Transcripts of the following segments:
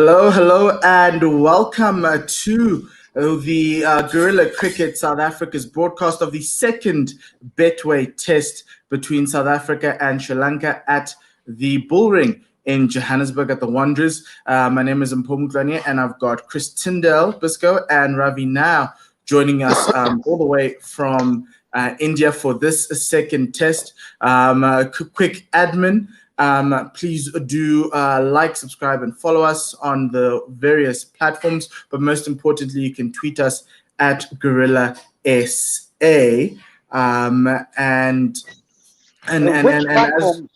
Hello, and welcome to the Guerrilla Cricket South Africa's broadcast of the second Betway test between South Africa and Sri Lanka at the Bullring in Johannesburg at the Wanderers. My name is Mpho Mutlanye, and I've got Chris Tyndale, Bisco, and Ravi now joining us all the way from India for this second test. Quick admin. Please do like, subscribe, and follow us on the various platforms. But most importantly, you can tweet us at Guerrilla SA. Which platforms,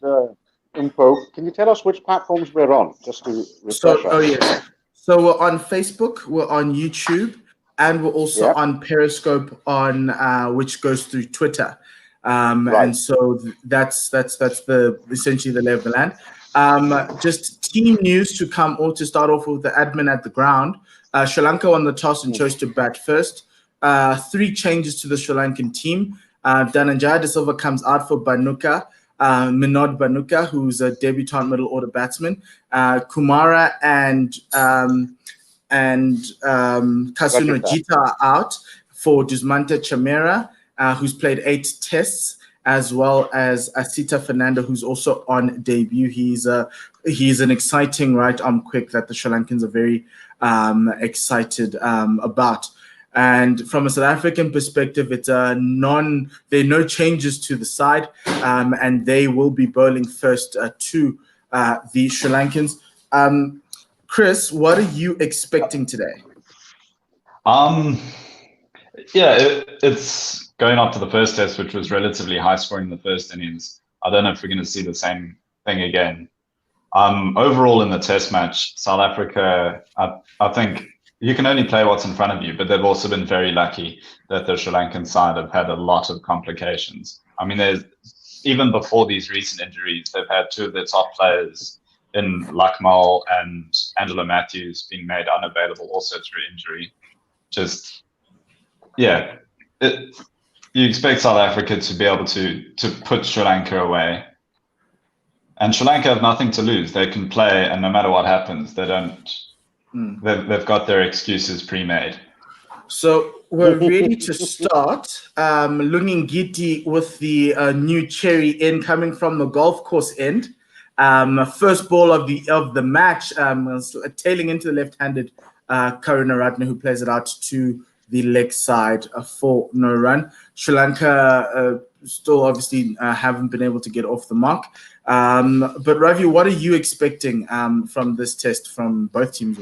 Info? Can you tell us which platforms we're on, just to refresh us? Yes. So we're on Facebook, we're on YouTube, and we're also on Periscope, on which goes through Twitter. Right. And so that's essentially the lay of the land. Just team news to come, or to start off with the admin at the ground. Sri Lanka won the toss and chose to bat first. 3 changes to the Sri Lankan team. Dhananjaya De Silva comes out for Banuka, Minod Banuka, who's a debutant middle order batsman. Kumara and Kasuno Jita are out for Dusmanta Chamera, who's played 8 tests, as well as Asita Fernando, who's also on debut. He's an exciting right-arm quick that the Sri Lankans are very excited about. And from a South African perspective, there are no changes to the side, and they will be bowling first to the Sri Lankans. Chris, what are you expecting today? It's going up to the first test, which was relatively high scoring in the first innings. I don't know if we're going to see the same thing again. Overall in the test match, South Africa, I think you can only play what's in front of you, but they've also been very lucky that the Sri Lankan side have had a lot of complications. I mean, even before these recent injuries, they've had 2 of their top players in Lakmal and Angelo Matthews being made unavailable also through injury. You expect South Africa to be able to put Sri Lanka away. And Sri Lanka have nothing to lose. They can play, and no matter what happens, they don't. They've got their excuses pre-made. So we're ready to start. Lungingiti with the new cherry in, coming from the golf course end. First ball of the match, tailing into the left-handed Karunaratne, who plays it out to the leg side for no run. Sri Lanka still obviously haven't been able to get off the mark. But Ravi, what are you expecting from this test from both teams?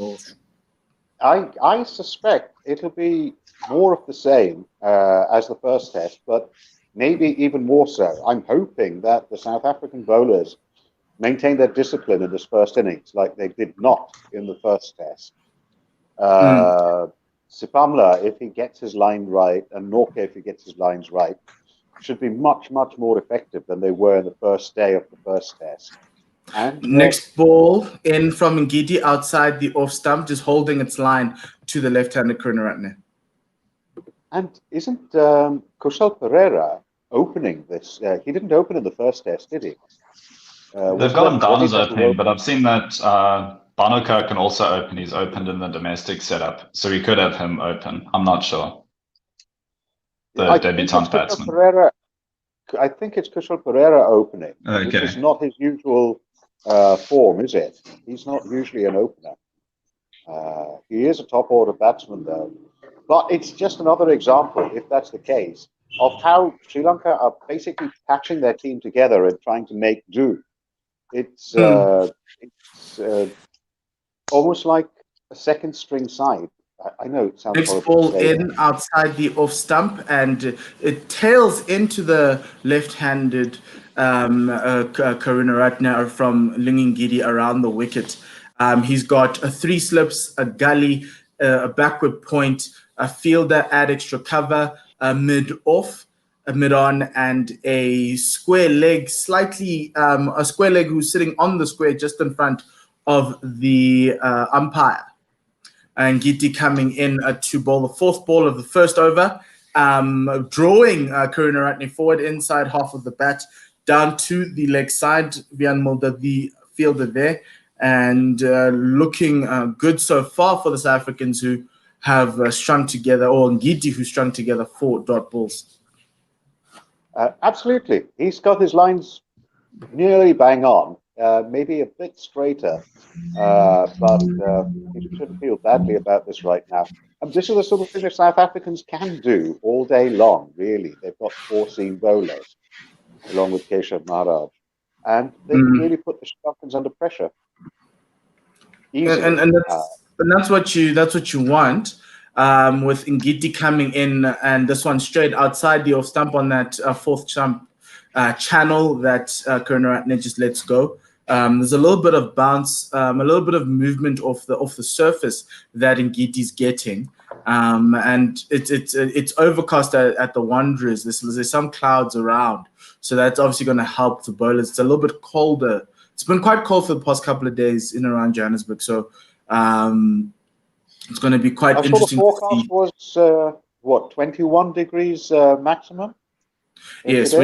I suspect it'll be more of the same as the first test, but maybe even more so. I'm hoping that the South African bowlers maintain their discipline in this first innings, like they did not in the first test. Sipamla, if he gets his line right, and Norke, if he gets his lines right, should be much, much more effective than they were in the first day of the first test. And next ball in from Ngidi outside the off stump, just holding its line to the left-handed Karunaratne. And isn't Kushal Pereira opening this? He didn't open in the first test, did he? They've got him down as opening, but I've seen that Banuka can also open. He's opened in the domestic setup, so we could have him open. I'm not sure. The debutant batsman. I think it's Kushal Pereira opening. Okay. Which is not his usual form, is it? He's not usually an opener. He is a top order batsman, though. But it's just another example, if that's the case, of how Sri Lanka are basically patching their team together and trying to make do. It's almost like a second string side. I know it sounds next ball in outside the off stump, and it tails into the left-handed Karunaratne from Lungingidi around the wicket. He's got 3 slips, a gully, a backward point, a fielder add extra cover, a mid-off, a mid-on, and a square leg, a square leg who's sitting on the square just in front of the umpire. And Ngidi coming in to bowl the 4th ball of the first over, drawing Karunaratne forward inside half of the bat, down to the leg side. Vian Mulder, the fielder there, and looking good so far for the South Africans who have strung together, or Ngidi who strung together 4 dot balls. Absolutely. He's got his lines nearly bang on, maybe a bit straighter, but he shouldn't feel badly about this right now. And this is the sort of thing that South Africans can do all day long, really. They've got 4 seam bowlers, along with Keshav Maharaj, and they can really put the Sri Lankans under pressure easily. And that's what you want. With Ngidi coming in, and this one straight outside the off stump on that 4th stump channel that Karunaratne just lets go. There's a little bit of bounce, a little bit of movement off the surface that Ngidi's getting, and it's overcast at the Wanderers. There's some clouds around, so that's obviously going to help the bowlers. It's a little bit colder. It's been quite cold for the past couple of days in and around Johannesburg, so it's going to be quite interesting. The forecast was what, 21 degrees maximum? Yes, today?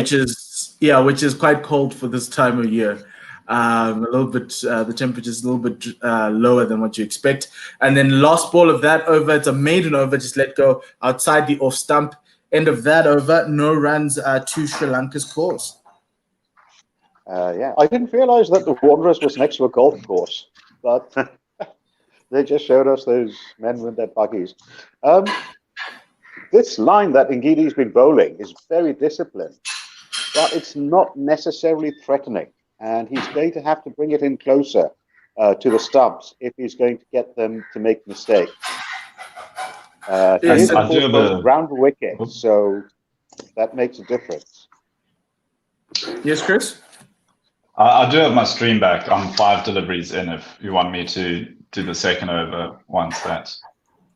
which is quite cold for this time of year. A little bit, the temperature is a little bit lower than what you expect. And then last ball of that over, it's a maiden over, just let go outside the off stump. End of that over, no runs to Sri Lanka's cause. Yeah, I didn't realize that the Wanderers was next to a golf course, but they just showed us those men with their buggies. This line that Ngidi's been bowling is very disciplined, but it's not necessarily threatening. And he's going to have to bring it in closer to the stumps if he's going to get them to make mistakes. He is, of course, round the wicket, so that makes a difference. Yes, Chris? I do have my stream back. I'm 5 deliveries in if you want me to do the second over once that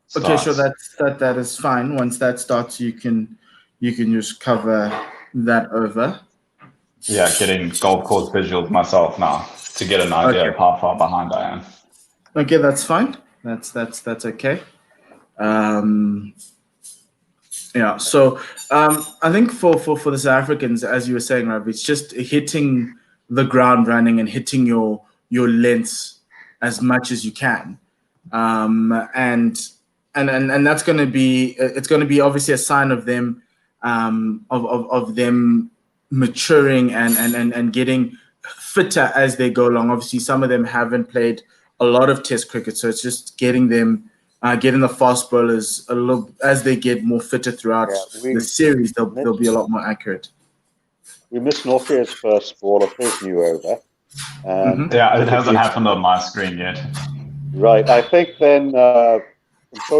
starts. Okay, sure, that is fine. Once that starts, you can just cover that over. Yeah, getting golf course visuals myself now to get an idea of how far behind I am. Okay, that's fine. That's okay. Yeah, so I think for the South Africans, as you were saying, Rav, it's just hitting the ground running and hitting your lengths as much as you can, and that's going to be obviously a sign of them of them maturing and getting fitter as they go along. Obviously, some of them haven't played a lot of Test cricket, so it's just getting them. Getting the fast bowlers a little as they get more fitter throughout the series, they'll be a lot more accurate. We missed Northia's first ball of his new over. Yeah, it hasn't happened on my screen yet. Right, I think then, so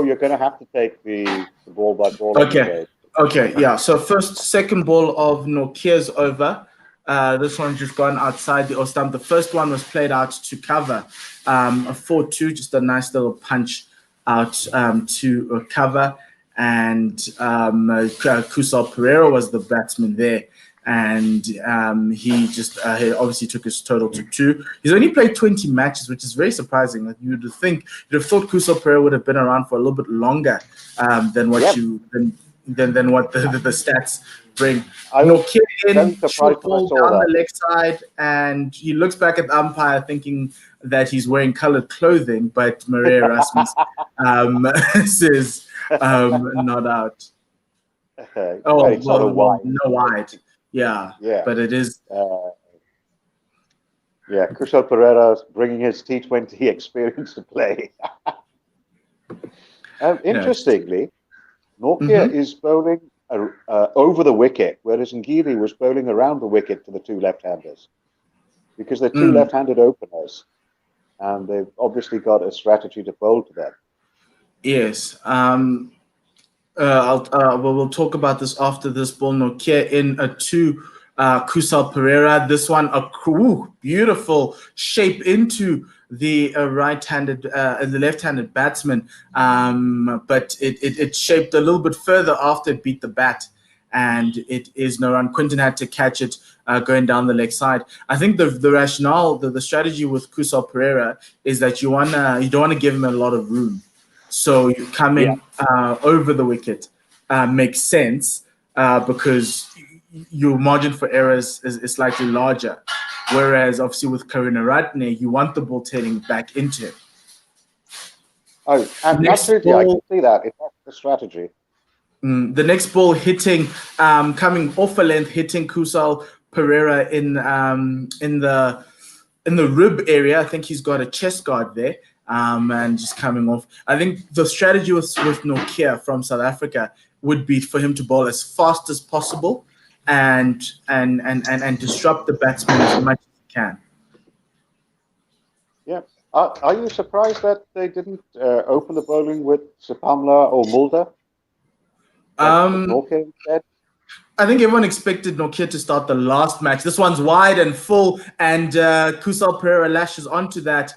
you're going to have to take the ball by ball. Okay, yeah. So second ball of Nokia's over. This one's just gone outside the off stump. The first one was played out to cover a 4-2, just a nice little punch out to cover, and Kusal Pereira was the batsman there, and he just he obviously took his total to 2. He's only played 20 matches, which is very surprising. Like you'd have thought Kusal Pereira would have been around for a little bit longer than what than what the stats bring. Nokia in, short ball down the leg side, and he looks back at the umpire thinking that he's wearing colored clothing, but Maria Rasmus says not out. No wide. Yeah, but it is. Kushal Pereira bringing his T20 experience to play. Interestingly, Nokia is bowling over the wicket, whereas Ngidi was bowling around the wicket to the 2 left-handers, because they're 2 left-handed openers, and they've obviously got a strategy to bowl to them. Yes. We'll talk about this after this ball. Nokia in a 2. Kusal Pereira. This one a beautiful shape into the right-handed, the left-handed batsman, but it shaped a little bit further after it beat the bat, and it is no run. Quinton had to catch it going down the leg side. I think the rationale, the strategy with Kusal Pereira is that you don't want to give him a lot of room, so you coming over the wicket makes sense because your margin for errors is slightly larger. Whereas obviously with Karunaratne, you want the ball turning back into him. Oh, Next absolutely. I can ball, see that if that's the strategy. the next ball hitting, coming off a length, hitting Kusal Pereira in the rib area. I think he's got a chest guard there, and just coming off. I think the strategy with Nokia from South Africa would be for him to bowl as fast as possible and disrupt the batsman as much as he can. Yeah. Are you surprised that they didn't open the bowling with Sapamla or Mulder? Norke instead? I think everyone expected Nokia to start the last match. This one's wide and full, and Kusal Pereira lashes onto that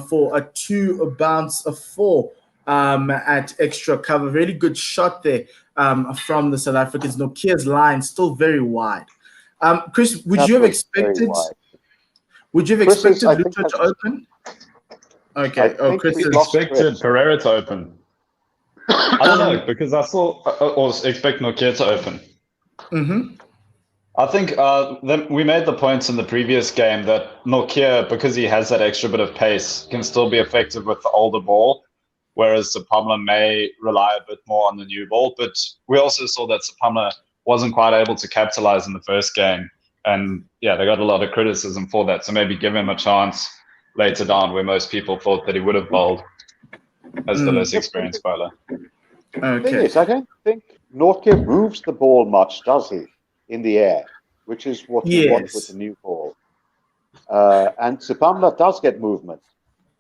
for a 2 bounce, a 4 at extra cover. Really good shot there from the South Africans. Nokia's line still very wide. Chris, would That you have was very expected? wide. Would you have Chris's, expected I think, Luto to open? I Okay. Oh, think Chris we've is. lost Expected Chris. Pereira to open. I don't know, because I saw, or expect Nokia to open. Mm-hmm. I think we made the points in the previous game that Nokia, because he has that extra bit of pace, can still be effective with the older ball, whereas Sapamla may rely a bit more on the new ball. But we also saw that Sapamla wasn't quite able to capitalize in the first game. And yeah, they got a lot of criticism for that. So maybe give him a chance later down where most people thought that he would have bowled as the less experienced bowler. The thing is, I don't think Nortje moves the ball much, does he, in the air, which is what you want with the new ball. And Sapamla does get movement.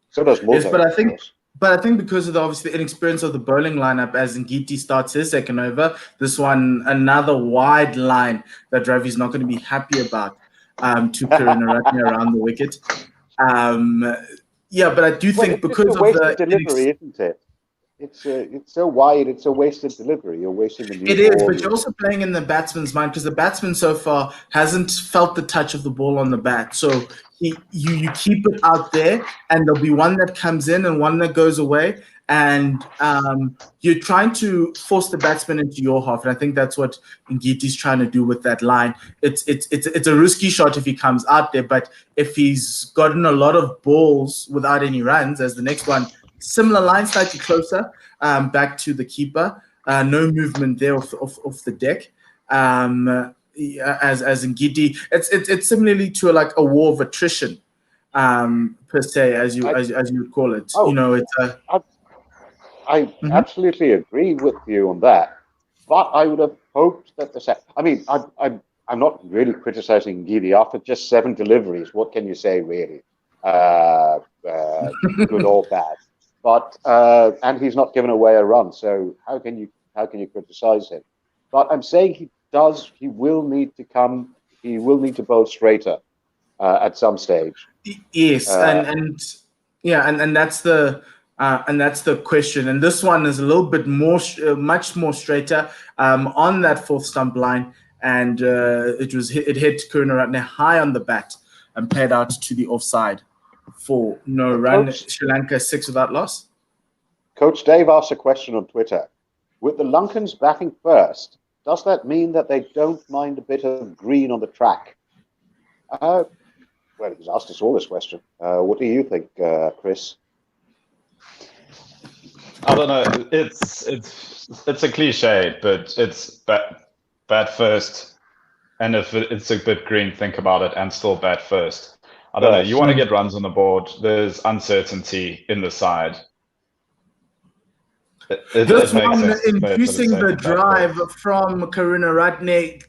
So does Mulder, Yes, but of course. I think because of the obviously inexperience of the bowling lineup as Ngiti starts his second over, this one another wide line that Ravi's not going to be happy about to Karunaratne around the wicket. Yeah, but I do think because it's a of wasted the delivery, isn't it? It's so wide. It's a wasted delivery. You're wasting the new It ball. is, but you're also playing in the batsman's mind because the batsman so far hasn't felt the touch of the ball on the bat. So you keep it out there, and there'll be one that comes in and one that goes away, and you're trying to force the batsman into your half. And I think that's what Ngiti's trying to do with that line. It's a risky shot if he comes out there, but if he's gotten a lot of balls without any runs, as the next one, similar line, slightly closer, back to the keeper. No movement there off the deck. As in Ngidi, it's similarly to like a war of attrition, per se, as you would call it. Oh, you know, it's a. I absolutely agree with you on that, but I would have hoped that I mean, I'm not really criticizing Gidi after just 7 deliveries. What can you say, really? Good or bad? But and he's not given away a run, so how can you criticize him? But I'm saying he will need to bowl straighter at some stage. Yes, and that's the question. And this one is a little bit more, much more straighter on that fourth stump line, and it hit Karunaratne high on the bat and played out to the offside for no run. Sri Lanka 6 without loss. Coach Dave asked a question on Twitter. With the Lankans batting first, does that mean that they don't mind a bit of green on the track? Well, he's asked us all this question. What do you think, Chris? I don't know. It's a cliche, but it's bat first. And if it's a bit green, think about it and still bat first. I don't know. You want to get runs on the board. There's uncertainty in the side. This one inducing the drive from Karunaratne.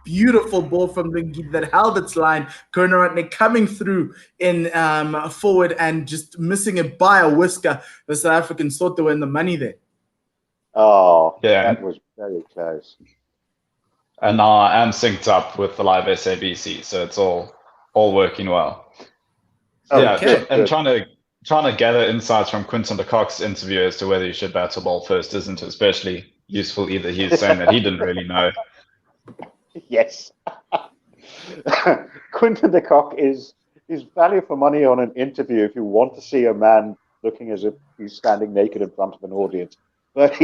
Beautiful ball from Lingit that held its line. Karunaratne coming through in forward and just missing it by a whisker. The South Africans thought they were in the money there. Oh, yeah, that was very close. And now I am synced up with the live SABC, so it's all working well. Okay. And trying to gather insights from Quinton de Kock's interview as to whether you should bat or ball first isn't especially useful either. He's saying that he didn't really know. Yes. Quinton de Kock is value for money on an interview if you want to see a man looking as if he's standing naked in front of an audience. But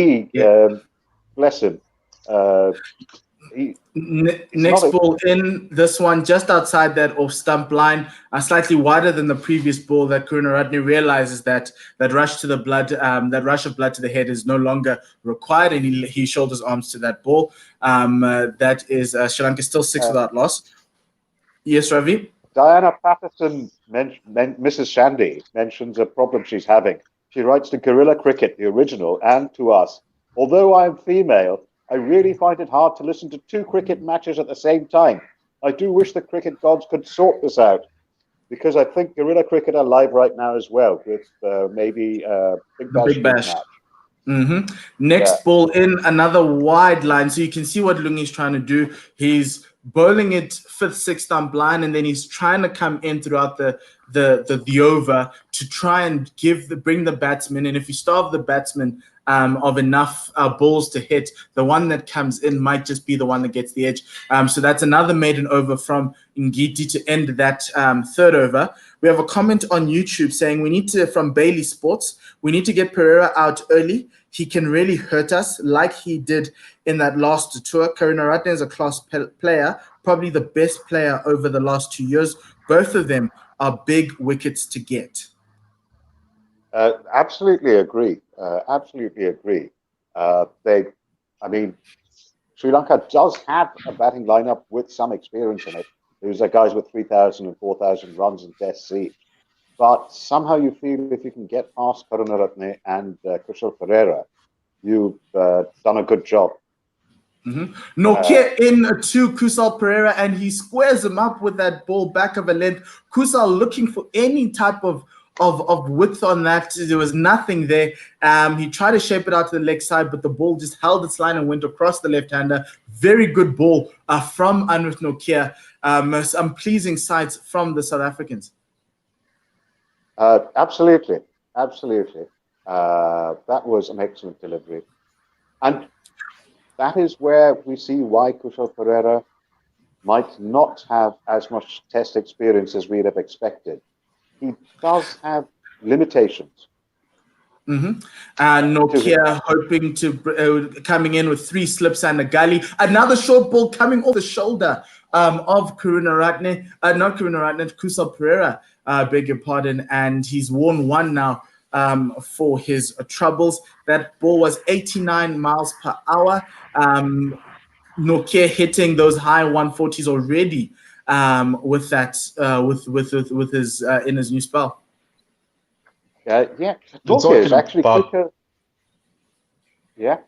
bless him, Next ball in, this one just outside that off stump line, slightly wider than the previous ball. That Karunaratne realizes that rush to the blood, that rush of blood to the head is no longer required, and he shoulders arms to that ball. That is Sri Lanka still 6 without loss. Yes, Ravi? Diana Patterson, Mrs. Shandy, mentions a problem she's having. She writes to Guerrilla Cricket, the original, and to us. Although I am female, I really find it hard to listen to 2 cricket matches at the same time. I do wish the cricket gods could sort this out, because I think Guerrilla Cricket are live right now as well, with maybe Big Bash. Mm-hmm. Next ball in, another wide line. So you can see what Lungi's trying to do. He's bowling it 5th, 6th stump line, and then he's trying to come in throughout the over to try and bring the batsman in. If you starve the batsman of enough balls to hit, the one that comes in might just be the one that gets the edge. So that's another maiden over from Ngiti to end that 3rd over. We have a comment on YouTube saying from Bailey Sports, we need to get Pereira out early. He can really hurt us like he did in that last tour. Karunaratne is a class player, probably the best player over the last 2 years. Both of them are big wickets to get. Absolutely agree. Absolutely agree. Sri Lanka does have a batting lineup with some experience in it. There's guys with 3,000 and 4,000 runs in Test C. But somehow you feel if you can get past Karunaratne and Kushal Pereira, you've done a good job. Mm-hmm. Nokia in to Kusal Pereira, and he squares him up with that ball back of a length. Kusal looking for any type of width on that. There was nothing there. He tried to shape it out to the leg side, but the ball just held its line and went across the left-hander. Very good ball from Anwith Nokia. Some pleasing sights from the South Africans. Absolutely. That was an excellent delivery. And that is where we see why Kushal Pereira might not have as much test experience as we'd have expected. He does have limitations. Mm-hmm. And Nokia hoping to coming in with 3 slips and a gully. Another short ball coming off the shoulder of Karunaratne, Kusal Pereira, beg your pardon, and he's worn 1 now for his troubles. That ball was 89 miles per hour. Nokia hitting those high 140s already with that with his in his new spell. Nokia is actually quicker. Yeah.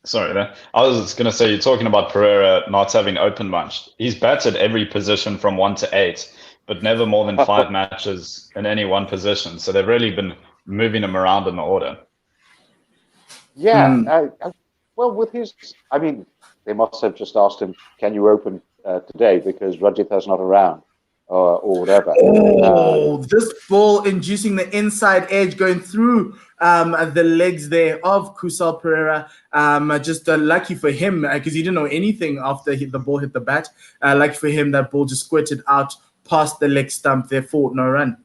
Sorry, I was going to say, you're talking about Pereira not having open much. He's batted every position from 1 to 8, but never more than 5 matches in any one position. So they've really been moving him around in the order. Yeah. Well, with his, they must have just asked him, can you open today because Rajitha's not around or whatever. This ball inducing the inside edge going through the legs there of Kusal Pereira. Just lucky for him because he didn't know anything after the ball hit the bat. Lucky for him, that ball just squirted out past the leg stump, therefore no run.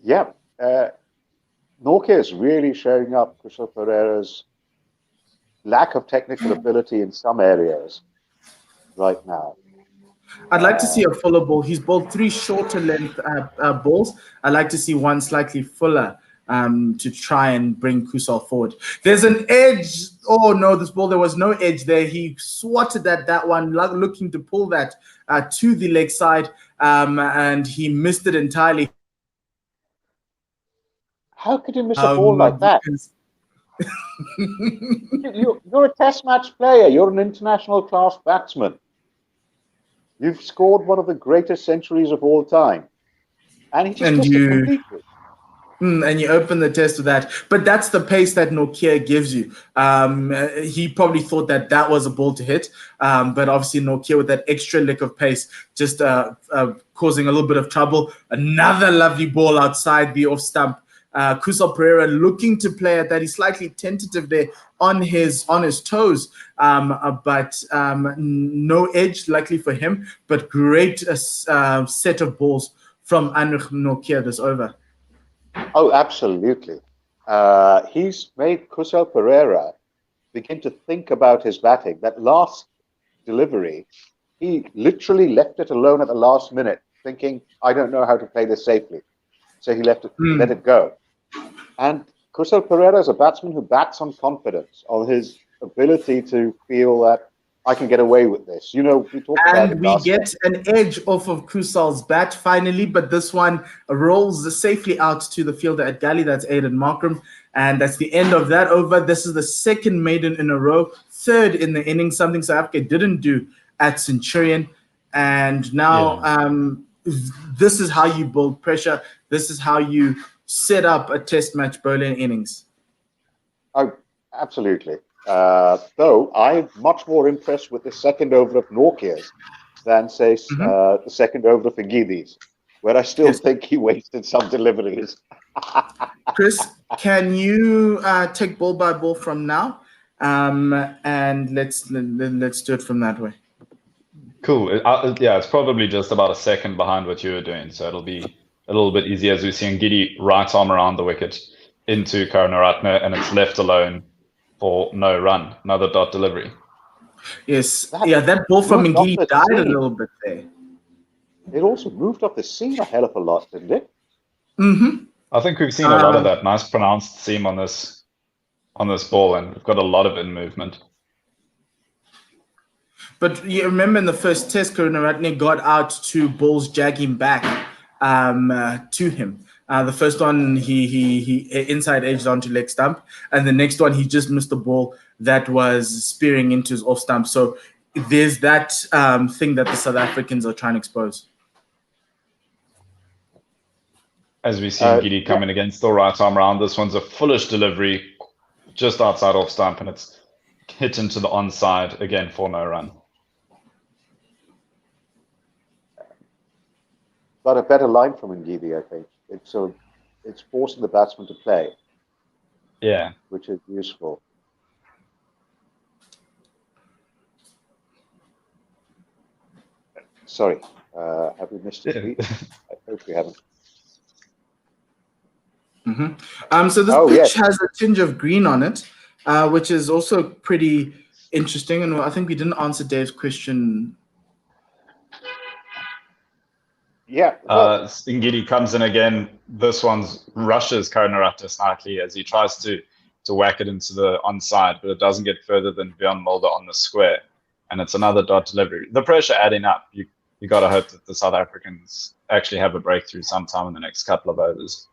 Yeah. Nokia is really showing up Kusal Pereira's lack of technical ability in some areas right now. I'd like to see a fuller ball. He's bowled 3 shorter length balls. I'd like to see 1 slightly fuller to try and bring Kusal forward. There's an edge. Oh, no, this ball, there was no edge there. He swatted at that one, looking to pull that to the leg side, and he missed it entirely. How could you miss a ball like that? You're a test match player. You're an international class batsman. You've scored one of the greatest centuries of all time. And he just missed it completely. And you open the test with that. But that's the pace that Nokia gives you. He probably thought that was a ball to hit. But obviously Nokia with that extra lick of pace just causing a little bit of trouble. Another lovely ball outside the off stump. Kusal Pereira looking to play at that. He's slightly tentative there on his toes, but no edge likely for him. But great set of balls from Anwith Nokia this over. Oh, absolutely. He's made Kusal Pereira begin to think about his batting. That last delivery, he literally left it alone at the last minute, thinking, I don't know how to play this safely. So he let it go. And Kusal Pereira is a batsman who bats on confidence, on his ability to feel that I can get away with this. We talked about it And we last get time. an edge off of Kusal's bat finally, but this one rolls safely out to the fielder at Galley. That's Aiden Markram. And that's the end of that over. This is the second maiden in a row, third in the inning, something South Africa didn't do at Centurion. And now this is how you build pressure. This is how you set up a test match bowling innings. Oh, absolutely. Though I'm much more impressed with the second over of Nortje's than, say, the second over of Ngidi's, where I still think he wasted some deliveries. Chris, can you take ball by ball from now? And let's do it from that way. Cool. It's probably just about a second behind what you were doing, so it'll be a little bit easier as we see Ngidi right arm around the wicket into Karunaratne, and it's left alone for no run. Another dot delivery. Yes, that ball from Ngidi died a little bit there. It also moved up the seam a hell of a lot, didn't it? Mm-hmm. I think we've seen a lot of that nice pronounced seam on this ball, and we've got a lot of in movement. But you remember in the first test, Karunaratne got out to balls jagging back to him. The first one, he inside edged onto leg stump, and the next one, he just missed the ball that was spearing into his off stump. So there's that thing that the South Africans are trying to expose. As we see Ngidi coming against the right arm round, this one's a fullish delivery just outside off stump, and it's hit into the onside again for no run. But a better line from Ngidi, I think. It's forcing the batsman to play. Yeah. Which is useful. Sorry, have we missed a beat? I hope we haven't. Mm-hmm. So this pitch has a tinge of green on it, which is also pretty interesting. And I think we didn't answer Dave's question. Yeah. Ngidi comes in again. This one's rushes Karunaratne slightly as he tries to whack it into the onside, but it doesn't get further than Bjorn Mulder on the square. And it's another dot delivery. The pressure adding up. You got to hope that the South Africans actually have a breakthrough sometime in the next couple of overs.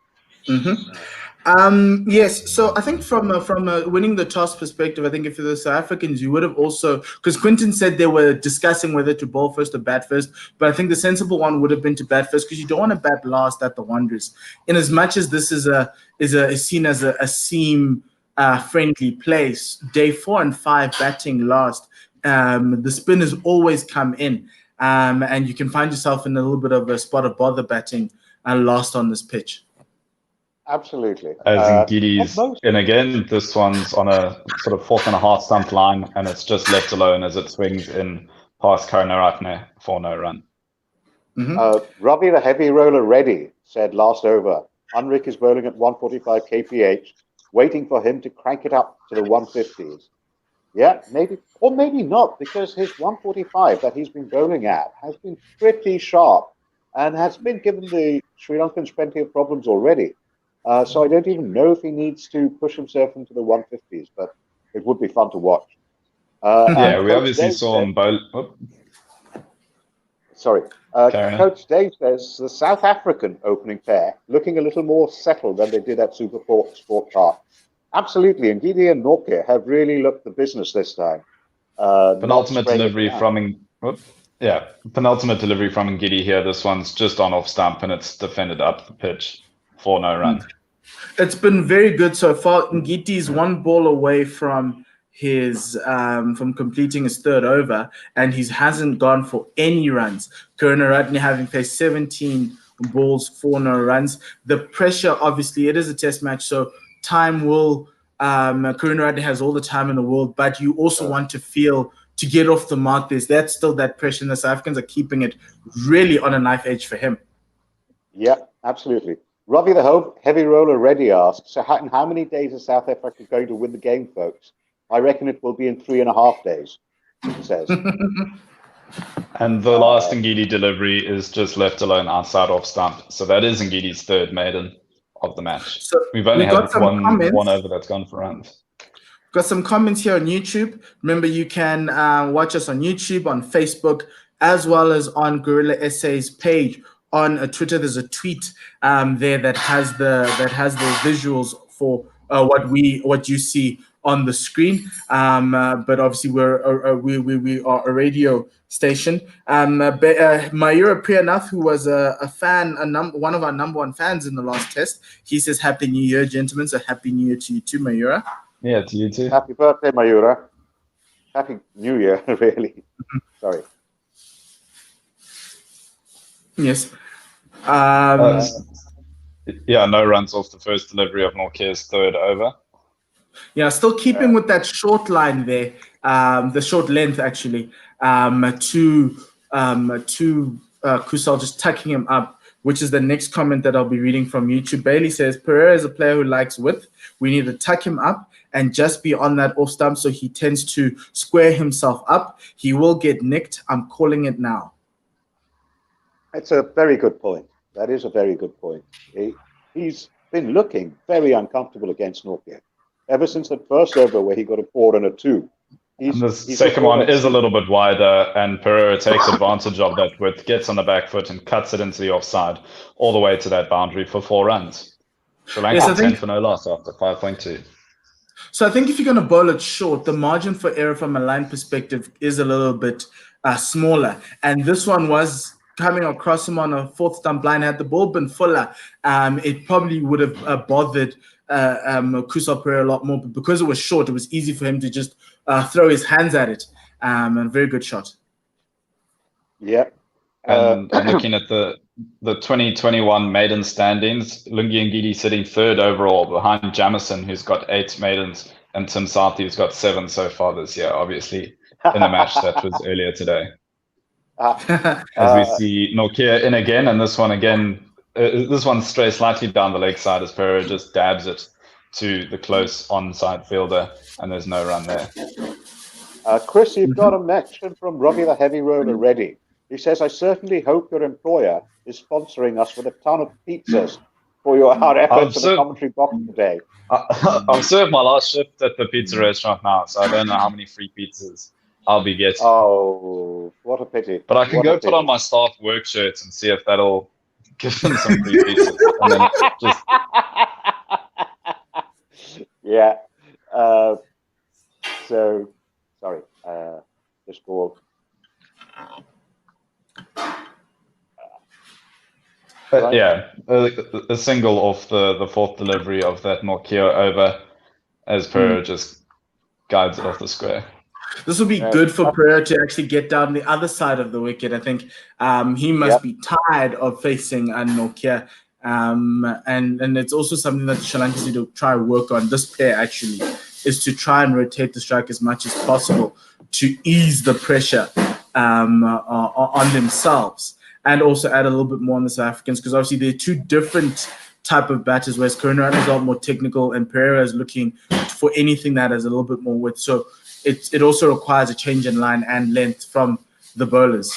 Mm-hmm. Yes, so I think from a winning the toss perspective, I think if you're the South Africans, you would have also, because Quinton said they were discussing whether to bowl first or bat first, but I think the sensible one would have been to bat first because you don't want to bat last at the Wanderers. In as much as this is seen as a seam friendly place, day 4 and 5 batting last, the spinners always come in, and you can find yourself in a little bit of a spot of bother batting last on this pitch. Absolutely. As Ngidi's in again, this one's on a sort of 4th and a half stump line, and it's just left alone as it swings in past Karunaratne for no run. Robbie the heavy roller ready said last over, Unrick is bowling at 145 kph, waiting for him to crank it up to the 150s. Yeah, maybe, or maybe not, because his 145 that he's been bowling at has been pretty sharp and has been giving the Sri Lankans plenty of problems already. So I don't even know if he needs to push himself into the 150s, but it would be fun to watch. We obviously saw him bowl. Sorry. Coach Dave says the South African opening pair looking a little more settled than they did at Super Sport Park. Absolutely. Ngidi and Nortje have really looked the business this time. Penultimate delivery from Ngidi here. This one's just on off stump and it's defended up the pitch for no run. It's been very good so far. Ngiti's one ball away from his from completing his third over, and he hasn't gone for any runs. Karunaratne having faced 17 balls for no runs. The pressure, obviously, it is a test match, so time will. Karunaratne has all the time in the world, but you also want to feel to get off the mark. That's still that pressure, and the South Africans are keeping it really on a knife edge for him. Yeah, absolutely. Robbie the heavy roller ready asks, so how many days is South Africa going to win the game, folks? I reckon it will be in 3.5 days. it says. And the last Ngidi delivery is just left alone outside off stump. So that is Ngidi's third maiden of the match. So We've only got had some one over that's gone for runs. Got some comments here on YouTube. Remember, you can watch us on YouTube, on Facebook, as well as on Gorilla Essays page on Twitter. There's a tweet there that has the visuals for what you see on the screen. But obviously, we are a radio station. Mayura Priyanath, who was a fan, one of our number one fans in the last test, he says, "Happy New Year, gentlemen." So happy New Year to you too, Mayura. Yeah, to you too. Happy birthday, Mayura. Happy New Year, really. Sorry. Yes. Yeah, no runs off the first delivery of Norke's third over. Yeah, still keeping with that short line there, the short length actually, to Kusal, just tucking him up, which is the next comment that I'll be reading from YouTube. Bailey says, Pereira is a player who likes width. We need to tuck him up and just be on that off stump, so he tends to square himself up. He will get nicked. I'm calling it now. It's a very good point. That is a very good point. He's been looking very uncomfortable against Norke ever since that first over where he got a 4 and a 2. The second one is a little bit wider, and Pereira takes advantage of that width, gets on the back foot and cuts it into the offside all the way to that boundary for 4 runs. Sri Lanka 10 for no loss after 5.2. So I think if you're going to bowl it short, the margin for error from a line perspective is a little bit smaller. And this one was coming across him on a fourth stump line. Had the ball been fuller, it probably would have bothered Kusal Pereira a lot more. But because it was short, it was easy for him to just throw his hands at it. And a very good shot. Yeah. And looking at the 2021 maiden standings, Lungi Ngidi sitting third overall behind Jamison, who's got 8 maidens, and Tim Southey, who's got 7 so far this year, obviously, in a match that was earlier today. As we see Norke in again, and this one again, this one strays slightly down the leg side as Pereira just dabs it to the close onside fielder, and there's no run there. Chris, you've got a mention from Robbie the Heavy Roller ready. He says, I certainly hope your employer is sponsoring us with a ton of pizzas for our efforts in the commentary box today. I've served my last shift at the pizza restaurant now, so I don't know how many free pizzas I'll be getting. Oh, what a pity. But I can go put on my staff work shirts and see if that'll give them some free pizzas. And then just... Yeah. So, sorry. This ball. Yeah, a single off the fourth delivery of that Norkeo over as Pereira just guides it off the square. This will be good for Pereira to actually get down the other side of the wicket. I think he must be tired of facing Nokia. And it's also something that Sri Lankans need to try and work on. This pair actually is to try and rotate the strike as much as possible to ease the pressure on themselves, and also add a little bit more on the South Africans, because obviously they're two different type of batters, whereas Karunaratne is a lot more technical and Pereira is looking for anything that has a little bit more width. So it also requires a change in line and length from the bowlers.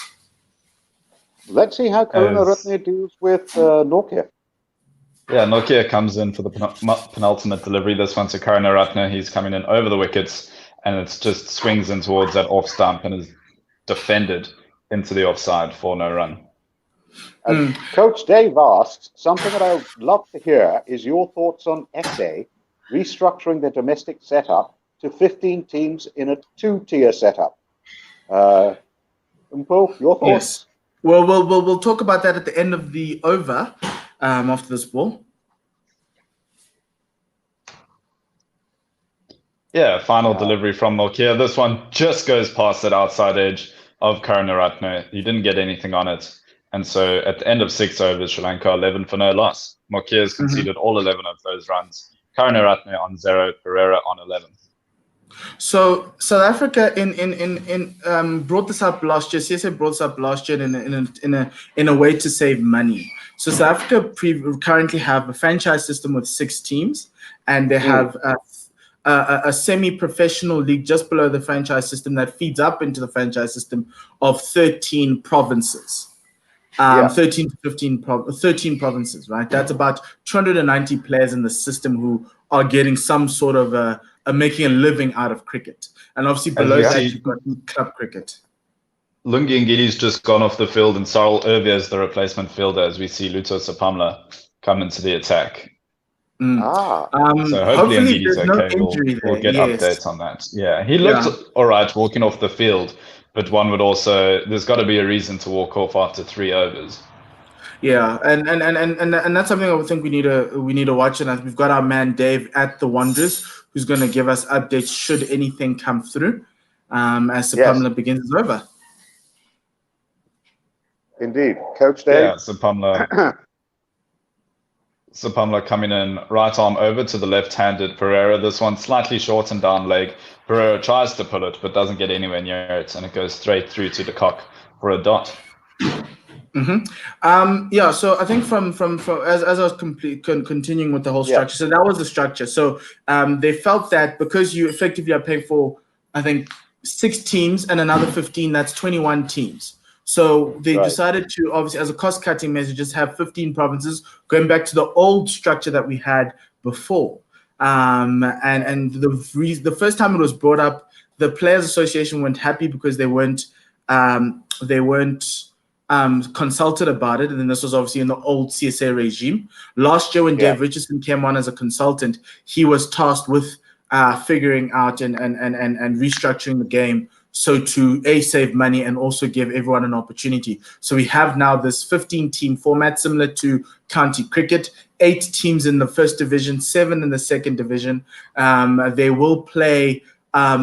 Let's see how Karunaratne deals with Nokia. Yeah, Nokia comes in for the penultimate delivery. This one to Karunaratne. He's coming in over the wickets, and it just swings in towards that off stump and is defended into the offside for no run. Coach Dave asked, something that I would love to hear is your thoughts on SA restructuring their domestic setup to 15 teams in a 2-tier setup. Umpo, your thoughts? Yes. Well, we'll talk about that at the end of the over after this ball. Yeah, final delivery from Nokia. This one just goes past that outside edge of Karunaratne. He didn't get anything on it. And so at the end of 6 overs, Sri Lanka 11 for no loss. Nokia has conceded all 11 of those runs. Karunaratne on 0, Pereira on 11. So South Africa brought this up last year. CSA brought this up last year in a way to save money. So South Africa currently have a franchise system with 6 teams, and they have a semi-professional league just below the franchise system that feeds up into the franchise system of 13 provinces. 13 to 13 provinces, right? That's about 290 players in the system who are getting some sort of making a living out of cricket. And obviously below that, you've got club cricket. Lungi Ngili's just gone off the field, and Cyril Irvia is the replacement fielder as we see Luto Sapamla come into the attack. Ah. So hopefully Ngidi's there's okay. No injury we'll get yes. updates on that. Yeah, he looked all right walking off the field, but one would also, there's got to be a reason to walk off after 3 overs. Yeah, and that's something I would think we need to watch. And we've got our man Dave at the Wanderers, who's going to give us updates should anything come through as Sapamla begins his over. Indeed, Coach Dave. Yeah, Sapamla coming in, right arm over to the left-handed Pereira. This one slightly short and down leg. Pereira tries to pull it, but doesn't get anywhere near it, and it goes straight through to the cock for a dot. Yeah, so I think from as I was continuing with the whole structure, so that was the structure. So they felt that because you effectively are paying for, I think, 6 teams and another 15, that's 21 teams. So they decided to, obviously, as a cost-cutting measure, just have 15 provinces, going back to the old structure that we had before. And the first time it was brought up, the Players Association weren't happy because they weren't consulted about it. And then this was obviously in the old CSA regime. Last year, when Dave Richardson came on as a consultant, he was tasked with figuring out and restructuring the game so to save money and also give everyone an opportunity. So we have now this 15-team format similar to county cricket, 8 teams in the first division, 7 in the second division. They will play. I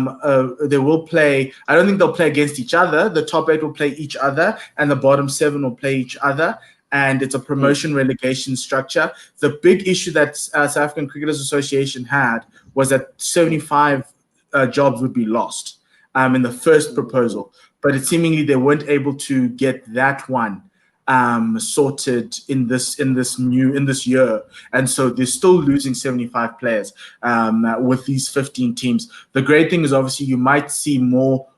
don't think they'll play against each other. The top 8 will play each other, and the bottom 7 will play each other. And it's a promotion relegation structure. The big issue that South African Cricketers Association had was that 75 jobs would be lost in the first proposal, but it seemingly they weren't able to get that one sorted in this year, and so they're still losing 75 players with these 15 teams. The great thing is obviously you might see more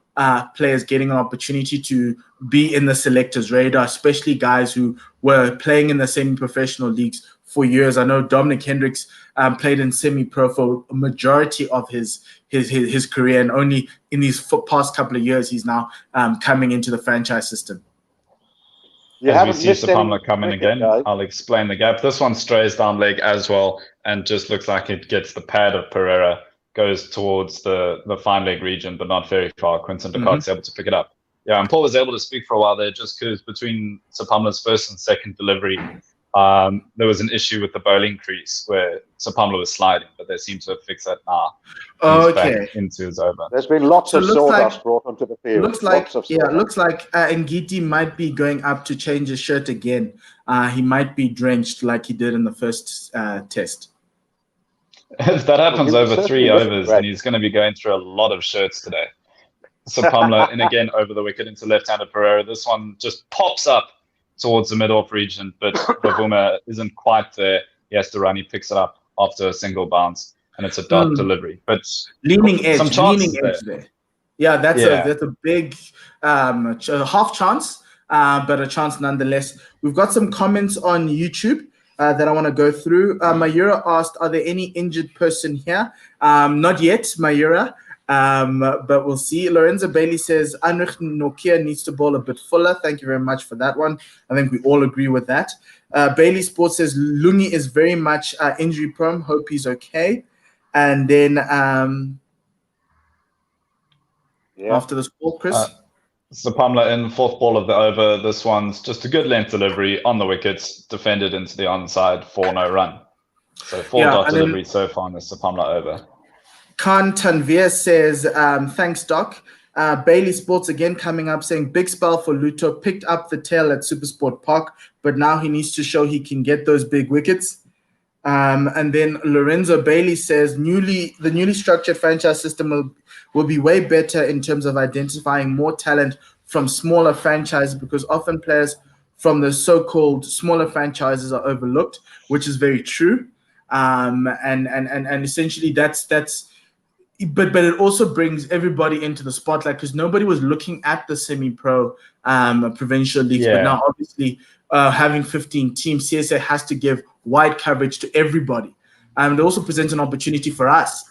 players getting an opportunity to be in the selectors' radar, especially guys who were playing in the semi-professional leagues for years. I know Dominic Hendricks played in semi-pro for a majority of his career, and only in these past couple of years he's now coming into the franchise system. As we see Sapamla coming again, I'll explain the gap. This one strays down leg as well, and just looks like it gets the pad of Pereira, goes towards the fine leg region, but not very far. Quinton de Kock's able to pick it up. Yeah, and Paul was able to speak for a while there, just because between Sapamla's first and second delivery, there was an issue with the bowling crease where Sapamla was sliding, but they seem to have fixed that now. He's back into his over. There's been lots of sawdust brought onto the field. Looks like Ngidi might be going up to change his shirt again. He might be drenched like he did in the first test. If that happens over 3 overs, then he's going to be going through a lot of shirts today. Sapamla in again over the wicket into left-handed Pereira. This one just pops up towards the mid-off region, but Bavuma isn't quite there. He has to run. He picks it up after a single bounce, and it's a dart delivery. But leaning edge there. Yeah, that's a big half chance, but a chance nonetheless. We've got some comments on YouTube that I want to go through. Mayura asked, "Are there any injured person here?" Not yet, Mayura. But we'll see. Lorenzo Bailey says Anrich Nokia needs to bowl a bit fuller. Thank you very much for that one. I think we all agree with that. Bailey Sports says Lungi is very much injury prone. Hope he's okay. And then after this ball, Chris. Sapamla in 4th ball of the over. This one's just a good length delivery on the wickets, defended into the onside for no run. So 4-dot delivery so far in the Sapamla over. Khan Tanvir says, thanks, Doc. Bailey Sports again coming up saying, big spell for Luto, picked up the tail at Supersport Park, but now he needs to show he can get those big wickets. And then Lorenzo Bailey says, the newly structured franchise system will be way better in terms of identifying more talent from smaller franchises, because often players from the so-called smaller franchises are overlooked, which is very true. And essentially that's but it also brings everybody into the spotlight because nobody was looking at the semi-pro provincial leagues. But now, obviously, having 15 teams, CSA has to give wide coverage to everybody. It also presents an opportunity for us.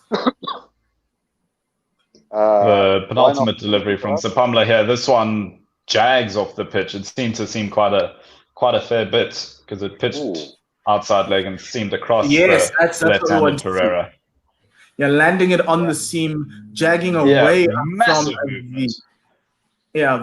The penultimate delivery from Sapamla here. This one jags off the pitch. It seemed to seem quite a fair bit because it pitched outside leg and seemed across that's the left-handed Pereira. Yeah, landing it on the seam, jagging away massive movement.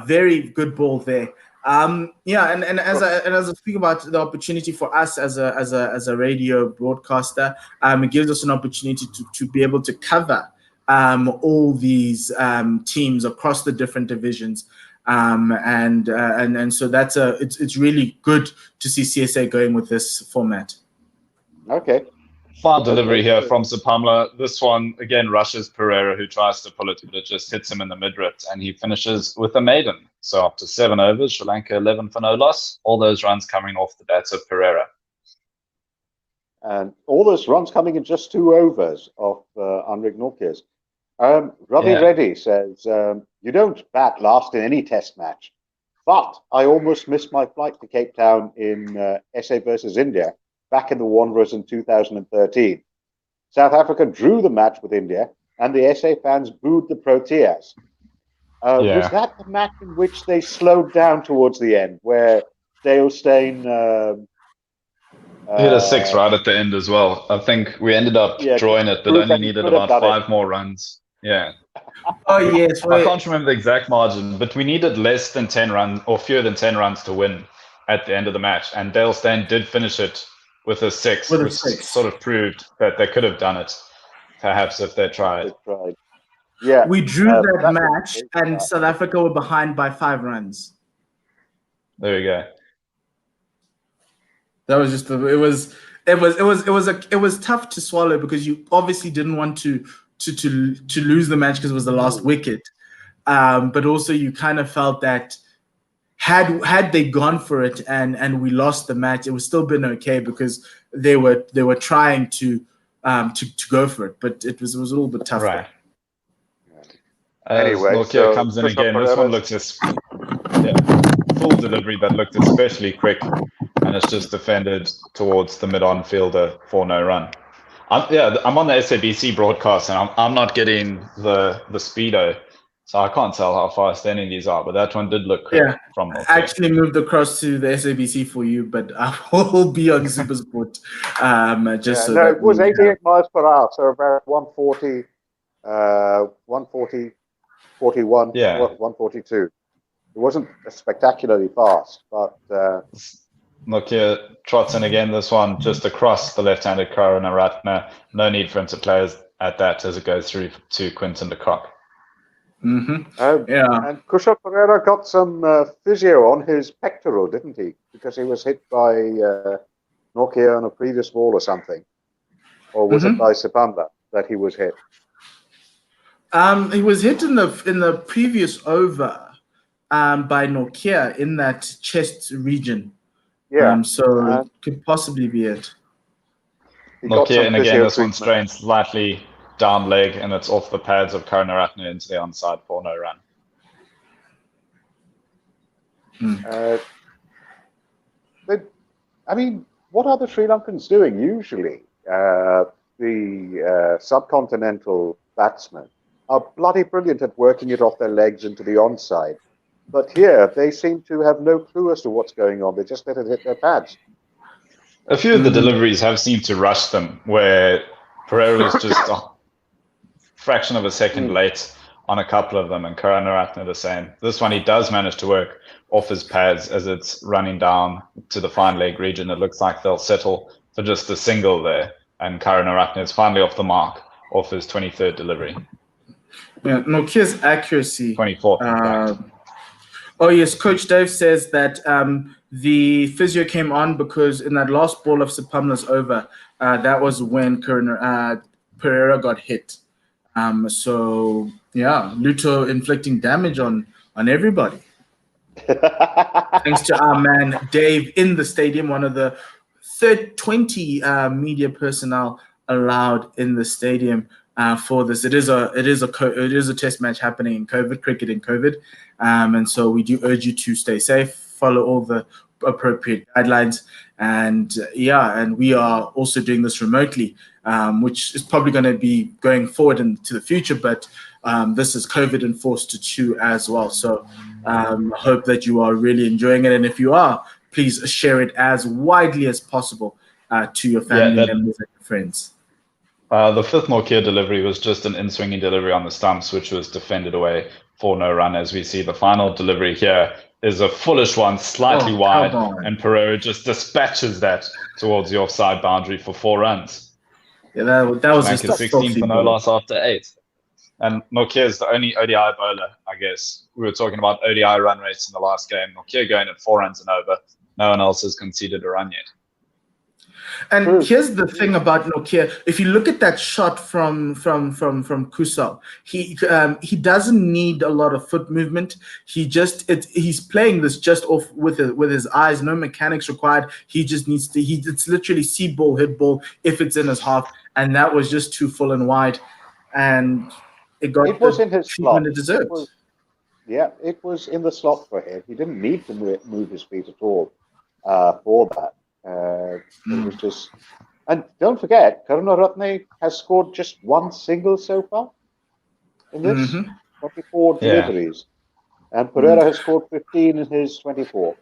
Very good ball there. And as I speak about the opportunity for us as a radio broadcaster, it gives us an opportunity to be able to cover all these teams across the different divisions. And so it's really good to see CSA going with this format. Okay. Far delivery here from Sapamla. This one, again, rushes Pereira, who tries to pull it, but it just hits him in the mid-ribs, and he finishes with a maiden. So after 7 overs, Sri Lanka 11 for no loss. All those runs coming off the bats of Pereira. And all those runs coming in just 2 overs of Anrik Nortjes. Ravi Reddy says, you don't bat last in any test match, but I almost missed my flight to Cape Town in SA versus India back in the Wanderers in 2013. South Africa drew the match with India, and the SA fans booed the Proteas. Was that the match in which they slowed down towards the end, where Dale Steyn... hit a 6 right at the end as well. I think we ended up drawing it, but only needed about 5 more runs. Yeah. Oh, yes. I can't remember the exact margin, but we needed less than 10 runs or fewer than 10 runs to win at the end of the match. And Dale Steyn did finish it with a 6, which sort of proved that they could have done it, perhaps, if they tried. Yeah, we drew that match, and South Africa were behind by 5 runs. There you go. That was just it was tough to swallow because you obviously didn't want to lose the match because it was the last wicket, but also you kind of felt that had they gone for it and we lost the match, it would still been okay because they were trying to go for it, but it was a little bit tougher. Right. Anyway, Nokia comes in again. This one looks full delivery that looked especially quick, and it's just defended towards the mid-on fielder for no run. I'm on the SABC broadcast, and I'm not getting the speedo, so I can't tell how fast any of these are, but that one did look quick from Nokia. I actually moved across to the SABC for you, but I will be on SuperSport. It was 88 miles per hour, so about 140, 140, 41, 142. It wasn't spectacularly fast, but... Nokia trots in again, this one just across the left-handed Karunaratne. No need for him to play at that as it goes through to Quinton de Kock. And Kushal Pereira got some physio on his pectoral, didn't he? Because he was hit by Nokia on a previous ball or something. Or was it by Sapamla that he was hit? He was hit in the previous over by Nokia in that chest region. Yeah. So it could possibly be it. Nokia, and again, this one strains slightly down leg, and it's off the pads of Karunaratne into the onside for no run. What are the Sri Lankans doing usually? The subcontinental batsmen are bloody brilliant at working it off their legs into the onside. But here, they seem to have no clue as to what's going on. They just let it hit their pads. A few of the deliveries have seemed to rush them, where Pereira was just a fraction of a second late on a couple of them, and Karunaratne the same. This one, he does manage to work off his pads as it's running down to the fine leg region. It looks like they'll settle for just a single there, and Karunaratne is finally off the mark off his 23rd delivery. Yeah, Nokia's accuracy. 24th, in fact. Oh, yes. Coach Dave says that the physio came on because in that last ball of Sapamla's over, that was when Pereira got hit. Luto inflicting damage on everybody. Thanks to our man Dave in the stadium, one of the 20 media personnel allowed in the stadium. for this. It is a test match happening in COVID cricket in COVID, and so we do urge you to stay safe, follow all the appropriate guidelines, and and we are also doing this remotely, which is probably going to be going forward into the future, but this is COVID enforced too as well. So I hope that you are really enjoying it, and if you are, please share it as widely as possible to your family members and your friends. The fifth Nortje delivery was just an in-swinging delivery on the stumps, which was defended away for no run. As we see, the final delivery here is a foolish one, slightly wide, and Pereira just dispatches that towards the offside boundary for 4 runs. Yeah, that was just a 16 for no loss after 8. And Nortje is the only ODI bowler, I guess. We were talking about ODI run rates in the last game. Nortje going at 4 runs and over. No one else has conceded a run yet. And here's the thing about Nortje. If you look at that shot from Kusal, he doesn't need a lot of foot movement. He's playing this just off with his eyes, no mechanics required. He just needs to. It's literally see ball, hit ball if it's in his half, and that was just too full and wide, and it was in his slot. It deserved. It was in the slot for him. He didn't need to move his feet at all for that. It was just, and don't forget, Karunaratne has scored just 1 single so far in this 24 deliveries, and Pereira has scored 15 in his 24.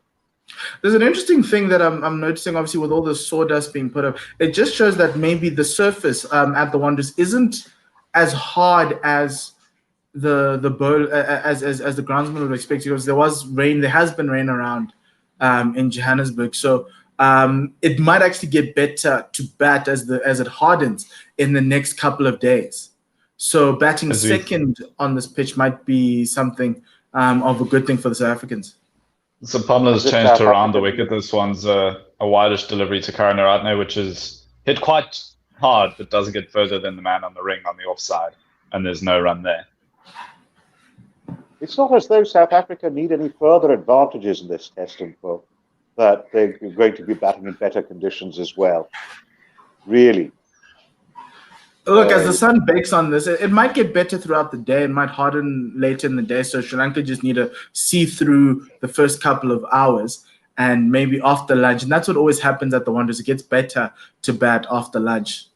There's an interesting thing that I'm noticing, obviously, with all the sawdust being put up. It just shows that maybe the surface at the Wanderers isn't as hard as the bowl as the groundsman would expect, because there has been rain around in Johannesburg, so it might actually get better to bat as it hardens in the next couple of days. So batting second on this pitch might be something of a good thing for the South Africans. So Pamela's changed around the wicket. This one's a wideish delivery to Karunaratne, which is hit quite hard, but doesn't get further than the man on the ring on the offside, and there's no run there. It's not as though South Africa need any further advantages in this test, info, that they're going to be batting in better conditions as well. Really. Look, as the sun bakes on this, it might get better throughout the day. It might harden later in the day. So Sri Lanka just need to see through the first couple of hours and maybe after lunch. And that's what always happens at the Wanderers. It gets better to bat after lunch.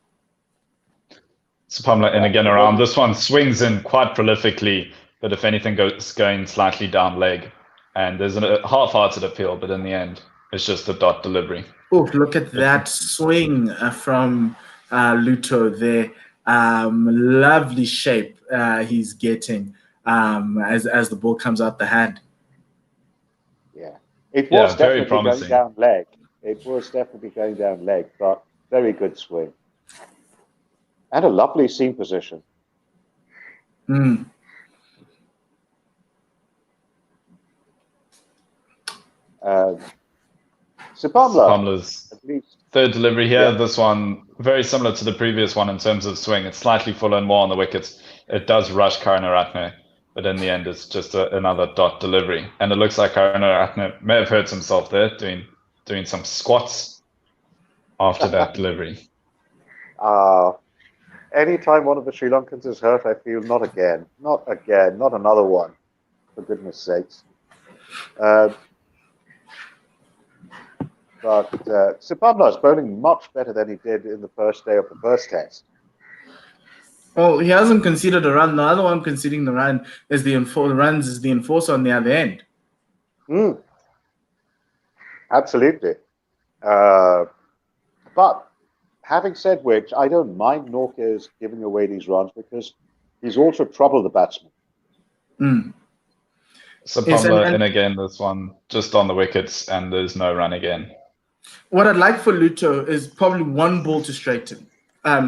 So Pamela, and again around, this one swings in quite prolifically, but if anything goes going slightly down leg. And there's a half-hearted appeal, but in the end, it's just a dot delivery. Oh, look at that swing from Luto there. Lovely shape he's getting as the ball comes out the hand. Yeah, it was very definitely promising. going down leg. It was definitely going down leg, but very good swing. And a lovely seam position. Pamela's third delivery here. Yeah. This one very similar to the previous one in terms of swing. It's slightly fuller and more on the wickets. It does rush Karunaratne, but in the end, it's just another dot delivery. And it looks like Karunaratne may have hurt himself there doing some squats after that delivery. Anytime one of the Sri Lankans is hurt, I feel not another one, for goodness sakes. But Sipamla is bowling much better than he did in the first day of the first test. Oh, he hasn't conceded a run. The other one conceding the run is the enforcer on the other end. Absolutely. But having said which, I don't mind Nortje's giving away these runs because he's also troubled the batsman. So Pamela in again, this one just on the wickets, and there's no run again. What I'd like for Luto is probably 1 ball to straighten.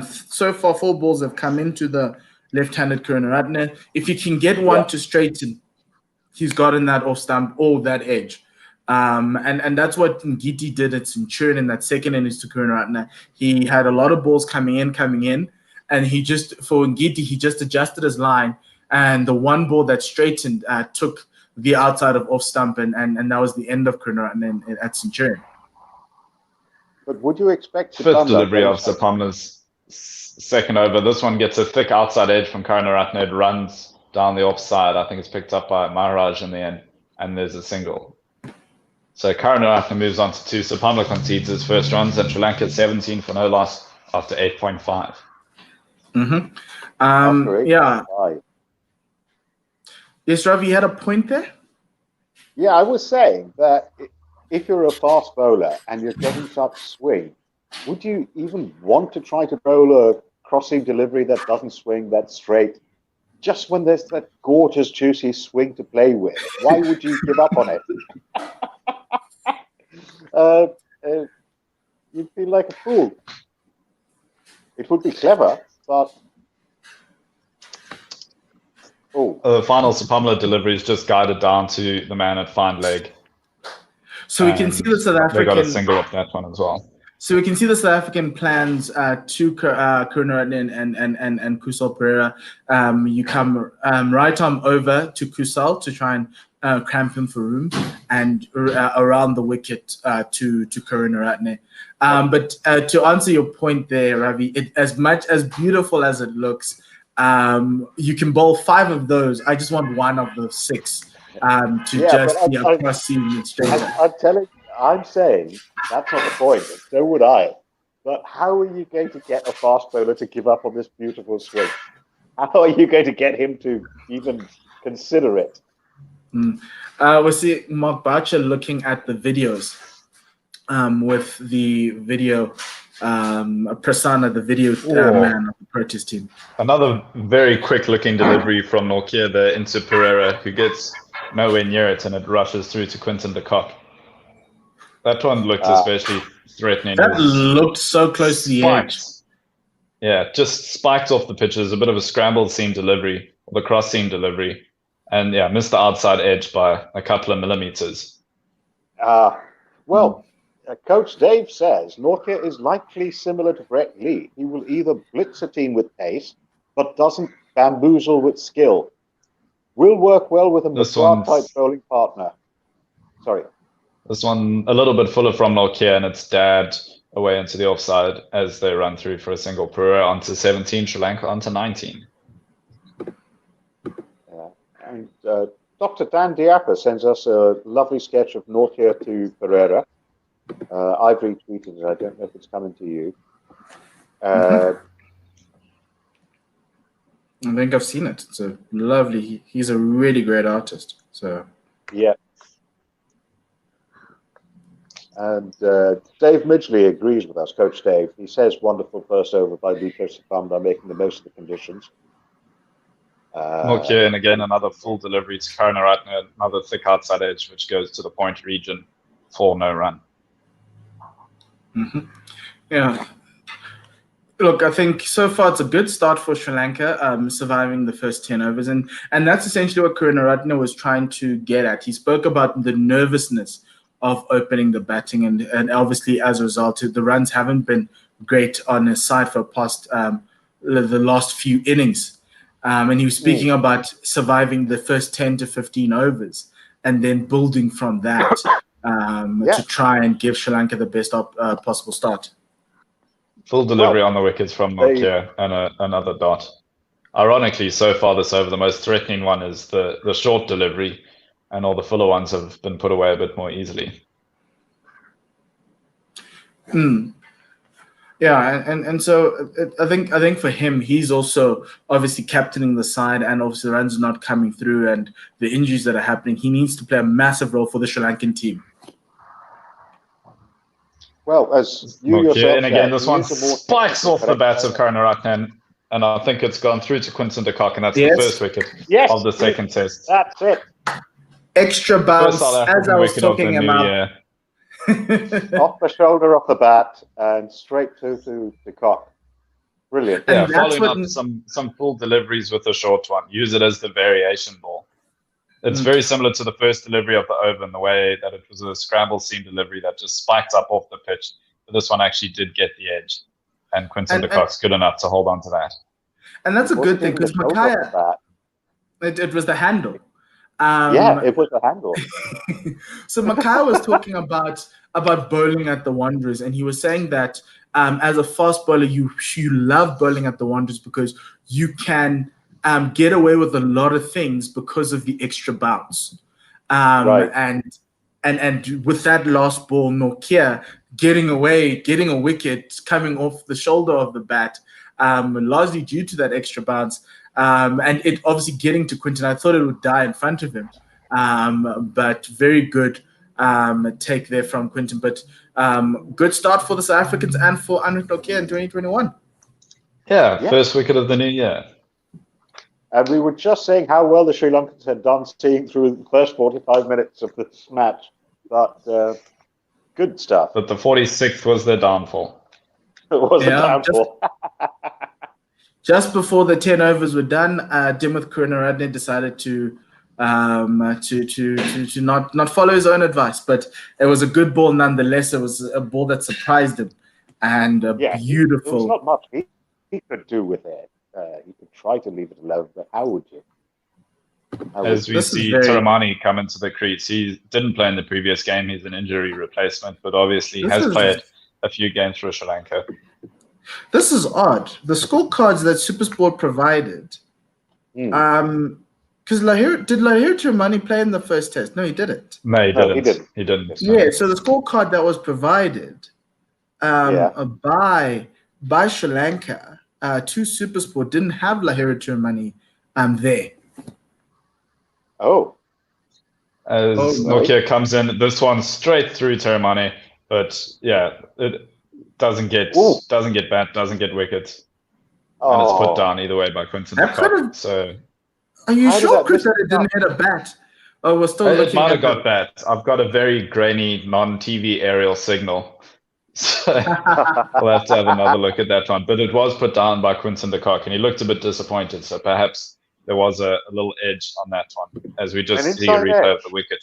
So far, 4 balls have come into the left-handed Karunaratne. If he can get one to straighten, he's gotten that off stump or that edge. And that's what Ngidi did at Centurion in that second innings to Karunaratne. He had a lot of balls coming in, and for Ngidi, he just adjusted his line, and the 1 ball that straightened took the outside of off stump, and that was the end of Karunaratne at Centurion. But would you expect fifth delivery of Sir Pamela's Second over, this one gets a thick outside edge from Karunaratne. It runs down the offside. I think it's picked up by Maharaj in the end, and there's a single. So Karunaratne moves on to 2. Sapamla concedes his first runs, and Sri Lanka 17 for no loss after 8.5. Yeah. Yes, Ravi, you had a point there? Yeah, I was saying that if you're a fast bowler and you're getting such swing, would you even want to try to bowl a crossing delivery that doesn't swing that straight? Just when there's that gorgeous, juicy swing to play with, why would you give up on it? You'd feel like a fool. It would be clever, but the final Sapamla delivery is just guided down to the man at fine leg. So we can see the South African. They got a single off that one as well. So we can see the South African plans to Karunaratne and Kusal Pereira. You come right arm over to Kusal to try and cramp him for room, and around the wicket to Karunaratne. But to answer your point there, Ravi, as much as beautiful as it looks, you can bowl 5 of those. I just want 1 of the 6 to just be a cross seam straight. I'm saying that's not the point. So would I. But how are you going to get a fast bowler to give up on this beautiful swing? How are you going to get him to even consider it? We see Mark Boucher looking at the videos with the video Prasanna, the video man of the protest team. Another very quick-looking delivery from Nortje there into Pereira, who gets nowhere near it, and it rushes through to Quinton de Kock. That one looked especially threatening. That looked so close to the edge. Yeah, just spiked off the pitches, a bit of a scrambled seam delivery, or the cross seam delivery, and yeah, missed the outside edge by a couple of millimeters. Coach Dave says Nortje is likely similar to Brett Lee. He will either blitz a team with pace, but doesn't bamboozle with skill. Will work well with a McGrath-type bowling partner. Sorry. This one a little bit fuller from Nortje, and it's dabbed away into the offside as they run through for a single. Pereira onto 17, Sri Lanka onto 19. And Dr. Dan Diapa sends us a lovely sketch of Nortje to Pereira. I've retweeted it. I don't know if it's coming to you. I think I've seen it. It's a lovely. He's a really great artist. So yeah. And Dave Midgley agrees with us, Coach Dave. He says wonderful first over by Luka Sapamla, making the most of the conditions. Okay, and again, another full delivery to Karunaratne, another thick outside edge, which goes to the point region for no run. Yeah. Look, I think so far it's a good start for Sri Lanka, surviving the first 10 overs. And that's essentially what Karunaratne was trying to get at. He spoke about the nervousness of opening the batting, and obviously as a result, the runs haven't been great on his side for past the last few innings. And he was speaking about surviving the first 10 to 15 overs and then building from that to try and give Sri Lanka the best possible start. Full delivery on the wickets from Nortje and another dot. Ironically, so far this over, the most threatening one is the short delivery, and all the fuller ones have been put away a bit more easily. Yeah, and so I think for him, he's also obviously captaining the side, and obviously the runs are not coming through, and the injuries that are happening. He needs to play a massive role for the Sri Lankan team. Well, as you yourself and again, this one spikes off the bats of Karunaratne, and I think it's gone through to Quinton de Kock, and that's the first wicket of the second test. That's it. Extra bounce, as I was talking about. Off the shoulder of the bat and straight to de Kock. Brilliant. Yeah, following up some full deliveries with the short one. Use it as the variation ball. It's very similar to the first delivery of the over in the way that it was a scramble seam delivery that just spiked up off the pitch. But this one actually did get the edge. And Quinton de Kock's good enough to hold on to that. And that's a good thing, because Makaya, it was the handle. It was the handle. So Makaya was talking about bowling at the Wanderers, and he was saying that as a fast bowler, you love bowling at the Wanderers because you can get away with a lot of things because of the extra bounce. Right. And with that last ball, Nokia getting away, getting a wicket coming off the shoulder of the bat, largely due to that extra bounce. And it obviously getting to Quinton, I thought it would die in front of him. But very good take there from Quinton. But good start for the South Africans and for Anrich Nokia in 2021. Yeah, first wicket of the new year. And we were just saying how well the Sri Lankans had done seeing through the first 45 minutes of this match. But good stuff. But the 46th was their downfall. It was a downfall. Just before the 10 overs were done, Dimuth Karunaradne decided to not follow his own advice, but it was a good ball nonetheless. It was a ball that surprised him, and beautiful. There was not much he could do with it. He could try to leave it alone, but how would you? As we see Taramani come into the crease, he didn't play in the previous game. He's an injury replacement, but obviously has played a few games for Sri Lanka. This is odd. The scorecards that SuperSport provided, because did Lahiri Taramani play in the first test? No, he didn't. No, he didn't. He didn't. Yeah, so the scorecard that was provided by Sri Lanka to SuperSport didn't have Lahiri Taramani there. Oh. As Nokia comes in, this one straight through Taramani, but yeah, it doesn't get bat, doesn't get wickets, and it's put down either way by Quinton de Kock. So, are you sure, Chris, that it didn't hit a bat? Oh, we're still looking. It might have got bat. I've got a very grainy, non-TV aerial signal, so we'll have to have another look at that one. But it was put down by Quinton de Kock, and he looked a bit disappointed. So perhaps there was a little edge on that one, as we just see a replay of the wicket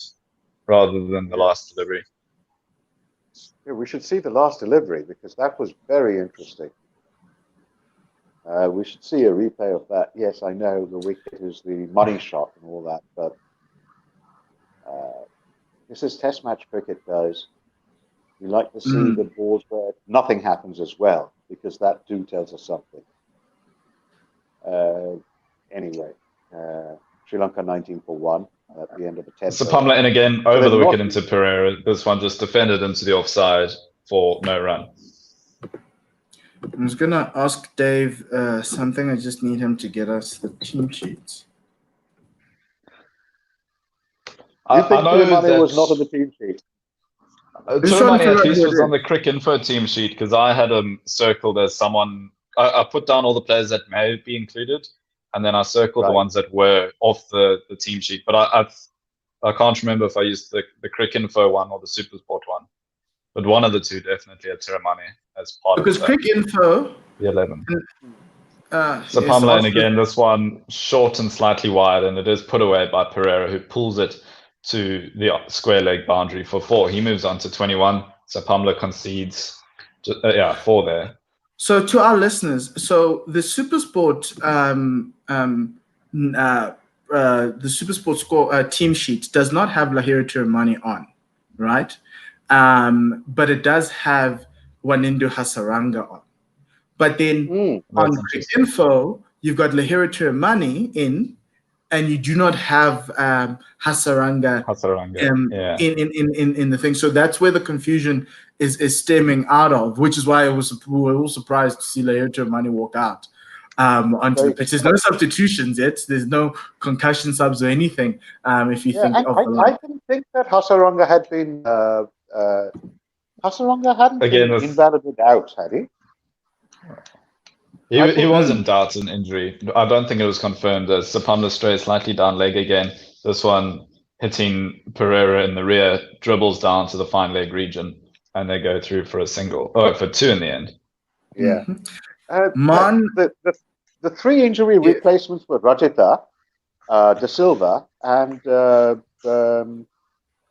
rather than the last delivery. Yeah, we should see the last delivery because that was very interesting. We should see a replay of that. Yes, I know the wicket is the money shot and all that, but this is Test match cricket, guys. We like to see the balls where nothing happens as well, because that tells us something. Anyway, Sri Lanka 19 for 1 at the end of the 10th. Sapamla in again over the wicket into Pereira. This one just defended into the offside for no run. I'm just going to ask Dave something. I just need him to get us the team sheets. You think Turamani was not on the team sheet? Turamani at least was on the Cricinfo team sheet because I had him circled as someone. I put down all the players that may be included, and then I circled the ones that were off the team sheet. But I can't remember if I used the Cricinfo one or the SuperSport one. But one of the two definitely had Turamani as part of that. Because Cricinfo... The 11. Sapamla in again, this one short and slightly wide, and it is put away by Pereira, who pulls it to the square leg boundary for 4. He moves on to 21. Sapamla concedes 4 there. So to our listeners, so the SuperSport score team sheet does not have Lahiri Taramani on, right? But it does have Wanindu Hasaranga on. But then on Info, you've got Lahiri Taramani in, and you do not have Hasaranga in the thing. So that's where the confusion is stemming out of, which is why we were all surprised to see Lahiri Taramani walk out onto the pitch. There's no substitutions yet. There's no concussion subs or anything. If you think of I didn't think that Hasaranga had been Hasaranga hadn't been invalidated out, had he? He wasn't out an injury. I don't think it was confirmed. As Sapamla stray slightly down leg again. This one hitting Pereira in the rear, dribbles down to the fine leg region, and they go through for a single. For 2 in the end. Yeah. The 3 injury replacements were Rajitha, De Silva, and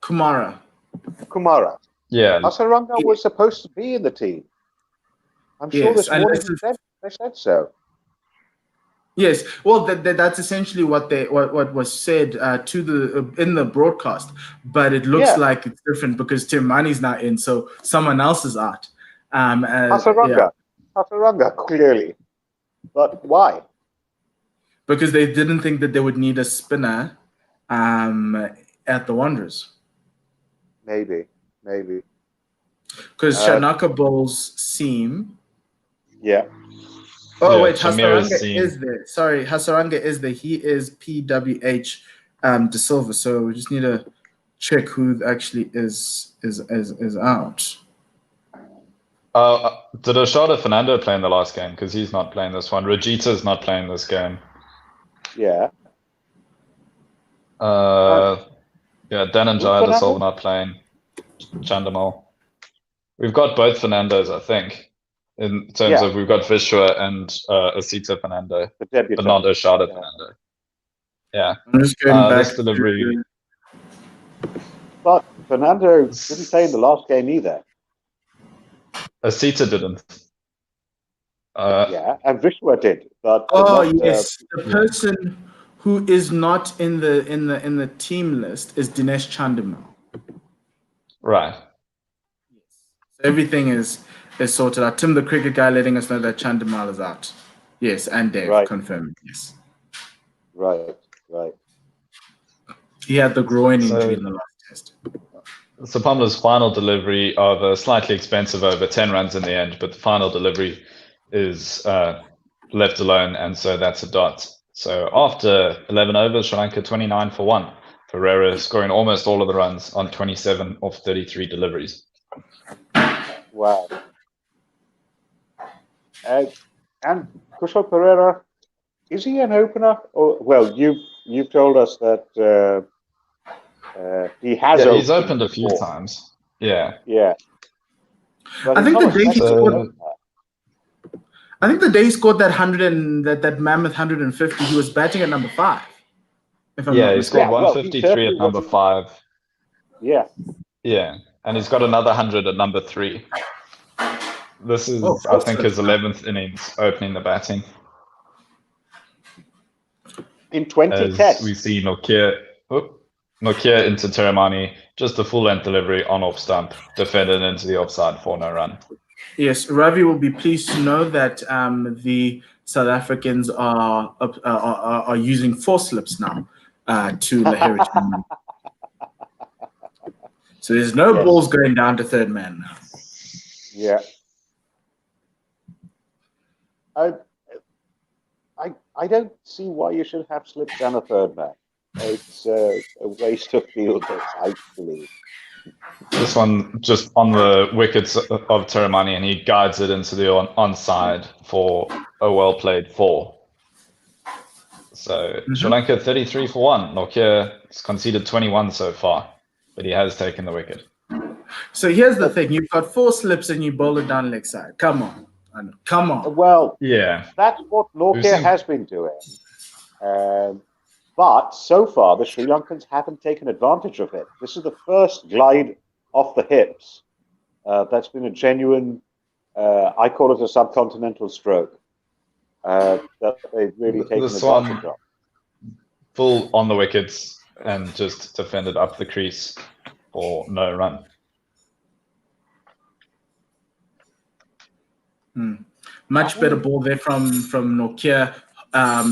Kumara. Yeah. Hasaranga was supposed to be in the team. I'm sure this morning they said so. Yes, well, that's essentially what was said in the broadcast. But it looks like it's different because Taramani's not in, so someone else is out. Hasaranga. Hasaranga, clearly. But why? Because they didn't think that they would need a spinner at the Wanderers. Maybe. Because Shanaka bowls seam. Yeah. Oh, Yeah, wait, Shamira's Hasaranga seam. is there. Sorry, Hasaranga is there. He is PWH De Silva. So we just need to check who actually is out. Did Oshada Fernando play in the last game? Because he's not playing this one. Rajita's not playing this game. Yeah. Dan and Jaya De Silva Fernando? not playing. Chandamal. We've got both Fernandos, I think, in terms of we've got Vishwa and Asita Fernando, The debutant. but not Oshada Fernando. Yeah. I'm just going back. This delivery. But Fernando didn't play in the last game either. Asita didn't. Yeah, and Vishwa did, but yes, the person who is not in the team list is Dinesh Chandimal. Right. So everything is sorted out. Tim, the cricket guy, letting us know that Chandimal is out. Yes, and Dave confirming. Yes. Right. He had the groin injury in the last test. So Pamela's final delivery of a slightly expensive over, 10 runs in the end, but the final delivery is left alone, and so that's a dot. So after 11 overs, Sri Lanka 29 for 1. Pereira scoring almost all of the runs on 27 of 33 deliveries. Wow. And Kushal Pereira, is he an opener? Or well, you've told us that he has. Yeah, he's opened a few times. Yeah. But I think the day he scored. I think the day he scored that 100 and that mammoth 150, he was batting at number 5. He scored 153 at number 5. Yeah, and he's got another 100 at number 3. This is, I think, his 11th innings opening the batting. In 20 tests, we see Nokia into Teramani, just a full length delivery on off stump, defended into the offside for no run. Yes, Ravi will be pleased to know that the South Africans are using 4 slips now to Lahiri. So there's no balls going down to third man now. Yeah. I don't see why you should have slipped down a third man. It's a waste of fielders, I believe. This one just on the wickets of Teramani, and he guides it into the onside for a well-played 4. So Sri Lanka 33 for 1. Nokia has conceded 21 so far, but he has taken the wicket. So here's the thing. You've got 4 slips and you bowl it down leg side. Come on. Well, yeah, that's what Nokia has been doing. But so far, the Sri Lankans haven't taken advantage of it. This is the first glide off the hips. That's been a genuine, I call it a subcontinental stroke, that they've really taken advantage of. Full on the wickets and just defended up the crease for no run. Much better ball there from Nokia,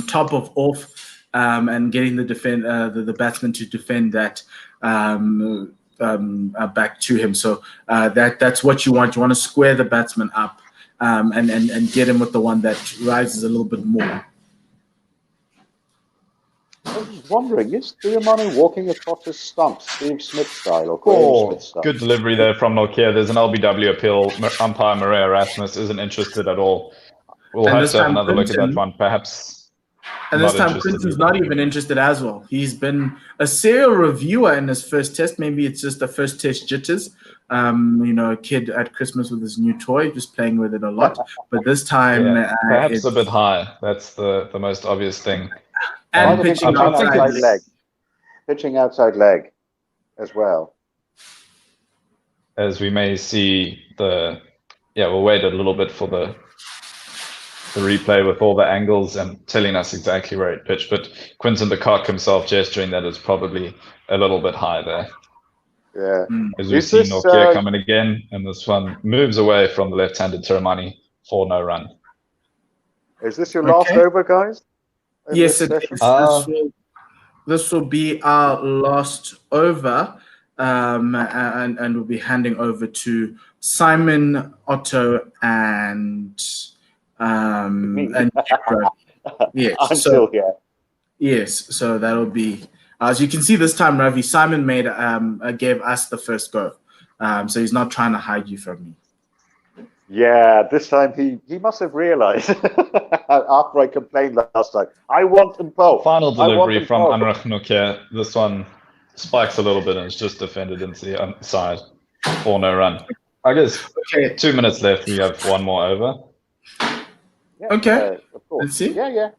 top of off, and getting the batsman to defend that back to him. So that's what you want. You want to square the batsman up and get him with the one that rises a little bit more. I was wondering, is Thiamani walking across his stump, Steve Smith style, or Graham Smith style? Good delivery there from Nokia. There's an LBW appeal. Umpire Maria Erasmus isn't interested at all. We'll have to have another look at that one, perhaps. And this time, Quinton's not even interested as well. He's been a serial reviewer in his first test. Maybe it's just the first test jitters. A kid at Christmas with his new toy, just playing with it a lot. But this time, perhaps a bit high. That's the most obvious thing. And pitching outside leg. Pitching outside leg as well. As we may see we'll wait a little bit for the replay with all the angles and telling us exactly where it pitched. But Quinton de Kock himself gesturing that it's probably a little bit high there. Yeah. As we've Is seen this Nokia coming again, and this one moves away from the left-handed Tiramani for no run. your last Okay. over, guys? In Yes, this it session? is. This will be our last over, and we'll be handing over to Simon, Otto, and Me. Ravi. Yes, I'm so still here. yes, so that'll be, as you can see this time, Ravi, Simon gave us the first go, so he's not trying to hide you from me. Yeah, this time he must have realized after I complained last time. I want them both. Final I want delivery them from both. Anrach Nokia. This one spikes a little bit and it's just defended into the side for no run. I guess Okay. 2 minutes left. We have one more over. Yeah, Okay. of course. Let's see. Yeah.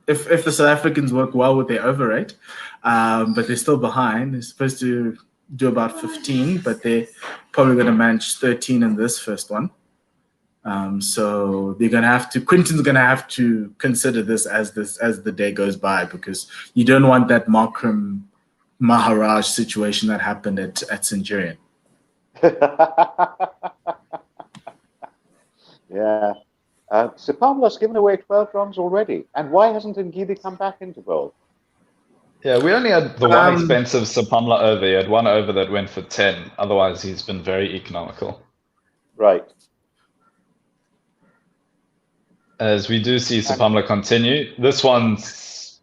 If the South Africans work well with their over rate, but they're still behind. They're supposed to do about 15, but they're probably going to manage 13 in this first one. So they're going to have to. Quinton's going to have to consider this as the day goes by, because you don't want that Markram Maharaj situation that happened at Centurion. Yeah. Sapamla's given away 12 runs already. And why hasn't Ngidi come back into bowl? Yeah, we only had the one expensive Sapamla over. He had one over that went for 10. Otherwise, he's been very economical. Right. As we do see Sapamla continue, this one's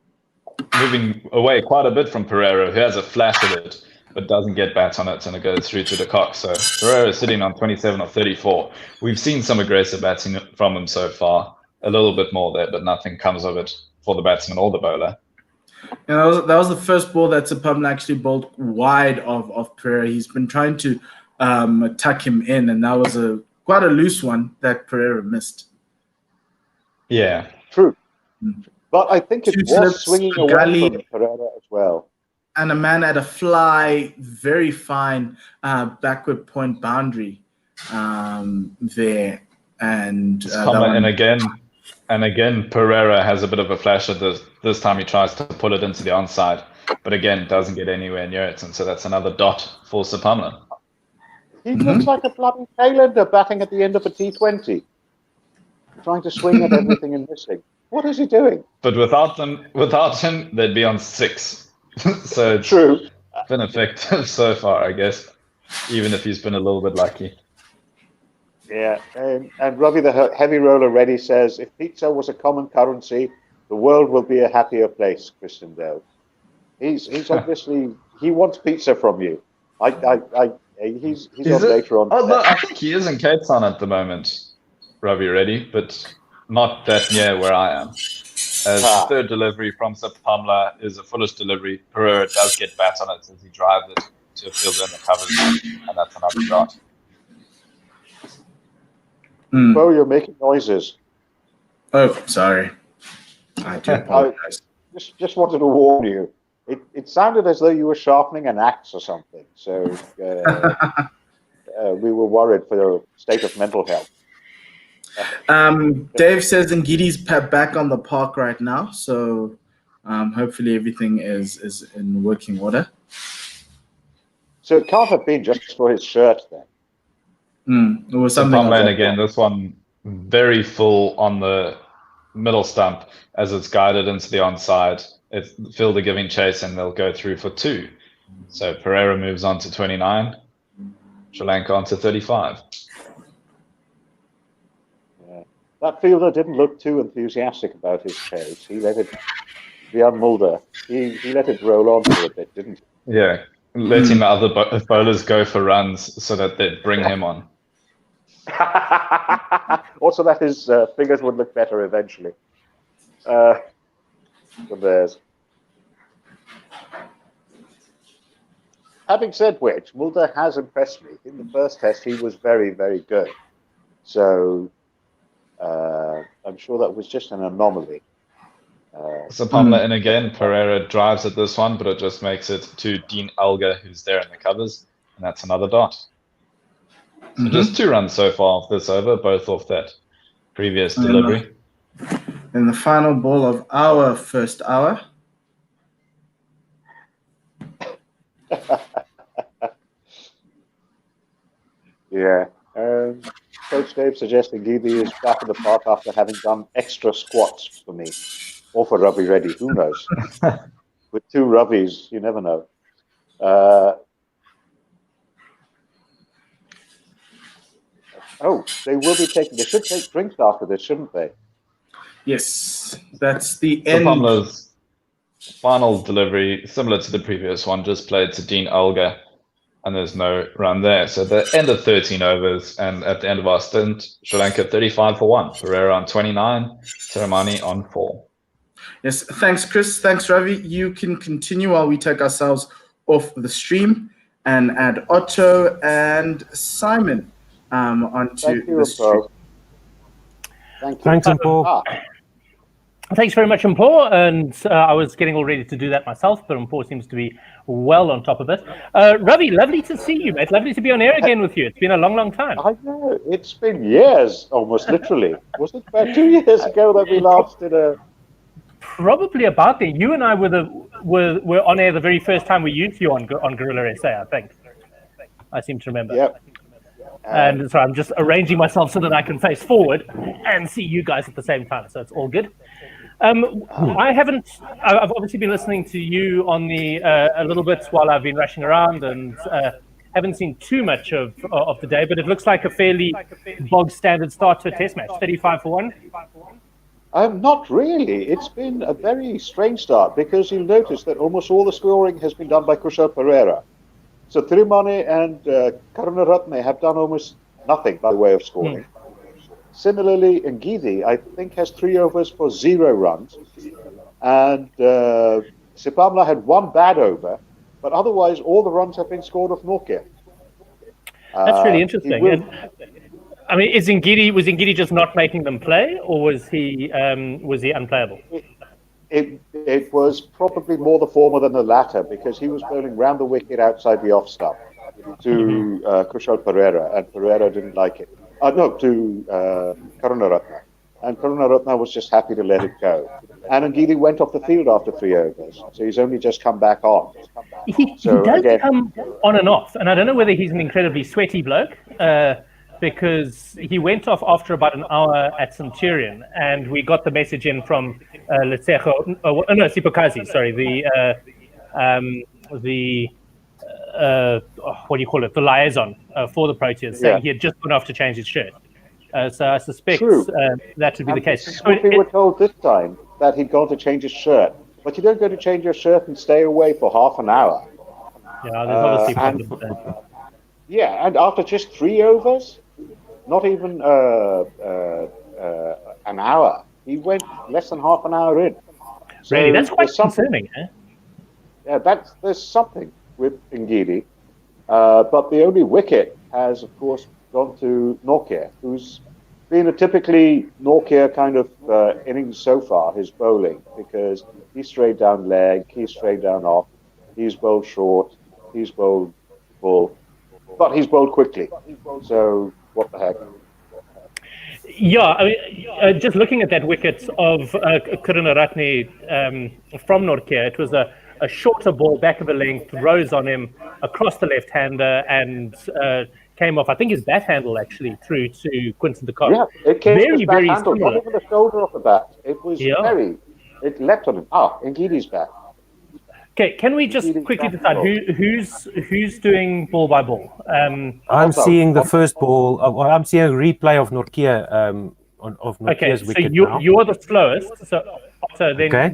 moving away quite a bit from Pereira, who has a flash of it, but doesn't get bat on it, and it goes through to the cock. So Pereira is sitting on 27 or 34. We've seen some aggressive batting from him so far, a little bit more there, but nothing comes of it for the batsman or the bowler. And that was the first ball that Sapamla actually bowled wide of Pereira. He's been trying to tuck him in, and that was quite a loose one that Pereira missed. Yeah. True. But I think it Two was slips, swinging a away gully, from Pereira as well. and a man at a fly, very fine backward point boundary there. And again, Pereira has a bit of a flash at this. This time he tries to pull it into the onside, but again, doesn't get anywhere near it. And so that's another dot for Sapamla. He looks like a bloody tailender batting at the end of a T20. Trying to swing at everything and missing. What is he doing? But without him, they'd be on 6. So it's True. been effective so far, I guess, even if he's been a little bit lucky. Yeah, and Ravi the heavy roller ready says, if pizza was a common currency, the world will be a happier place, Christian Dale. He's obviously, he wants pizza from you. He's on later on. Oh, no, I think he is in Cape Town at the moment, Ravi Reddy, but not that near where I am. As the third delivery from Sapamla is a foolish delivery. Pereira does get bat on it as he drives it to a fielder in the covers, and that's another dot. Oh, you're making noises. Oh, sorry. I do apologize. Just wanted to warn you. It sounded as though you were sharpening an axe or something. So we were worried for your state of mental health. Dave says Ngidi's back on the park right now, so hopefully everything is in working order. So it can't have been just for his shirt then. It was something else. Again, this one very full on the middle stump as it's guided into the onside. It's fielder giving chase, and they'll go through for 2. So Pereira moves on to 29, Sri Lanka on to 35. That fielder didn't look too enthusiastic about his chase. He let it, Rian Mulder, he let it roll on for a bit, didn't he? Yeah, letting the other bowlers go for runs so that they'd bring him on. Also that his fingers would look better eventually. So there's. Having said which, Mulder has impressed me. In the first test, he was very, very good. So I'm sure that was just an anomaly. Sapamla in again. Pereira drives at this one, but it just makes it to Dean Elgar, who's there in the covers, and that's another dot. So just 2 runs so far off this over, both off that previous delivery. In the final ball of our first hour. Yeah. Coach Dave suggesting Gidi is back in the part after having done extra squats for me. Or for Ravi Reddy, who knows? With 2 Ravis, you never know. They should take drinks after this, shouldn't they? Yes, that's the So end. Pamela's final delivery, similar to the previous one, just played to Dean Elgar, and there's no run there. So the end of 13 overs, and at the end of our stint, Sri Lanka 35 for 1, Pereira on 29, Tiramani on 4. Yes, thanks, Chris. Thanks, Ravi. You can continue while we take ourselves off the stream and add Otto and Simon onto the stream. Thank you. Thanks, Mpo. Thanks very much, Mpo. And I was getting all ready to do that myself, but Mpo seems to be well on top of it. Ravi, lovely to see you, mate. Lovely to be on air again with you. It's been a long, long time. I know. It's been years, almost literally. Was it about 2 years ago that we last did a... Probably about there. You and I were on air the very first time we used you on Gorilla SA, I think. I seem to remember. Yep. And so I'm just arranging myself so that I can face forward and see you guys at the same time. So it's all good. I've obviously been listening to you on the a little bit while I've been rushing around, and haven't seen too much of the day, but it looks like a fairly bog standard start to a test match, 35 for 1. Not really. It's been a very strange start, because you'll notice that almost all the scoring has been done by Kushal Pereira. So Tiramani and Karunaratne have done almost nothing by way of scoring. Similarly, Ngidi, I think, has 3 overs for 0 runs. And Sipamla had 1 bad over, but otherwise all the runs have been scored off Nortje. That's really interesting. I mean, was Ngidi just not making them play, or was he unplayable? It was probably more the former than the latter, because he was bowling round the wicket outside the off stump to Kushal Pereira, and Pereira didn't like it. To Karunaratne. And Karunaratne was just happy to let it go. And Ngidi went off the field after 3 overs, so he's only just come back on. He does come on and off, and I don't know whether he's an incredibly sweaty bloke, because he went off after about an hour at Centurion, and we got the message in from Sipakazi, sorry, what do you call it, the liaison for the Proteas, saying he had just gone off to change his shirt. So I suspect that would be the case. We were told this time that he'd gone to change his shirt, but you don't go to change your shirt and stay away for half an hour. Yeah, there's obviously problems there. Yeah, and after just 3 overs, not even an hour, he went less than half an hour in. So really, that's quite concerning, eh? Yeah, there's something with Ngidi, but the only wicket has, of course, gone to Nortje, who's been a typically Nortje kind of innings so far, his bowling, because he's straight down leg, he's straight down off, he's bowled short, he's bowled full, but he's bowled quickly. So what the heck? Yeah, I mean, just looking at that wicket of Karunaratne from Nortje, it was a shorter ball, back of the length, rose on him across the left-hander, and came off, I think, his bat handle actually through to Quinton de Kock. Yeah, it came to his bat handle, similar. not even the shoulder of the bat. It was it leapt on him. Ngidi's bat. Okay, can we just quickly decide who's doing ball by ball? I'm seeing the first ball. I'm seeing a replay of Nortje of Nortje's wicket. So you're the slowest. So then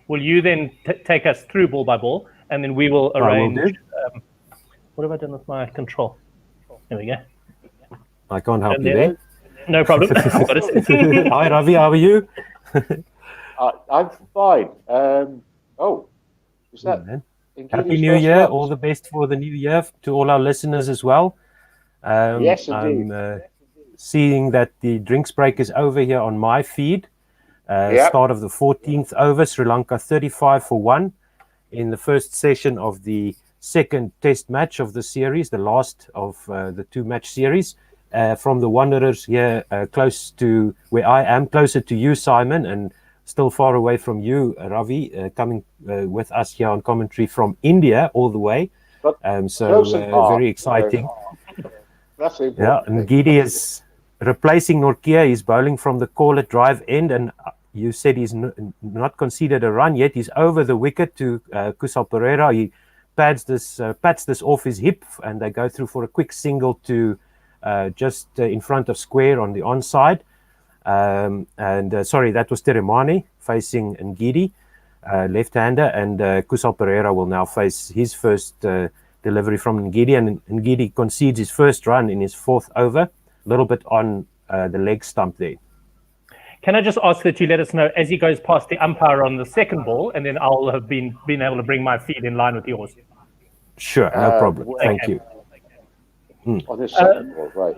will you then take us through ball by ball, and then we will arrange. What have I done with my control? There we go. I can't help you there. No problem. Hi, Ravi. How are you? I'm fine. Is that Happy New Year. All the best for the new year to all our listeners as well. Yes, indeed. I'm seeing that the drinks break is over here on my feed. Start of the 14th over, Sri Lanka 35 for 1 in the first session of the second test match of the series, the last of the 2-match series. From the Wanderers here, close to where I am, closer to you, Simon, and still far away from you, Ravi, coming with us here on commentary from India all the way. So very exciting. That's the Yeah, important thing. Ngidi is replacing Nortje. He's bowling from the corner drive end, and you said he's not considered a run yet. He's over the wicket to Kusal Pereira. He pats this off his hip, and they go through for a quick single to just in front of square on the onside. Sorry, that was Teremane facing Ngidi, left-hander, and Kusal Pereira will now face his first delivery from Ngidi, and Ngidi concedes his first run in his fourth over, a little bit on the leg stump there. Can I just ask that you let us know as he goes past the umpire on the second ball, and then I'll have been able to bring my feed in line with yours. Sure, no problem. Thank you. On this second ball, right.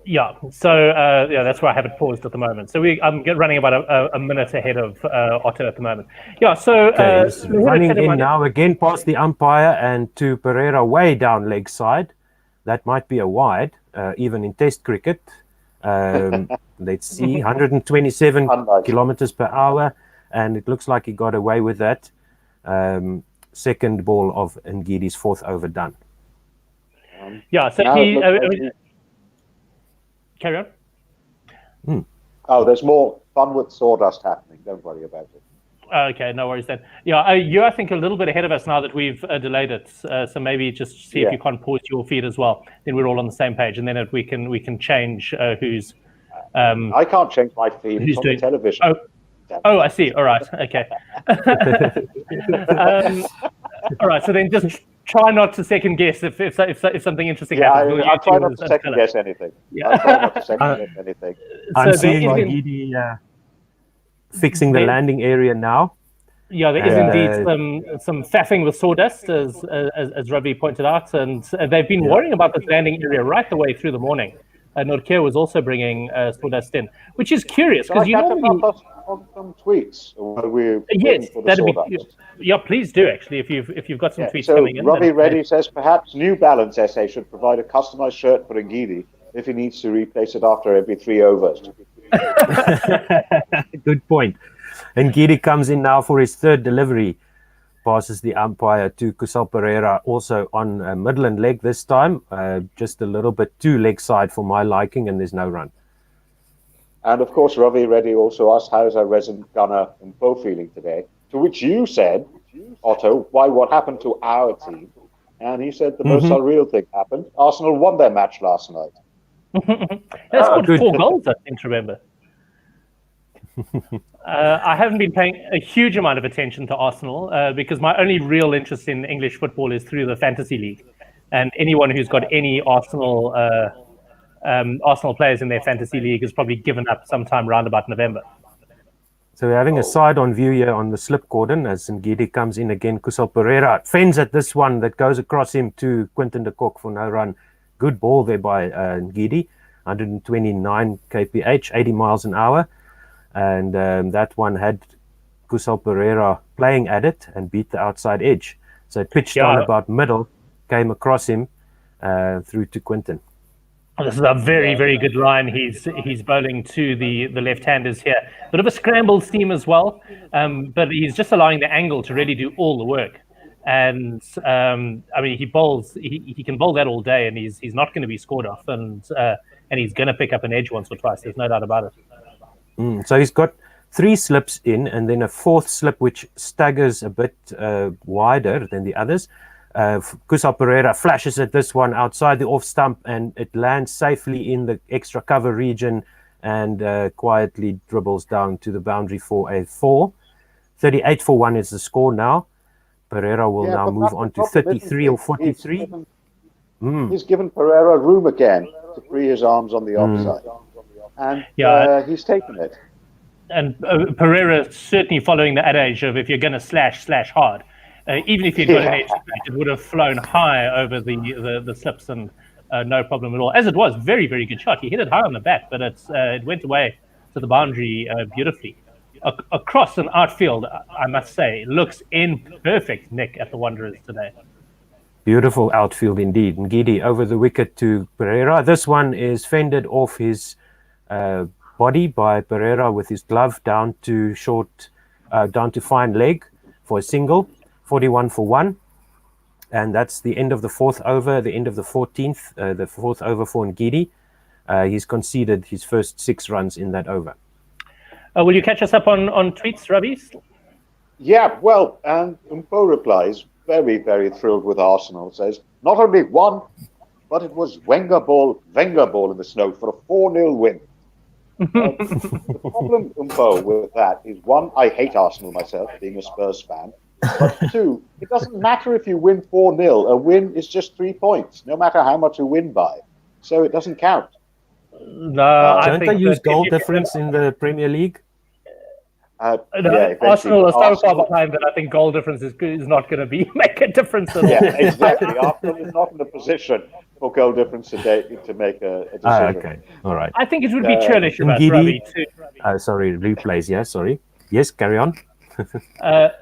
Yeah, so that's why I have it paused at the moment. So I'm running about a minute ahead of Otto at the moment. Yeah, so he's running in now again past the umpire and to Pereira way down leg side. That might be a wide, even in Test cricket. Let's see, 127 kilometers per hour, and it looks like he got away with that. Second ball of Ngidi's fourth over done. Yeah, so carry on. Oh, there's more fun with sawdust happening. Don't worry about it. Okay, no worries then. Yeah, you're I think a little bit ahead of us now that we've delayed it. So maybe just see if you can't pause your feed as well. Then we're all on the same page, and then we can change who's. I can't change my feed. It's on the television. Oh, I see. All right. Okay. All right. So then just try not to second guess if something interesting happens. I'll try not to second guess anything. I'll try not to second guess anything. I'm seeing Ngidi fixing the landing area now. Yeah, there is indeed some faffing with sawdust, as Ravi pointed out, and they've been worrying about this landing area right the way through the morning. Nortje was also bringing sawdust in, which is curious because you normally on some tweets. Yes, that'd be. Yeah, please do actually if you've got some tweets coming in. Robbie Reddy says perhaps New Balance SA should provide a customized shirt for Ngidi if he needs to replace it after every 3 overs. Good point. Ngidi comes in now for his third delivery. Passes the umpire to Kusal Pereira, also on a Midland leg this time. Just a little bit too leg side for my liking, and there's no run. And of course, Ravi Reddy also asked, how's our resident gunner and Poe feeling today? To which you said, Otto, what happened to our team? And he said the most surreal thing happened. Arsenal won their match last night. That's scored 4 goals, I seem to remember. I haven't been paying a huge amount of attention to Arsenal because my only real interest in English football is through the Fantasy League. And anyone who's got any Arsenal players in their Fantasy League has probably given up sometime around about November. So we're having a side-on view here on the slip cordon as Ngidi comes in again. Kusal Pereira fends at this one that goes across him to Quinton de Kock for no run. Good ball there by Ngidi, 129 kph, 80 miles an hour. And that one had Kusal Pereira playing at it and beat the outside edge. So it pitched on about middle, came across him through to Quinton. This is a very, very good line. He's bowling to the left-handers here. Bit of a scrambled seam as well, but he's just allowing the angle to really do all the work. And I mean, he can bowl that all day, and he's not going to be scored off, and he's going to pick up an edge once or twice. There's no doubt about it. So he's got 3 slips in, and then a 4th slip which staggers a bit wider than the others. Kusal Pereira flashes at this one outside the off stump, and it lands safely in the extra cover region and quietly dribbles down to the boundary for a 4. 38 for 1 is the score now. Pereira will now move on to 33 or 43. He's given Pereira room again to free his arms on the offside. And he's taken it. And Pereira certainly following the adage of if you're going to slash hard. Even if you'd got an edge, it would have flown high over the slips and no problem at all. As it was, very, very good shot. He hit it high on the bat, but it went away to the boundary beautifully. Across an outfield, I must say, looks in perfect nick at the Wanderers today. Beautiful outfield indeed. Ngidi over the wicket to Pereira. This one is fended off his body by Pereira with his glove down to fine leg for a single. 41 for 1. And that's the end of the fourth over, the end of the 14th, the fourth over for Ngidi. He's conceded his first 6 runs in that over. Will you catch us up on tweets, Ravi? Yeah, well, and Umpo replies, very, very thrilled with Arsenal, says, not only one, but it was Wenger ball in the snow for a 4-0 win. The problem, Umpo, with that is, one, I hate Arsenal myself, being a Spurs fan. But 2, it doesn't matter if you win 4-0. A win is just 3 points, no matter how much you win by. So it doesn't count. No, don't they use goal difference in the Premier League? Arsenal are so far behind that I think goal difference is not going to make a difference at all. Yeah, exactly. Arsenal is not in a position for goal difference today to make a decision. Okay, all right. I think it would be churlish of us, Ravi, to... sorry, replays, yeah, sorry. Yes, carry on. I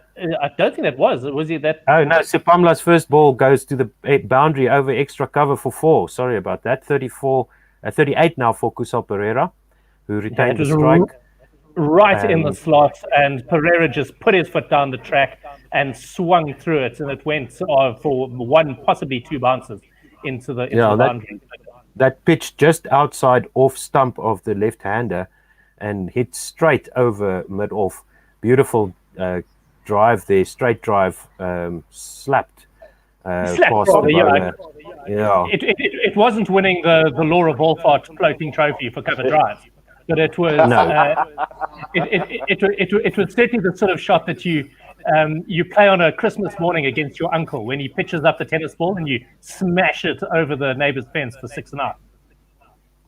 don't think that was it that... Oh, no, Sipamla's first ball goes to the boundary over extra cover for 4. Sorry about that. 38 now for Kusal Pereira, who retained the strike. Right in the slot, and Pereira just put his foot down the track and swung through it, and it went for 1, possibly 2 bounces into the boundary. That pitch just outside off stump of the left-hander and hit straight over mid-off. Beautiful drive there, straight drive, slapped past the bowler. Yeah. It wasn't winning the Laura Wolfart floating trophy for cover drive. But it was it was certainly the sort of shot that you play on a Christmas morning against your uncle when he pitches up the tennis ball and you smash it over the neighbor's fence for 6 and out.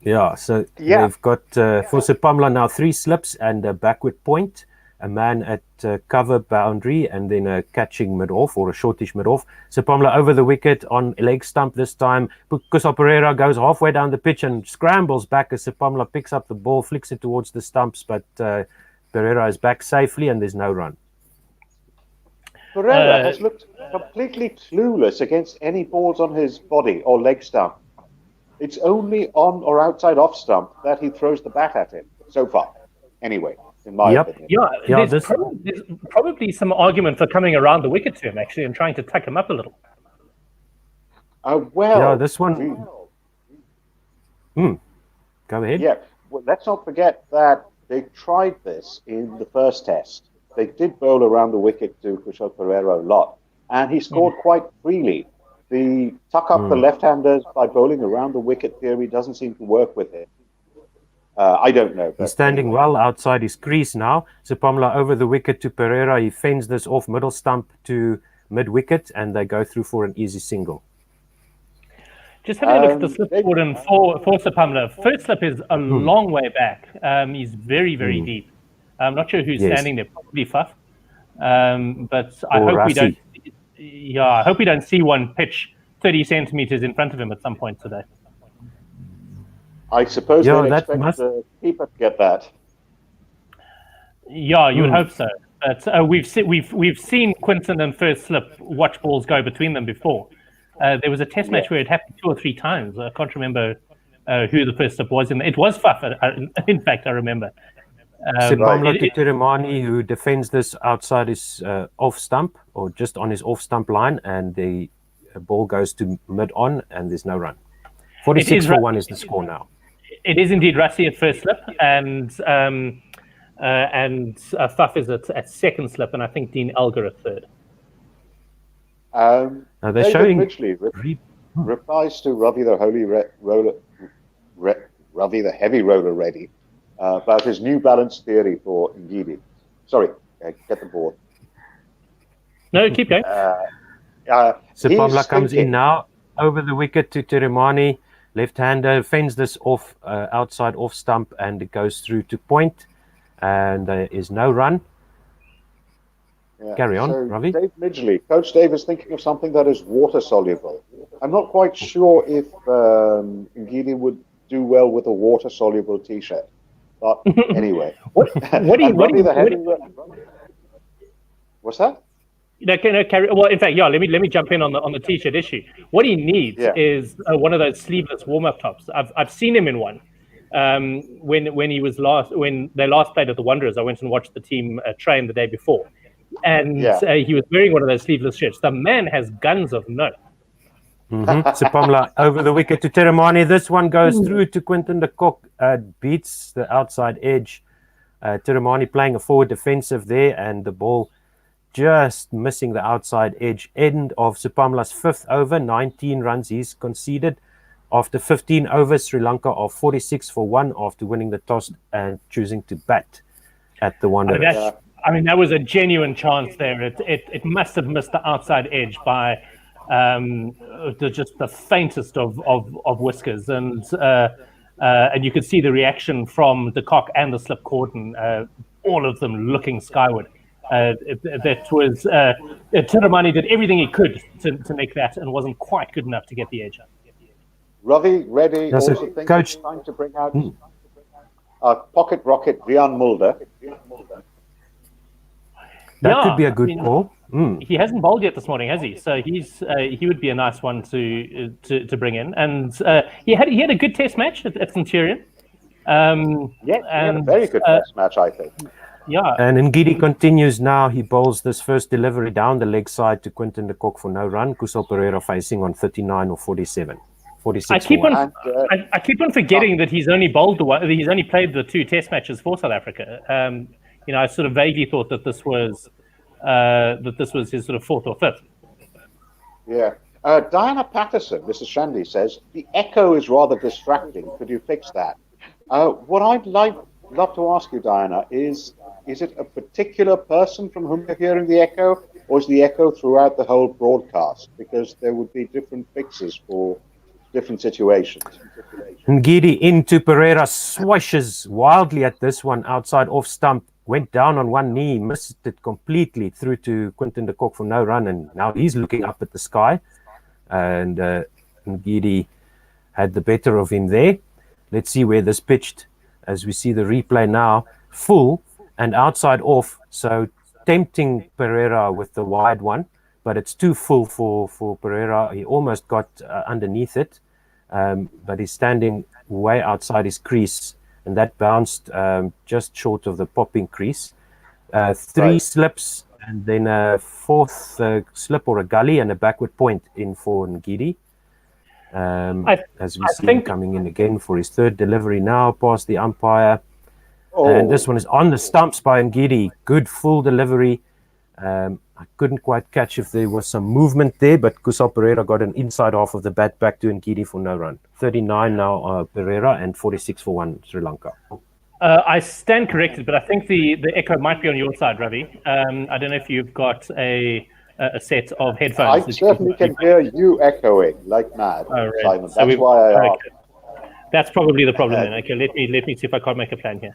Yeah, so they've got for Sipamla now 3 slips and a backward point, a man at cover boundary, and then a catching mid-off or a shortish mid-off. Sipamla over the wicket on leg stump this time. Kusal Pereira goes halfway down the pitch and scrambles back as Sipamla picks up the ball, flicks it towards the stumps, but Pereira is back safely and there's no run. Pereira has looked completely clueless against any balls on his body or leg stump. It's only on or outside off stump that he throws the bat at him so far. Anyway. In my opinion. There's probably some argument for coming around the wicket to him, actually, and trying to tuck him up a little. This one... Go ahead. Yeah, well, let's not forget that they tried this in the first test. They did bowl around the wicket to Kusal Pereira a lot, and he scored quite freely. The tuck up the left-handers by bowling around the wicket theory doesn't seem to work with him. I don't know. He's standing well outside his crease now. Sipamla over the wicket to Pereira. He fends this off middle stump to mid-wicket, and they go through for an easy single. Just having a look at the slip forward and for Sipamla. First slip is a long way back. He's very, very deep. I'm not sure who's standing there. Probably Faf. But I hope we don't. Yeah, I hope we don't see one pitch 30 centimeters in front of him at some point today. I suppose they expect the keeper to get that. Yeah, you would hope so. But we've seen Quinton and first slip watch balls go between them before. There was a test match where it happened 2 or 3 times. I can't remember who the first slip was. It was Faf, in fact, I remember. Sipamla to Tirimani, who defends this outside his off stump or just on his off stump line, and the ball goes to mid-on and there's no run. 46 for 1 is the score now. It is indeed Rassi at first slip, and Faf is at second slip, and I think Dean Elgar at third. They're David showing Midgley replies to Ravi the Ravi the heavy roller ready about his new balance theory for Ngidi. Sorry, get the board. No, keep going. Sipamla comes in now over the wicket to Tirimani. Left-hander fends this off outside off stump, and it goes through to point, and there is no run. Carry on, Ravi. Dave Midgley, Coach Dave is thinking of something that is water soluble. I'm not quite sure if Ngidi would do well with a water soluble T-shirt, but anyway. What's that? Well, in fact, let me jump in on the T-shirt issue. What he needs is one of those sleeveless warm-up tops. I've seen him in one. When they last played at the Wanderers, I went and watched the team train the day before. and he was wearing one of those sleeveless shirts. The man has guns of note. Sepamla over the wicket to Teramani. This one goes through to Quinton de Kock, beats the outside edge. Teramani playing a forward defensive there, and the ball just missing the outside edge. End of Sepamla's 5th over, 19 runs he's conceded. After 15 overs, Sri Lanka are 46 for 1 after winning the toss and choosing to bat at the Wanderers. I mean, that was a genuine chance there. It must have missed the outside edge by just the faintest of whiskers, and you could see the reaction from de Kock and the slip cordon, all of them looking skyward. That was Tiramani did everything he could to make that, and wasn't quite good enough to get the edge up. Ravi, Reddy also thinks Coach, it's time to bring out pocket rocket Rian Mulder. That could be a good call. He hasn't bowled yet this morning, has he? So he would be a nice one to bring in. And he had a good test match at Centurion. He had a very good test match, I think. Yeah. And Ngidi continues now. He bowls this first delivery down the leg side to Quinton de Kock for no run. Kusal Pereira facing on 39 or 47. 46 I keep on forgetting that he's only he's only played the 2 test matches for South Africa. I sort of vaguely thought that this was his sort of 4th or 5th. Yeah. Diana Patterson, Mrs. Shandy says, the echo is rather distracting. Could you fix that? What I'd love to ask you, Diana, is it a particular person from whom you're hearing the echo, or is the echo throughout the whole broadcast? Because there would be different fixes for different situations. Ngidi into Pereira, swishes wildly at this one outside off stump, went down on one knee, missed it completely through to Quinton de Kock for no run, and now he's looking up at the sky, and Ngidi had the better of him there. Let's see where this pitched as we see the replay now. Full and outside off, so tempting Pereira with the wide one, but it's too full for Pereira. He almost got underneath it, but he's standing way outside his crease, and that bounced just short of the popping crease. 3 slips, and then a 4th slip or a gully and a backward point in for Ngidi. As we see him coming in again for his 3rd delivery now past the umpire. And this one is on the stumps by Ngidi. Good full delivery. I couldn't quite catch if there was some movement there, but Kusal Pereira got an inside half of the bat back to Ngidi for no run. 39 now Pereira, and 46 for 1 Sri Lanka. I stand corrected, but I think the echo might be on your side, Ravi. I don't know if you've got a set of headphones. I certainly can hear you echoing like mad, Simon. That's why I asked. That's probably the problem then. Okay, let me see if I can't make a plan here.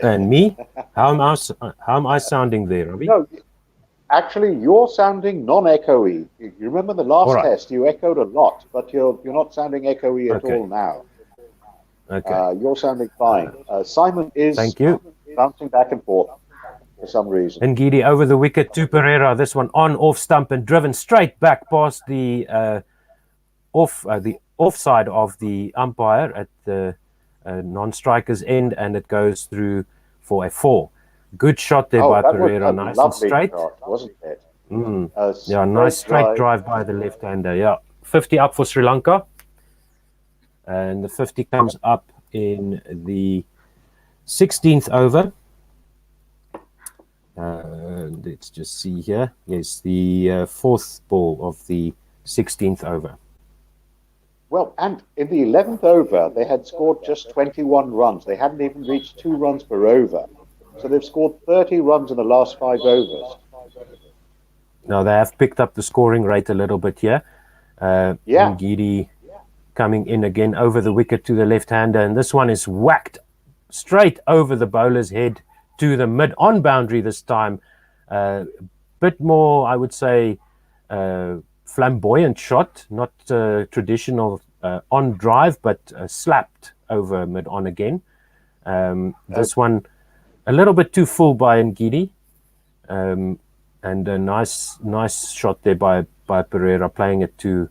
And me? How am I sounding there, Ravi? No, actually, you're sounding non-echoey. You remember the last test, you echoed a lot, but you're not sounding echoey at all now. Okay. You're sounding fine. Simon is bouncing back and forth for some reason. Ngidi over the wicket to Pereira. This one on off stump and driven straight back past the offside of the umpire at the non-striker's end, and it goes through for a 4. Good shot there by Pereira, nice and straight. Shot, wasn't it? Nice straight drive by the left-hander. Yeah, 50 up for Sri Lanka, and the 50 comes up in the 16th over. Let's just see here. Yes, the 4th ball of the 16th over. Well, and in the 11th over, they had scored just 21 runs. They hadn't even reached 2 runs per over. So they've scored 30 runs in the last 5 overs. Now they have picked up the scoring rate a little bit here. Ngidi coming in again over the wicket to the left-hander, and this one is whacked straight over the bowler's head to the mid-on boundary this time. Bit more, I would say, flamboyant shot, not traditional on drive, but slapped over mid-on again. This one a little bit too full by Ngidi, and a nice shot there by Pereira, playing it to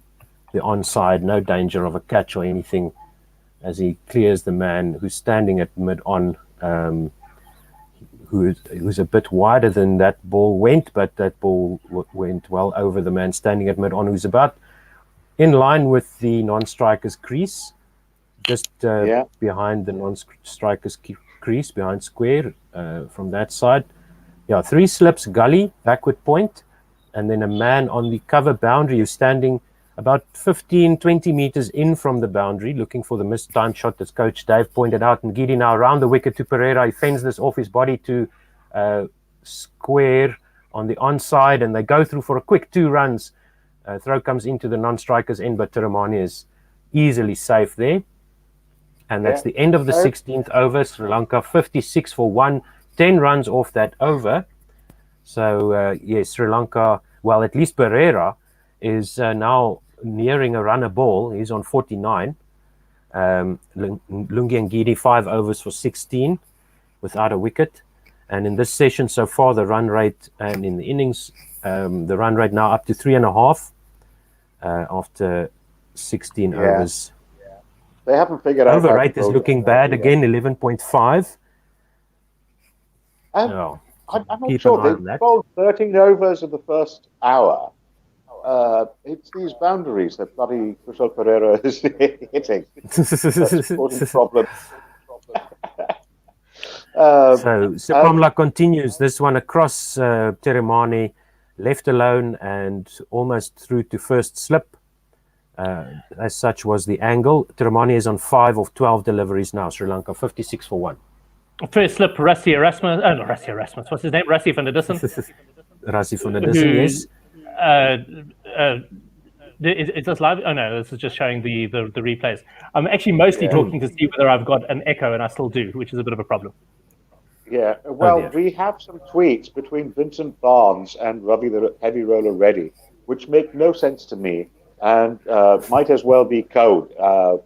the onside. No danger of a catch or anything as he clears the man who's standing at mid-on, who's a bit wider than that ball went, but that ball went well over the man standing at mid-on, who's about in line with the non-striker's crease, just behind the non-striker's crease, behind square from that side. Yeah, 3 slips, gully, backward point, and then a man on the cover boundary who's standing about 15, 20 meters in from the boundary, looking for the missed time shot as Coach Dave pointed out. And Gidi now around the wicket to Pereira. He fends this off his body to square on the onside, and they go through for a quick 2 runs. Throw comes into the non-striker's end, but Tiramani is easily safe there. And that's the end of the 16th over. Sri Lanka 56 for 1, 10 runs off that over. So, yes, Sri Lanka, well, at least Pereira is now nearing a runner ball. He's on 49. Lungi and Gidi 5 overs for 16 without a wicket. And in this session so far, the run rate, and in the innings, the run rate now up to 3.5 after 16 overs. They haven't figured out. Over rate is looking bad again, 11.5. I'm not sure. They bowled 13 overs in the first hour. It's these boundaries that bloody Kushal Pereira is hitting. That's causing problems. So Sipamla continues this one across Tiramani, left alone and almost through to first slip. As such was the angle. Tiramani is on 5 of 12 deliveries now. Sri Lanka 56 for 1. First slip, Rassie Erasmus. Not Rassie Erasmus. What's his name? Rassie van der Dussen. Rassie van der Dussen, yes. Is this live? Oh no, this is just showing the replays. I'm actually mostly talking to see whether I've got an echo, and I still do, which is a bit of a problem. Yeah, well, we have some tweets between Vincent Barnes and Ravi the Heavy Roller Reddy, which make no sense to me and might as well be code.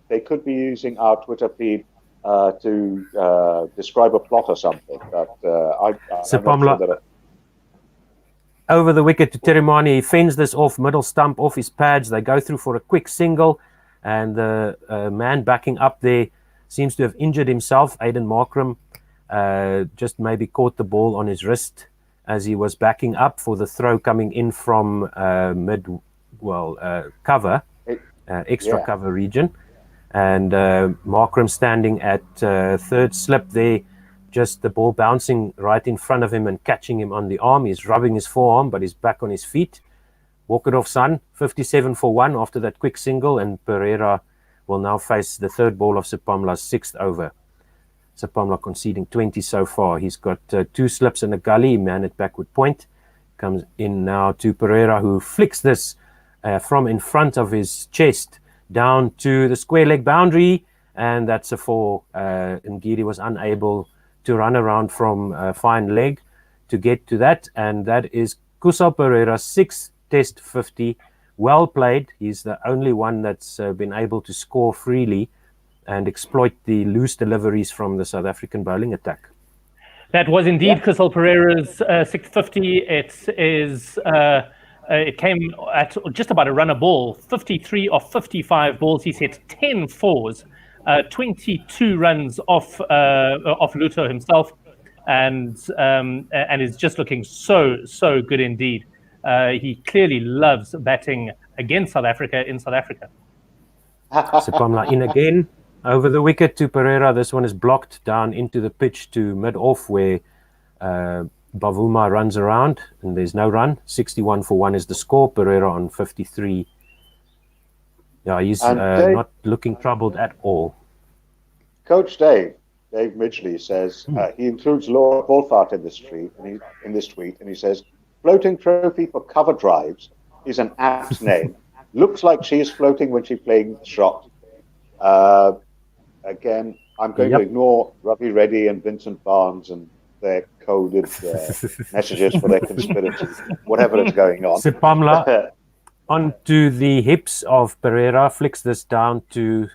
They could be using our Twitter feed to describe a plot or something, but I'm not sure that over the wicket to Tiramani. He fends this off, middle stump, off his pads. They go through for a quick single, and the man backing up there seems to have injured himself. Aiden Markram just maybe caught the ball on his wrist as he was backing up for the throw coming in from cover, extra cover region. And Markram standing at third slip there, just the ball bouncing right in front of him and catching him on the arm. He's rubbing his forearm, but he's back on his feet. Walk it off, son. 57 for 1 after that quick single, and Pereira will now face the third ball of Sipamla's 6th over. Sipamla conceding 20 so far. He's got 2 slips and a gully, man at backward point. Comes in now to Pereira, who flicks this from in front of his chest down to the square leg boundary, and that's a 4. Ngidi was unable to run around from fine leg to get to that, and that is Kusal Pereira's 6th Test 50. Well played. He's the only one that's been able to score freely and exploit the loose deliveries from the South African bowling attack. That was indeed Kusal Pereira's 6th 50. It came at just about a runner ball. 53 of 55 balls. He's hit 10 fours, 22 runs off Luto himself, and is just looking so good indeed. He clearly loves batting against South Africa in South Africa. Sipamla in again over the wicket to Pereira. This one is blocked down into the pitch to mid-off where Bavuma runs around, and there's no run. 61 for 1 is the score. Pereira on 53. Yeah, he's not looking troubled at all. Coach Dave Midgley says he includes Laura Wolfart in this tweet, and he says, "Floating trophy for cover drives is an apt name. Looks like she is floating when she's playing the shot." Again, I'm going to ignore Ravi Reddy and Vincent Barnes and their coded messages for their conspiracy, whatever is going on. Sipamla onto the hips of Pereira, flicks this down to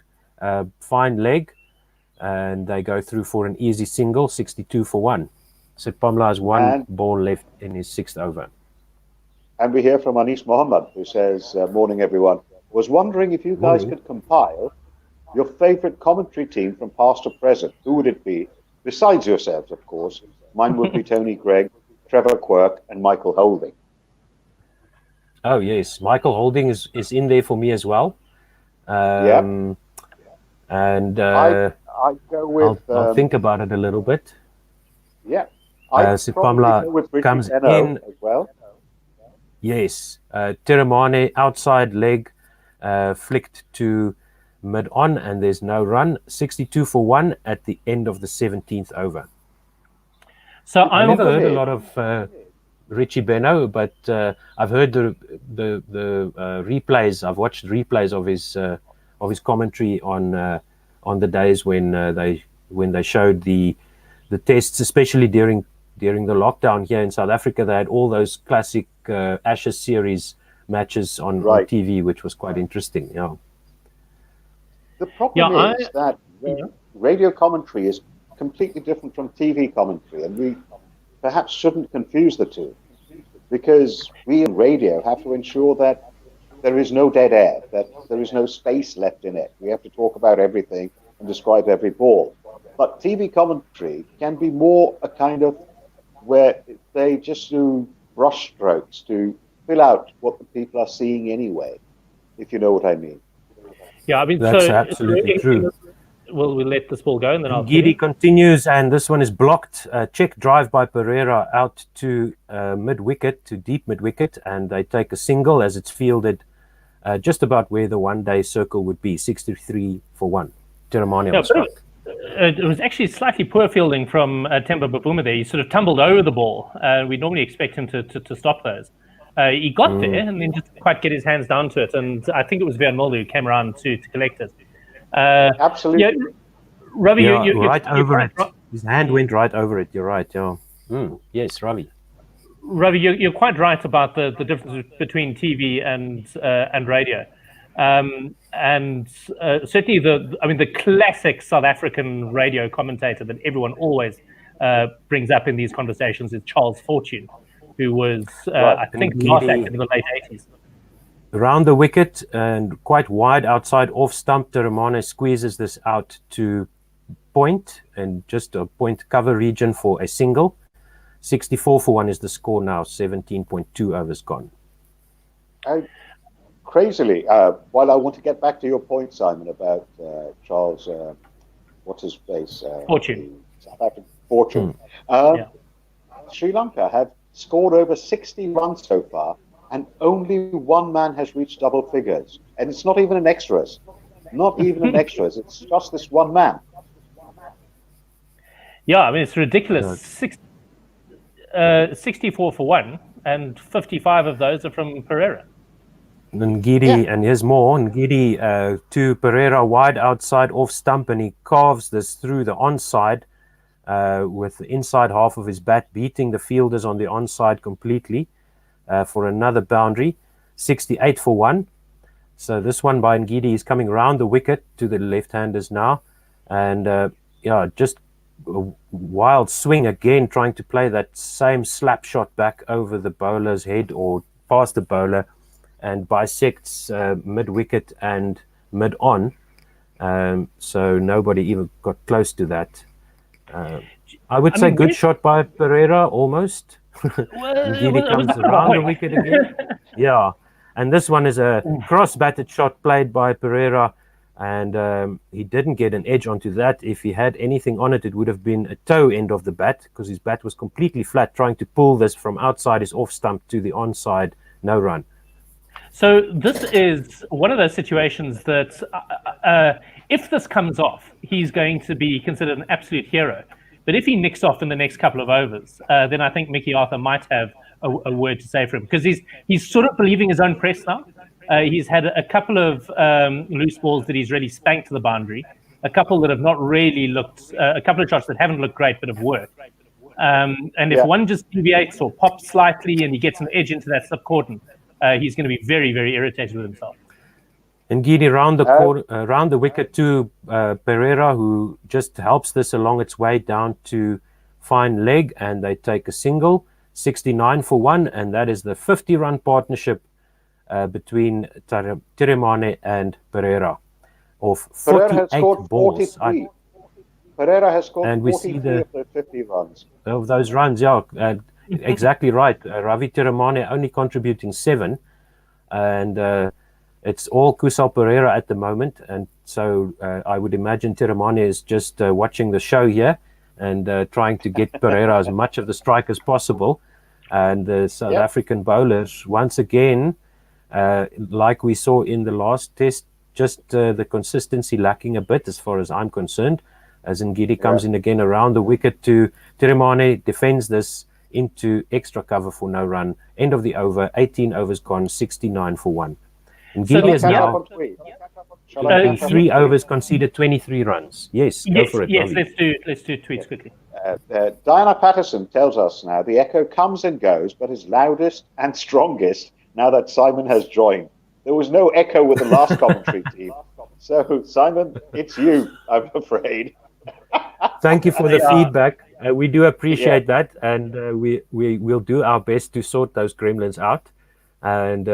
fine leg, and they go through for an easy single, 62 for 1. Sipamla has one ball left in his 6th over. And we hear from Anis Mohammed, who says, "Morning, everyone. Was wondering if you guys could compile your favorite commentary team from past to present. Who would it be? Besides yourselves, of course. mine would be Tony Greig, Trevor Quirk, and Michael Holding. Oh yes, Michael Holding is in there for me as well. And I go with. I'll think about it a little bit. Yeah, I So probably Pamela go with Richie comes Benno in. as well. Yes, Tiramane outside leg flicked to mid-on, and there's no run. 62 for 1 at the end of the 17th over. So I never heard a lot of Richie Benno, but I've heard the replays. I've watched replays of his commentary on the days when they showed the tests, especially during the lockdown here in South Africa. They had all those classic Ashes series matches on TV, which was quite interesting. Yeah. The problem is that radio commentary is completely different from TV commentary, and we perhaps shouldn't confuse the two, because we in radio have to ensure that there is no dead air, that there is no space left in it. We have to talk about everything and describe every ball. But TV commentary can be more a kind of where they just do brush strokes to fill out what the people are seeing anyway, if you know what I mean. Yeah, I mean, that's absolutely true. We'll let this ball go, and then I'll. Giddy continues, and this one is blocked. Check drive by Pereira out to mid-wicket, to deep mid-wicket, and they take a single as it's fielded just about where the one-day circle would be, 63 for 1. Tiramane on strike. It was actually slightly poor fielding from Temba Bavuma there. He sort of tumbled over the ball. We normally expect him to stop those. He got there and then just quite get his hands down to it. And I think it was Vean Mulder who came around to collect it. Absolutely. Yeah, Ravi, you're right over it. His hand went right over it. You're right. Yeah. Yes, Ravi. Ravi, you're quite right about the difference between TV and radio. And certainly the classic South African radio commentator that everyone always brings up in these conversations is Charles Fortune, who was, I think, last active in the late 80s. Around the wicket and quite wide outside off stump, Tiramane squeezes this out to point and just a point cover region for a single. 64 for 1 is the score now, 17.2 overs gone. Crazily, while I want to get back to your point, Simon, about Charles, what's his face? Fortune. South African Fortune. Sri Lanka have scored over 60 runs so far, and only one man has reached double figures. And it's not even an extras. Not even an extras. It's just this one man. Yeah, I mean, it's ridiculous. 64 for 1, and 55 of those are from Pereira. Ngidi, and here's more. Ngidi to Pereira wide outside off stump, and he carves this through the onside with the inside half of his bat, beating the fielders on the onside completely for another boundary. 68 for 1. So this one by Ngidi is coming round the wicket to the left-handers now, and just a wild swing again, trying to play that same slap shot back over the bowler's head or past the bowler, and bisects mid-wicket and mid-on. So nobody even got close to that. I would say good shot by Pereira, almost. Ngidi comes around the wicket again. Yeah. And this one is a cross-batted shot played by Pereira, and he didn't get an edge onto that. If he had anything on it, it would have been a toe end of the bat, because his bat was completely flat, trying to pull this from outside his off stump to the onside. No run. So this is one of those situations that if this comes off, he's going to be considered an absolute hero. But if he nicks off in the next couple of overs, then I think Mickey Arthur might have a word to say for him, because he's sort of believing his own press now. He's had a couple of loose balls that he's really spanked to the boundary, a couple that have not really looked, a couple of shots that haven't looked great but have worked. And if one just deviates or pops slightly and he gets an edge into that subcordon, he's going to be very, very irritated with himself. And Gidi round the wicket to Pereira, who just helps this along its way down to fine leg, and they take a single, 69 for 1, and that is the 50-run partnership between Tiramane and Pereira of 48 balls. Pereira has scored And we see 43 of those 50 runs. Of those runs, yeah, exactly right. Ravi Tiramane only contributing 7, and it's all Kusal Pereira at the moment. And so I would imagine Tiramane is just watching the show here and trying to get Pereira as much of the strike as possible. And the South African bowlers, once again, like we saw in the last test, just the consistency lacking a bit as far as I'm concerned. As Ngidi comes in again around the wicket to Tiramane, defends this into extra cover for no run. End of the over, 18 overs gone, 69 for 1. Ngidi is now in 3 overs conceded 23 runs. Yes, go for it. Yes, let's do tweets quickly. Diana Patterson tells us now the echo comes and goes, but is loudest and strongest now that Simon has joined. There was no echo with the last commentary team. So, Simon, it's you, I'm afraid. Thank you for the feedback. We do appreciate that, and we will do our best to sort those gremlins out. And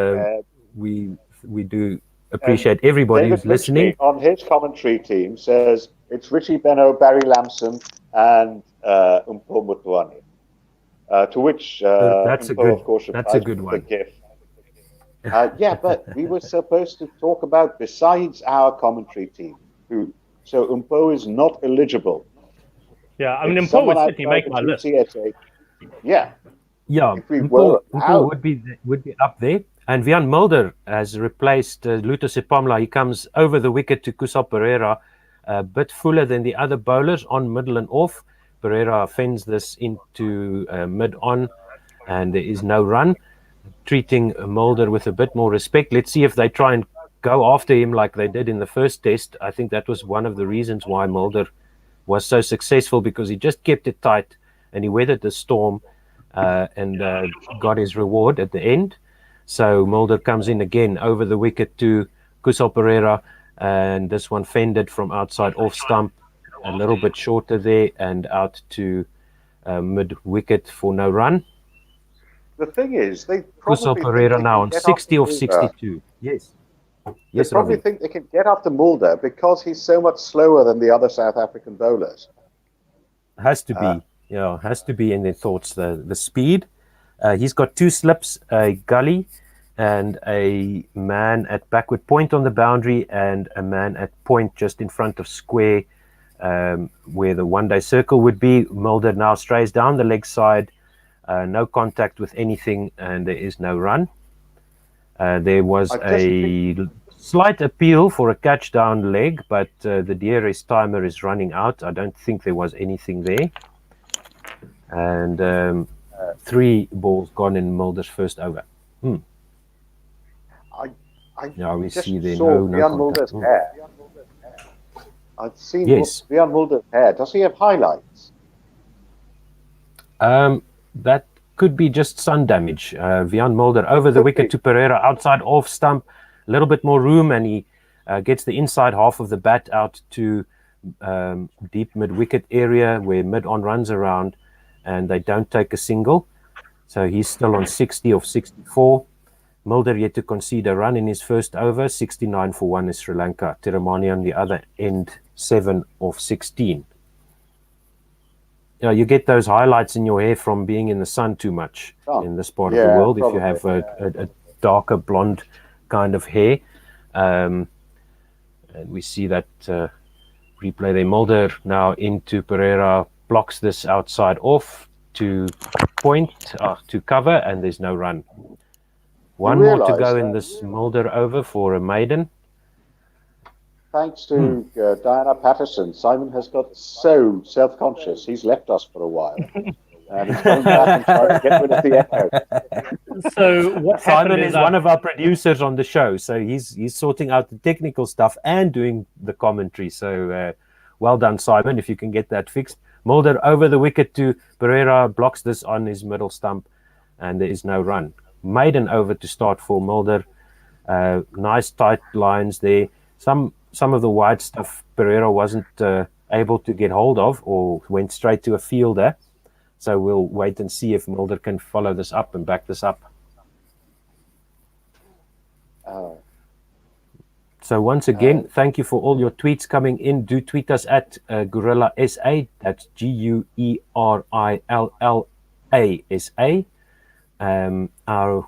we do appreciate everybody David who's listening. On his commentary team says it's Richie Beno, Barry Lamson, and Umpo Mutluani. To which that's Umpo, of course, that's a good one. The gift. Yeah, but we were supposed to talk about besides our commentary team, so Umpo is not eligible. Yeah, I mean, Umpo would certainly make my list. Yeah. Yeah, Umpo would be up there. And Vian Mulder has replaced Luto Sepamla. He comes over the wicket to Kusal Pereira, a bit fuller than the other bowlers on middle and off. Pereira fends this into mid-on, and there is no run. Treating Mulder with a bit more respect. Let's see if they try and go after him like they did in the first test. I think that was one of the reasons why Mulder was so successful, because he just kept it tight and he weathered the storm and got his reward at the end. So Mulder comes in again over the wicket to Kusal Pereira, and this one fended from outside off stump, a little bit shorter there, and out to mid-wicket for no run. The thing is, they probably Kusal Pereira now on 60 of 62. Yes. They probably think they can get after Mulder because he's so much slower than the other South African bowlers. Has to be, has to be in their thoughts, the speed. He's got 2 slips, a gully and a man at backward point on the boundary, and a man at point just in front of square where the one-day circle would be. Mulder now strays down the leg side, no contact with anything, and there is no run. There was a slight appeal for a catch down leg, but the DRS timer is running out. I don't think there was anything there. And 3 balls gone in Mulder's first over. I see there no Mulder's hair. I've seen Vian Mulder's hair. Does he have highlights? That could be just sun damage. Vian Mulder over the wicket to Pereira, outside off stump, a little bit more room, and he gets the inside half of the bat out to deep mid-wicket area where mid-on runs around, and they don't take a single. So he's still on 60 of 64. Mulder yet to concede a run in his first over. 69 for 1 is Sri Lanka. Tiramani on the other end, 7 of 16. You get those highlights in your hair from being in the sun too much in this part of the world. Probably. If you have a darker blonde kind of hair. And we see that replay there. Mulder now into Pereira, blocks this outside off to point, to cover, and there's no run. One more to go in this Mulder over for a maiden. Thanks to Diana Patterson, Simon has got so self-conscious. He's left us for a while. And he's coming back and trying to get rid of the echo. So what Simon is one of our producers on the show, so he's sorting out the technical stuff and doing the commentary. So well done, Simon, if you can get that fixed. Mulder over the wicket to Pereira, blocks this on his middle stump, and there is no run. Maiden over to start for Mulder. Nice tight lines there. Some of the wide stuff Pereira wasn't able to get hold of, or went straight to a fielder. So we'll wait and see if Mulder can follow this up and back this up. So once again, thank you for all your tweets coming in. Do tweet us at Gorilla SA. That's GUERILLASA. Our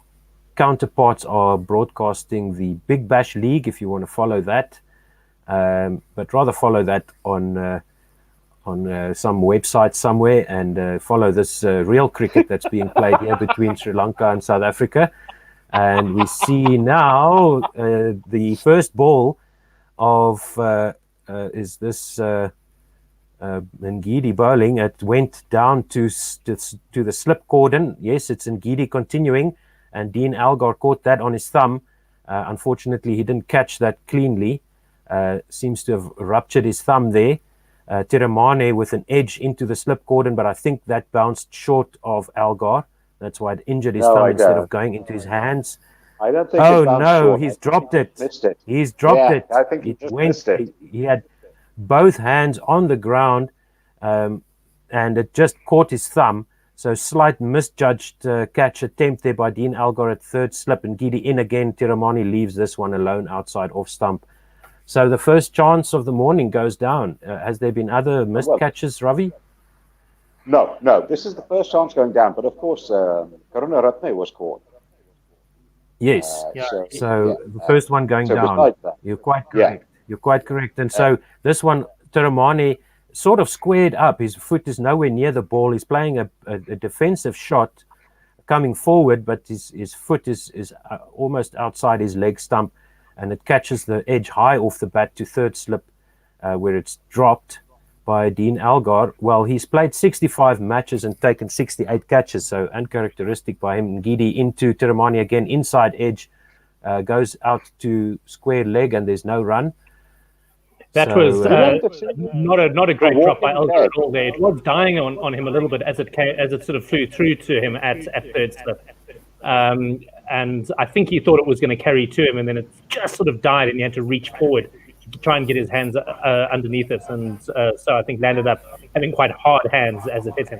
counterparts are broadcasting the Big Bash League if you want to follow that, but rather follow that on some website somewhere, and follow this real cricket that's being played here between Sri Lanka and South Africa. And we see now the first ball of is this Ngidi bowling. It went down to the slip cordon. Yes, it's Ngidi continuing, and Dean Algar caught that on his thumb. Unfortunately, he didn't catch that cleanly. Seems to have ruptured his thumb there. Tiramane with an edge into the slip cordon, but I think that bounced short of Algar. That's why it injured his thumb instead of going into his hands. I don't think. Oh no, he's dropped it. Missed it. He's dropped it. I think he just missed it. He had both hands on the ground, and it just caught his thumb. So slight misjudged catch attempt there by Dean Algar at third slip, and Ngidi in again. Tiramani leaves this one alone outside off stump. So the first chance of the morning goes down. Has there been other missed catches, Ravi? No. This is the first chance going down. But of course, Karunaratne was caught. Yes. So the first one going down. You're quite correct. Yeah. You're quite correct. And so this one, Tiramani sort of squared up. His foot is nowhere near the ball. He's playing a defensive shot coming forward, but his foot is almost outside his leg stump. And it catches the edge high off the bat to third slip, where it's dropped by Dean Algar. Well, he's played 65 matches and taken 68 catches, so uncharacteristic by him. Ngidi into Tiramani again, inside edge, goes out to square leg, and there's no run. That was not a great drop by Algar at all there. It was dying on him a little bit as it sort of flew through to him at third slip. And I think he thought it was going to carry to him, and then it just sort of died, and he had to reach forward to try and get his hands underneath it. And so I think landed up having quite hard hands as it hit him.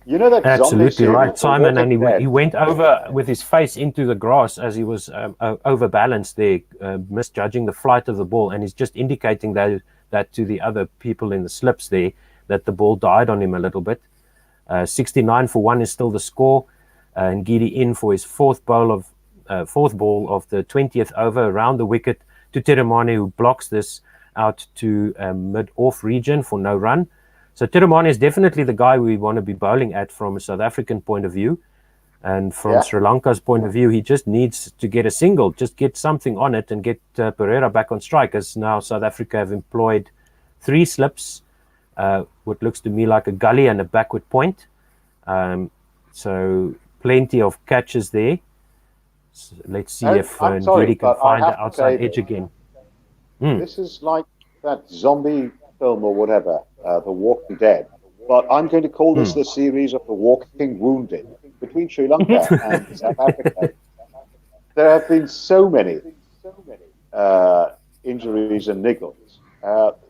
You know that absolutely right, Simon, and he went over with his face into the grass as he was overbalanced there, misjudging the flight of the ball, and he's just indicating that to the other people in the slips there, that the ball died on him a little bit. 69 for 1 is still the score. And Ngidi in for his fourth ball of the 20th over around the wicket to Tiramani, who blocks this out to mid-off region for no run. So Tiramani is definitely the guy we want to be bowling at from a South African point of view. And from Sri Lanka's point of view, he just needs to get a single, just get something on it and get Pereira back on strike, as now South Africa have employed 3 slips, what looks to me like a gully and a backward point. So plenty of catches there. So let's see if Ngidi can find the outside edge again. This is like that zombie film or whatever, The Walking Dead. But I'm going to call this the series of The Walking Wounded between Sri Lanka and South Africa. There have been so many injuries and niggles.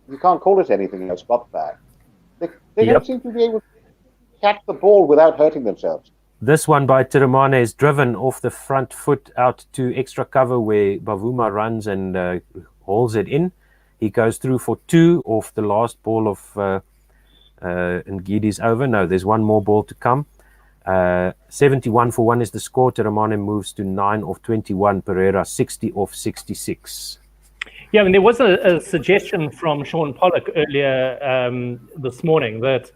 You can't call it anything else but that. They don't seem to be able to catch the ball without hurting themselves. This one by Tiramane is driven off the front foot out to extra cover where Bavuma runs and hauls it in. He goes through for 2 off the last ball of Ngidi's over. No, there's one more ball to come. 71 for 1 is the score. Tiramane moves to 9 off 21. Pereira 60 off 66. Yeah, I mean, there was a suggestion from Sean Pollock earlier this morning that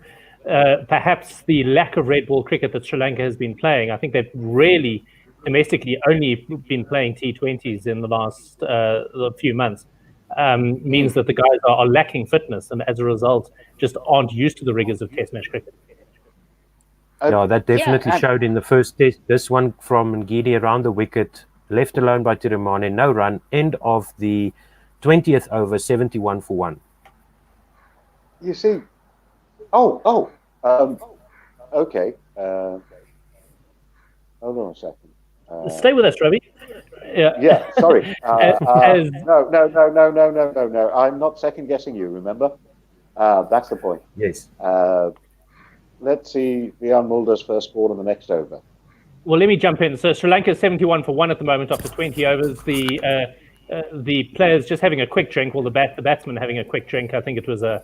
perhaps the lack of red ball cricket that Sri Lanka has been playing, I think they've really domestically only been playing T20s in the last few months, means that the guys are lacking fitness, and as a result just aren't used to the rigors of Test match cricket. Yeah, that definitely showed in the first test. This one from Ngidi around the wicket, left alone by Tiramane, no run, end of the 20th over, 71 for 1. You see, okay. Hold on a second. Stay with us, Ravi. Yeah, sorry. No. I'm not second guessing you, remember? That's the point. Yes. Let's see Rian Mulder's first ball in the next over. Well, let me jump in. So Sri Lanka is 71 for 1 at the moment after 20 overs. The the players just having a quick drink, or the batsman having a quick drink. I think it was a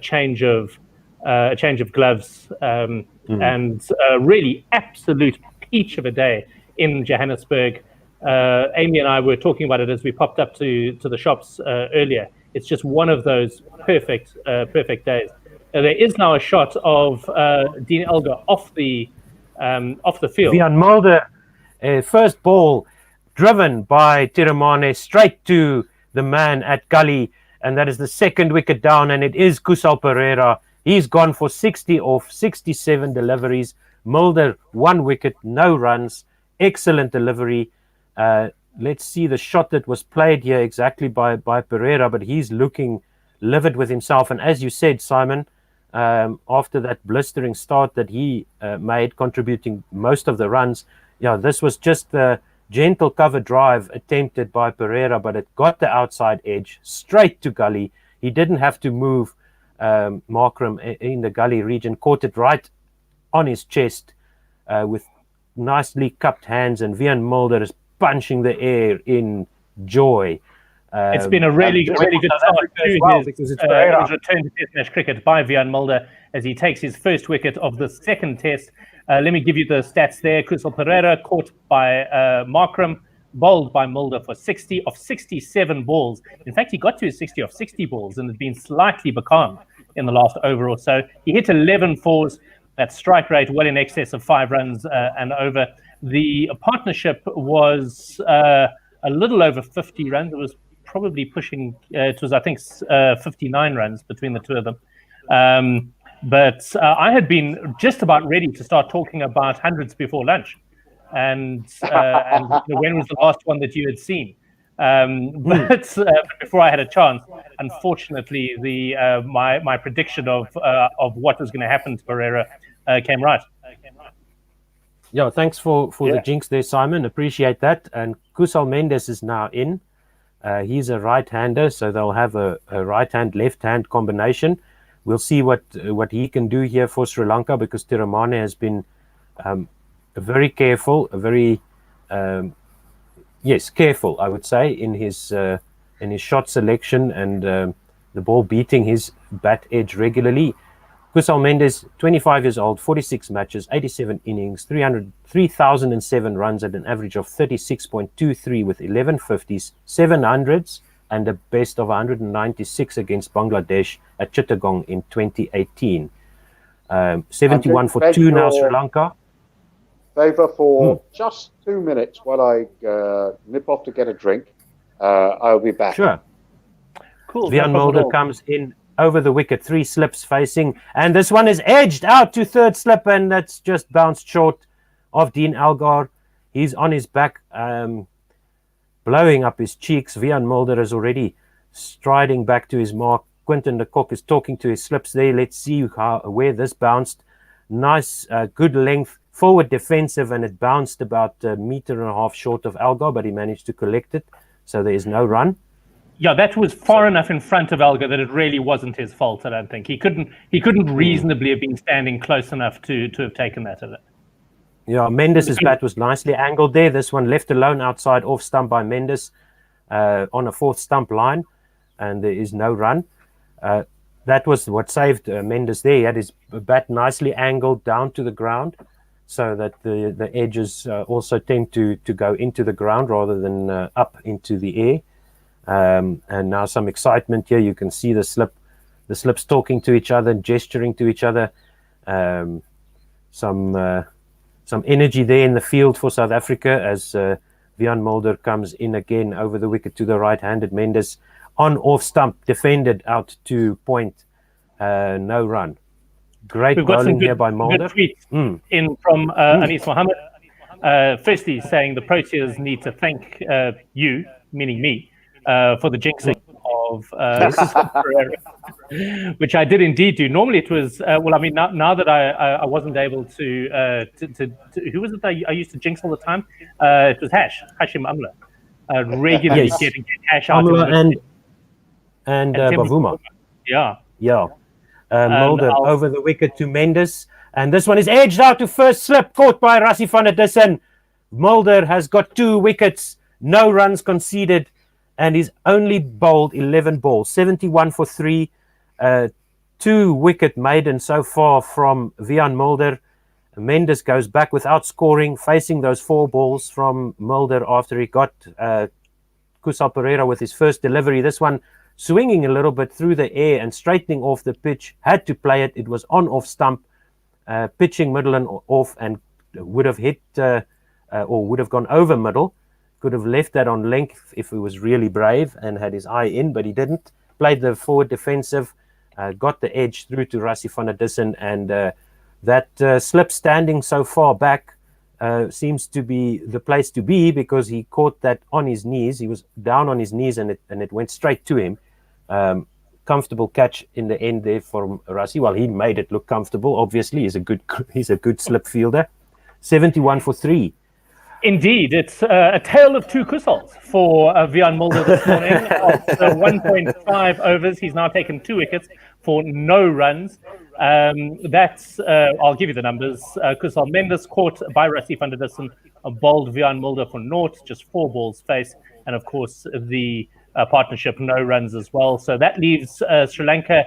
change of gloves, and really absolute peach of a day in Johannesburg. Amy and I were talking about it as we popped up to the shops earlier. It's just one of those perfect days. There is now a shot of Dean Elgar off the field. Wiaan Mulder, first ball driven by Tiramane straight to the man at gully, and that is the second wicket down, and it is Kusal Perera. He's gone for 60 off 67 deliveries. Mulder, 1 wicket, no runs. Excellent delivery. Let's see the shot that was played here exactly by Perera, but he's looking livid with himself. And as you said, Simon, after that blistering start that he made, contributing most of the runs, this was just a gentle cover drive attempted by Perera, but it got the outside edge straight to gully. He didn't have to move Markram in the gully region, caught it right on his chest with nicely cupped hands, and Wiaan Mulder is punching the air in joy. It's been a really good start to his return to Test match cricket by Wiaan Mulder as he takes his first wicket of the second Test. Let me give you the stats there. Kusal Perera caught by Markram, bowled by Mulder for 60 of 67 balls. In fact, he got to his 60 of 60 balls and had been slightly becalmed in the last over or so. He hit 11 fours. That strike rate well in excess of 5 runs and over. The partnership was a little over 50 runs. It was probably pushing, it was, I think, 59 runs between the two of them. But I had been just about ready to start talking about hundreds before lunch. And when was the last one that you had seen? But before I had a chance, unfortunately, my prediction of what was going to happen to Perera came right. Yeah, thanks for the jinx there, Simon. Appreciate that. And Kusal Mendes is now in. He's a right-hander, so they'll have a right-hand, left-hand combination. We'll see what he can do here for Sri Lanka, because Tiramane has been very careful, careful, I would say, in his shot selection and the ball beating his bat edge regularly. Kusal Mendes, 25 years old, 46 matches, 87 innings, 3,007 runs at an average of 36.23 with 11 50s, 700s, and a best of 196 against Bangladesh at Chittagong in 2018. 71 for 2 now, Sri Lanka. Favour for just 2 minutes while I nip off to get a drink. I'll be back. Sure. Cool. Wiaan Mulder comes in over the wicket, 3 slips facing, and this one is edged out to third slip, and that's just bounced short of Dean Elgar. He's on his back, blowing up his cheeks. Wiaan Mulder is already striding back to his mark. Quinton de Kock is talking to his slips there. Let's see where this bounced. Nice, good length, forward defensive, and it bounced about 1.5 meters short of Elgar, but he managed to collect it, so there is no run. Yeah, that was far enough in front of Elgar that it really wasn't his fault. I don't think he couldn't reasonably have been standing close enough to have taken that. Yeah, Mendes' bat was nicely angled there. This one left alone outside off stump by Mendes on a 4th stump line, and there is no run. That was what saved Mendes there. He had his bat nicely angled down to the ground, so that the edges also tend to go into the ground rather than up into the air. And now some excitement here. You can see the slips talking to each other and gesturing to each other. Some energy there in the field for South Africa as Wiaan Mulder comes in again over the wicket to the right-handed Mendes on off stump, defended out to point, no run. Great bowling here by Mulder. Good tweets in from Anis Mohammed. Firstly, saying the Proteas need to thank you, meaning me, for the jinxing of which I did indeed do. Normally it was now that I wasn't able to who was it that I used to jinx all the time? It was Hashim Amla. Regularly getting Hash out and Bavuma. Yeah. Mulder over the wicket to Mendes, and this one is edged out to first slip, caught by Rassie van der Dussen. Mulder has got 2 wickets, no runs conceded. and he's only bowled 11 balls, 71 for 3, 2-wicket maiden so far from Vian Mulder. Mendes goes back without scoring, facing those 4 balls from Mulder after he got Kusal Pereira with his first delivery. This one swinging a little bit through the air and straightening off the pitch. Had to play it. It was on off stump, pitching middle and off, and would have hit or would have gone over middle. Could have left that on length if he was really brave and had his eye in, but he didn't. Played the forward defensive, got the edge through to Rassie van der Dussen, and that slip standing so far back seems to be the place to be, because he caught that on his knees. He was down on his knees, and it went straight to him. Comfortable catch in the end there from Rassie. Well, he made it look comfortable. Obviously, he's a good slip fielder. 71 for 3. Indeed, it's a tale of 2 kusals for Vian Mulder this morning. After 1.5 overs, he's now taken 2 wickets for no runs. That's, I'll give you the numbers. Kusal Mendes caught by Rassie van der Dussen, bowled Vian Mulder for naught, just 4 balls face, and of course the partnership no runs as well. So that leaves Sri Lanka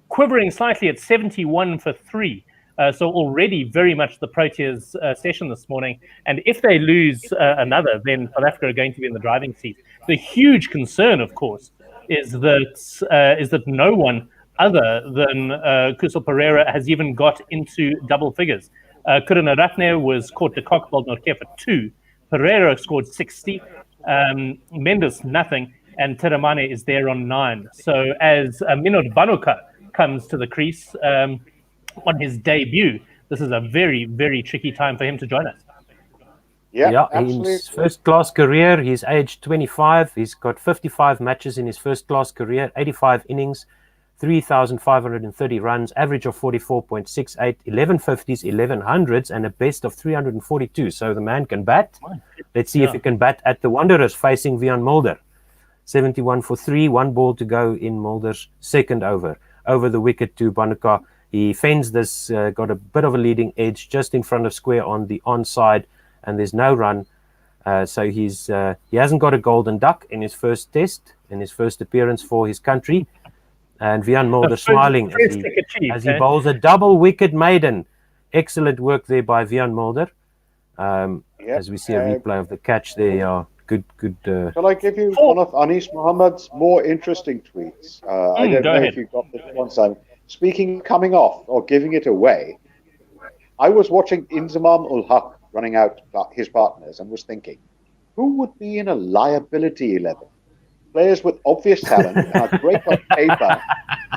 quivering slightly at 71 for 3. So already very much the Proteas session this morning. And if they lose another, then South Africa are going to be in the driving seat. The huge concern, of course, is that no one other than Kusal Pereira has even got into double figures. Kurunaratne was caught the cock, bowled Nortje for 2. Pereira scored 60. Mendes nothing. And Tiramane is there on 9. So as Minod Banuka comes to the crease, on his debut, this is a very, very tricky time for him to join us. Yeah, in his first-class career, he's aged 25. He's got 55 matches in his first-class career, 85 innings, 3,530 runs, average of 44.68, 11 50s, 11 hundreds, and a best of 342. So the man can bat. Let's see if he can bat at the Wanderers facing Vian Mulder. 71 for 3, 1 ball to go in Mulder's second over. Over the wicket to Banuka. He fends this, got a bit of a leading edge just in front of square on the onside, and there's no run. So he hasn't got a golden duck in his first test, in his first appearance for his country. And Vian Mulder smiling as he bowls a double wicket maiden. Excellent work there by Vian Mulder. As we see a replay of the catch there. Good. Shall I give you one of Anis Mohammed's more interesting tweets? I don't know if you got this one, Simon. Speaking coming off or giving it away, I was watching Inzamam ul Haq running out his partners and was thinking, who would be in a liability 11? Players with obvious talent and are great on paper,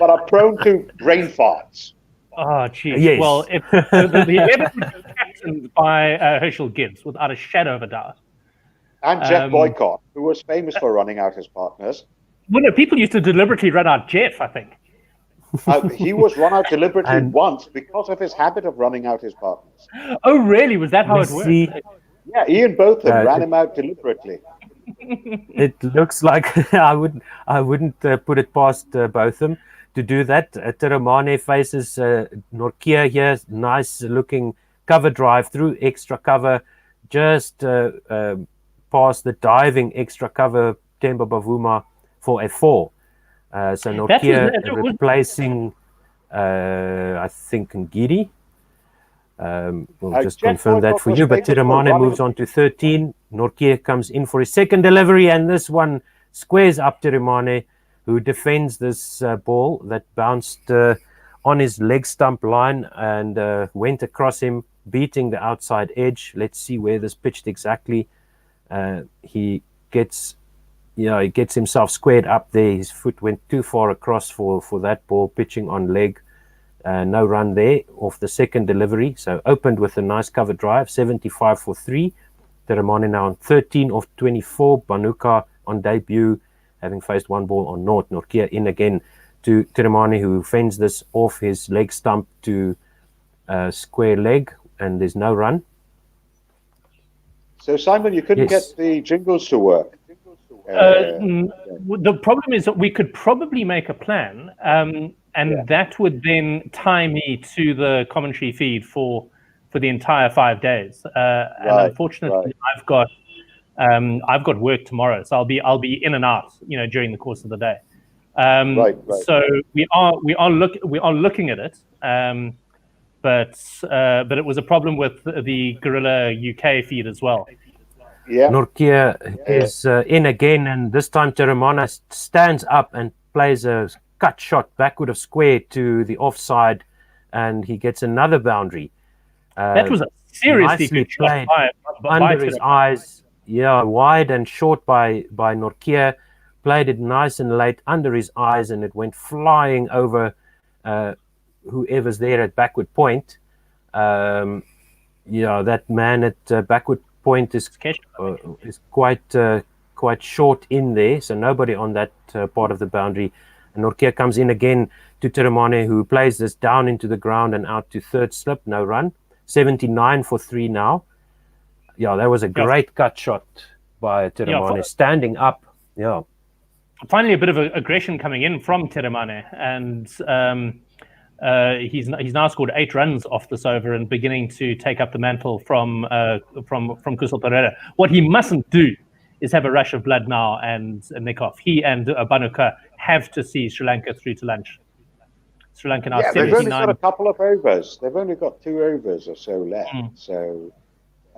but are prone to brain farts. Oh, geez. Yes. Well, if the 11 would be captained by Herschel Gibbs, without a shadow of a doubt. And Jeff Boycott, who was famous for running out his partners. Well, no, people used to deliberately run out Jeff, I think. He was run out deliberately once because of his habit of running out his partners. Oh, really? Was that how it worked? Yeah, Ian Botham ran him out deliberately. It looks like I wouldn't put it past Botham to do that. Tiramane faces Nortje here. Nice looking cover drive through extra cover, just past the diving extra cover Temba Bavuma for a 4. So Nortje replacing, I think, Ngidi. We'll just confirm that for you. But Tiramane moves on to 13. Nortje comes in for his second delivery, and this one squares up Tiramane, who defends this ball that bounced on his leg stump line and went across him, beating the outside edge. Let's see where this pitched exactly. He gets himself squared up there. His foot went too far across for that ball, pitching on leg. No run there off the second delivery. So opened with a nice cover drive, 75 for 3. Tiramane now on 13 of 24. Banuka on debut, having faced 1 ball on naught. Nortje in again to Tiramane, who fends this off his leg stump to square leg, and there's no run. So, Simon, you couldn't get the jingles to work. The problem is that we could probably make a plan, and that would then tie me to the commentary feed for the entire 5 days. And unfortunately, I've got I've got work tomorrow, so I'll be in and out, during the course of the day. Right. So we are looking at it, but it was a problem with the Gorilla UK feed as well. Yeah. Nortje is in again, and this time Teremane stands up and plays a cut shot backward of square to the offside, and he gets another boundary. That was a seriously nicely good shot by under his eyes. Yeah, wide and short by Nortje. Played it nice and late under his eyes, and it went flying over whoever's there at backward point. That man at backward point is quite short in there, so nobody on that part of the boundary. And Nortje comes in again to Teremane, who plays this down into the ground and out to third slip, no run. 79 for 3 now. Yeah, that was a great cut shot by Teremane, standing up. Yeah. Finally, a bit of aggression coming in from Teremane, and he's now scored 8 runs off this over and beginning to take up the mantle from Kusal Pereira. What he mustn't do is have a rush of blood now and nick off. He and Banuka have to see Sri Lanka through to lunch. Sri Lanka now 79. They've only got a couple of overs. They've only got 2 overs or so left. So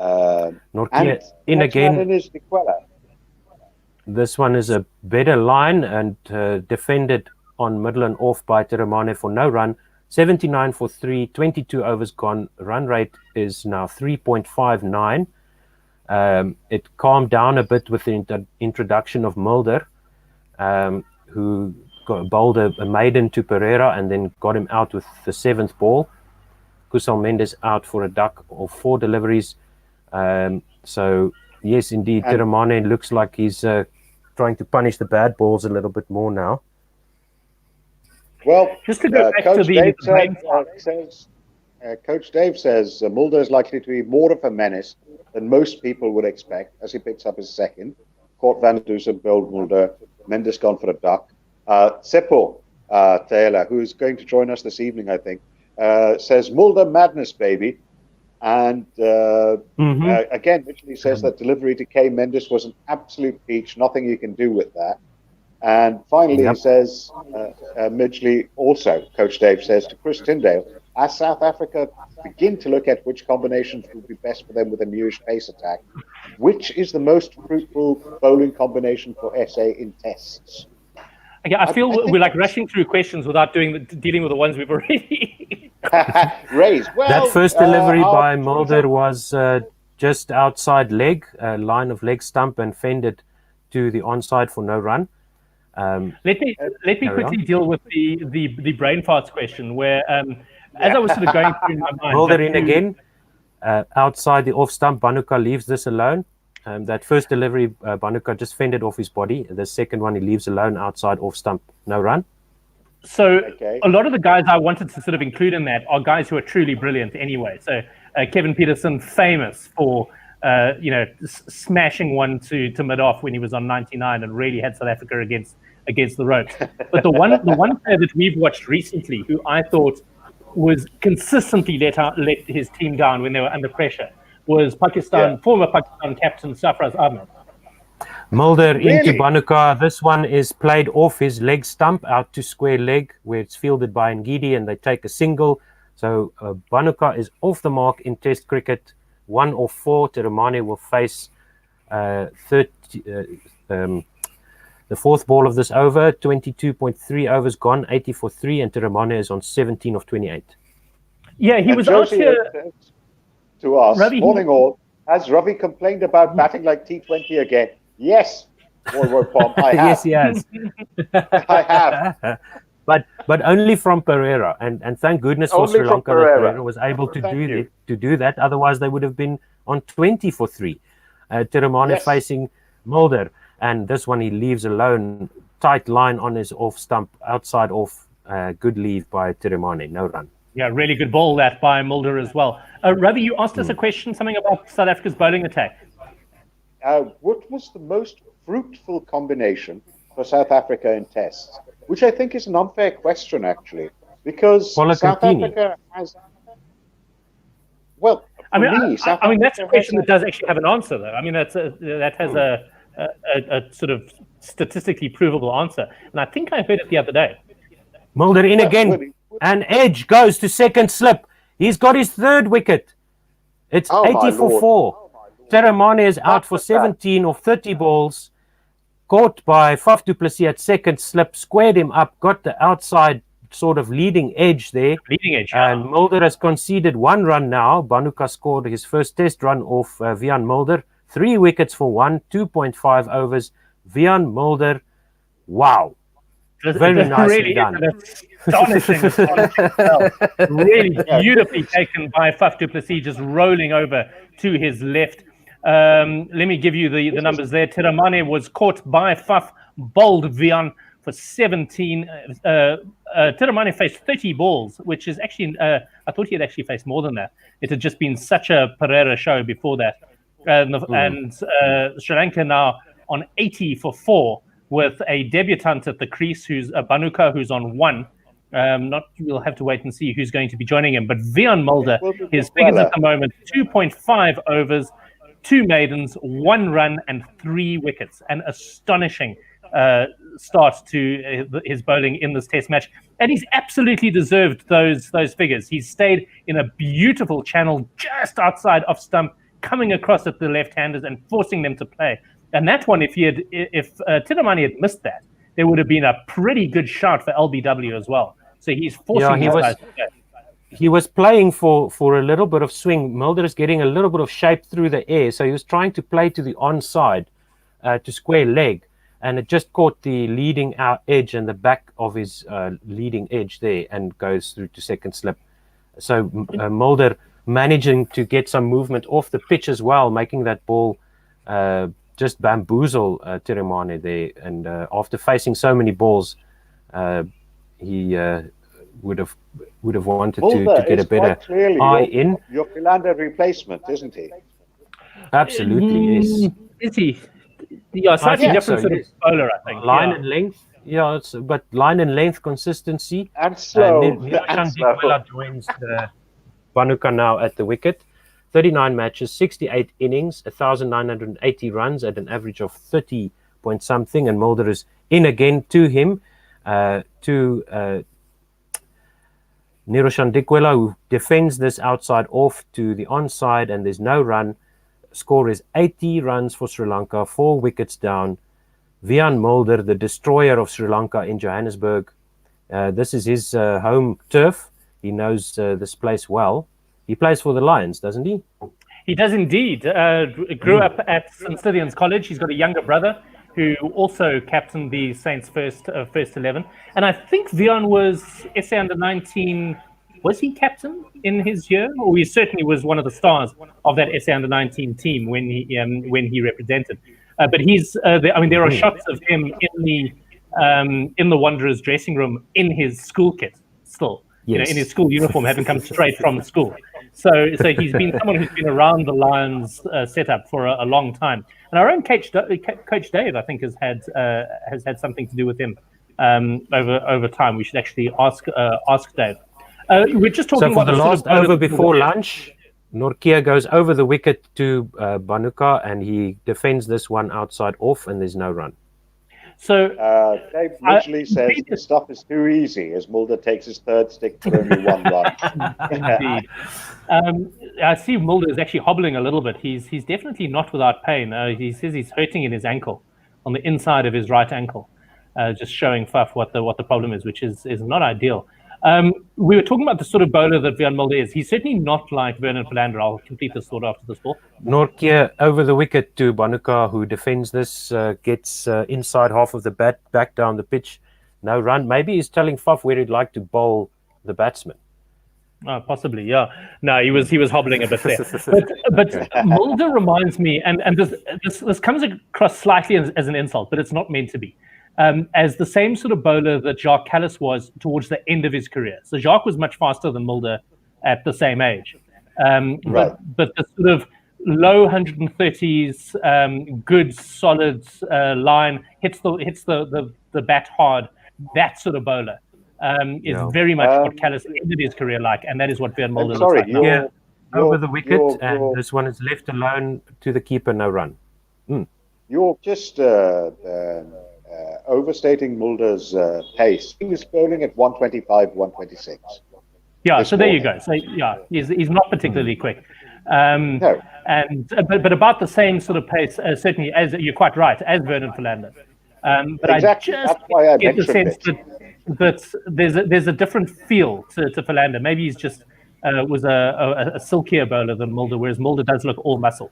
Nortje in again. This one is a better line and defended on middle and off by Teremane for no run. 79 for 3, 22 overs gone. Run rate is now 3.59. It calmed down a bit with the introduction of Mulder, who bowled a maiden to Pereira and then got him out with the 7th ball. Kusal Mendes out for a duck of 4 deliveries. So, yes, indeed, Teremane looks like he's trying to punish the bad balls a little bit more now. Well, just to go back Coach to Dave Coach Dave says Mulder is likely to be more of a menace than most people would expect as he picks up his 2nd. Court Van Dusen bowled Mulder. Mendes gone for a duck. Seppo Taylor, who's going to join us this evening, I think, says Mulder madness, baby. And again, Mitchell says that delivery to K. Mendes was an absolute peach. Nothing you can do with that. And finally, he says, Midgley also, Coach Dave says to Chris Tyndale, as South Africa begin to look at which combinations will be best for them with a newish pace attack, which is the most fruitful bowling combination for SA in tests? Okay, I feel we're like rushing through questions without dealing with the ones we've already raised. Well, that first delivery by Mulder was just outside leg, line of leg stump, and fended to the onside for no run. Let me quickly deal with the brain farts question, where as I was sort of going through my mind, Mulder in again, outside the off stump. Banuka leaves this alone. That first delivery, Banuka just fended off his body. The second one, he leaves alone outside off stump, no run. So a lot of the guys I wanted to sort of include in that are guys who are truly brilliant anyway. So Kevin Peterson, famous for smashing one to mid off when he was on 99 and really had South Africa against the ropes. But the one player that we've watched recently, who I thought was consistently let his team down when they were under pressure, was former Pakistan captain Sarfraz Ahmed. Mulder into Banuka. This one is played off his leg stump out to square leg, where it's fielded by Ngidi, and they take a single. So Banuka is off the mark in Test cricket. 1 of 4. Teremane will face the 4th ball of this over. 22.3 overs gone, 80 for 3, and Teremane is on 17 of 28. Yeah, he was out here. To us, Ravi, morning all. Has Ravi complained about batting like T20 again? Yes, Pom, I have. Yes, he has. I have. But only from Pereira, and thank goodness for Sri Lanka that Pereira was able to do that. Otherwise, they would have been on 20 for 3. Teremane facing Mulder, and this one he leaves alone. Tight line on his off stump, outside off. Good leave by Teremane, no run. Yeah, really good ball that by Mulder as well. Ravi, you asked us a question, something about South Africa's bowling attack. What was the most fruitful combination for South Africa in tests? Which I think is an unfair question, actually, because South Africa has... Well, I mean, me, I mean that's a question that does actually have an answer, though. I mean, that has a sort of statistically provable answer, and I think I heard it the other day. Mulder in again, and Edge goes to second slip. He's got his third wicket. It's 80 for 4. Teramane is out for 17 or 30 balls. Caught by Faf du Plessis at second slip, squared him up, got the outside sort of leading edge there. Leading edge. And Mulder has conceded 1 run now. Banuka scored his first test run off Wiaan Mulder. 3 wickets for 1, 2.5 overs. Wiaan Mulder, wow. Very nicely done. Astonishing. Really beautifully taken by Faf du Plessis, just rolling over to his left. Let me give you the numbers there. Teramane was caught by Faf, bowled Wiaan for 17. Teramane faced 30 balls, which is actually, I thought he had actually faced more than that. It had just been such a Pereira show before that. And Sri Lanka now on 80 for 4 with a debutant at the crease, who's Banuka, who's on 1. We'll have to wait and see who's going to be joining him. But Wiaan Mulder, his figures at the moment, 2.5 overs, 2 maidens, 1 run, and 3 wickets. An astonishing start to his bowling in this test match. And he's absolutely deserved those figures. He's stayed in a beautiful channel just outside off stump, coming across at the left-handers and forcing them to play. And that one, if Teramane had missed that, there would have been a pretty good shout for LBW as well. So he's forcing these guys to play. He was playing for a little bit of swing. Mulder is getting a little bit of shape through the air. So he was trying to play to the onside to square leg. And it just caught the leading out edge and the back of his leading edge there and goes through to second slip. So Mulder managing to get some movement off the pitch as well, making that ball just bamboozle Teramane there. And after facing so many balls, he would have wanted to get a better eye in. Your Philander replacement, isn't he? Absolutely, yes. Is he? Yeah, slightly different sort of bowler, I think. Line and length, but line and length consistency. And slow. Nicola joins Banuka now at the wicket. 39 matches, 68 innings, 1,980 runs at an average of 30 point something. And Mulder is in again to him, to Niroshan Dikwela, who defends this outside off to the onside, and there's no run. Score is 80 runs for Sri Lanka, 4 wickets down. Wiaan Mulder, the destroyer of Sri Lanka in Johannesburg. This is his home turf. He knows this place well. He plays for the Lions, doesn't he? He does indeed. Grew up at St. Stithians College. He's got a younger brother who also captained the Saints first 11. And I think Wiaan was SA Under-19. Was he captain in his year? Or he certainly was one of the stars of that SA Under-19 team when he represented. But he's. There are shots of him in the Wanderers dressing room in his school kit still. Yes. In his school uniform, having come straight from the school. So he's been someone who's been around the Lions setup for a long time. And our own Coach Dave, I think, has had something to do with him over time. We should actually ask Dave. We're just talking about the last over before lunch. Nortje goes over the wicket to Banuka, and he defends this one outside off, and there's no run. So Dave literally says the stuff is too easy as Mulder takes his third stick for only 1 run. Indeed. I see Mulder is actually hobbling a little bit. He's definitely not without pain. He says he's hurting in his ankle, on the inside of his right ankle, just showing Faf what the problem is, which is not ideal. We were talking about the sort of bowler that Wiaan Mulder is. He's certainly not like Vernon Philander. I'll complete this thought after this ball. Nortje over the wicket to Banuka, who defends this, gets inside half of the bat, back down the pitch. No run. Maybe he's telling Faf where he'd like to bowl the batsman. Possibly, yeah. No, he was hobbling a bit there. But Mulder reminds me, and this comes across slightly as an insult, but it's not meant to be. As the same sort of bowler that Jacques Kallis was towards the end of his career. So Jacques was much faster than Mulder at the same age. But the sort of low 130s, good solid line, hits the bat hard. That sort of bowler is very much what Kallis ended his career like, and that is what Wiaan Mulder looks like now. over the wicket, and this one is left alone to the keeper, no run. You're just overstating Mulder's pace. He was bowling at 125, 126. Yeah, so there you go. So yeah, he's not particularly quick. No. But about the same sort of pace, certainly, as you're quite right, as Vernon Philander. But exactly. I just get the sense that there's a different feel to Philander. Maybe he's just was a silkier bowler than Mulder, whereas Mulder does look all muscle.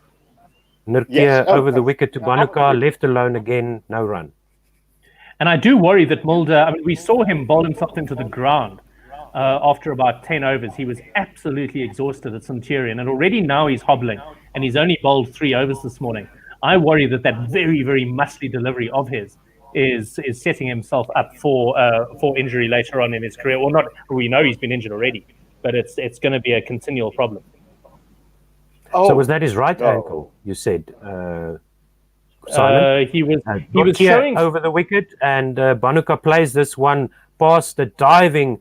Nurkia over the wicket to Bhanuka, left alone again, no run. And I do worry that Mulder, I mean, we saw him bowl himself into the ground after about 10 overs. He was absolutely exhausted at Centurion, and already now he's hobbling, and he's only bowled 3 overs this morning. I worry that very, very muscly delivery of his is setting himself up for injury later on in his career. Well, not, we know he's been injured already, but it's going to be a continual problem. So was that his right ankle, you said, Simon? He was showing over the wicket, and Bhanuka plays this one past the diving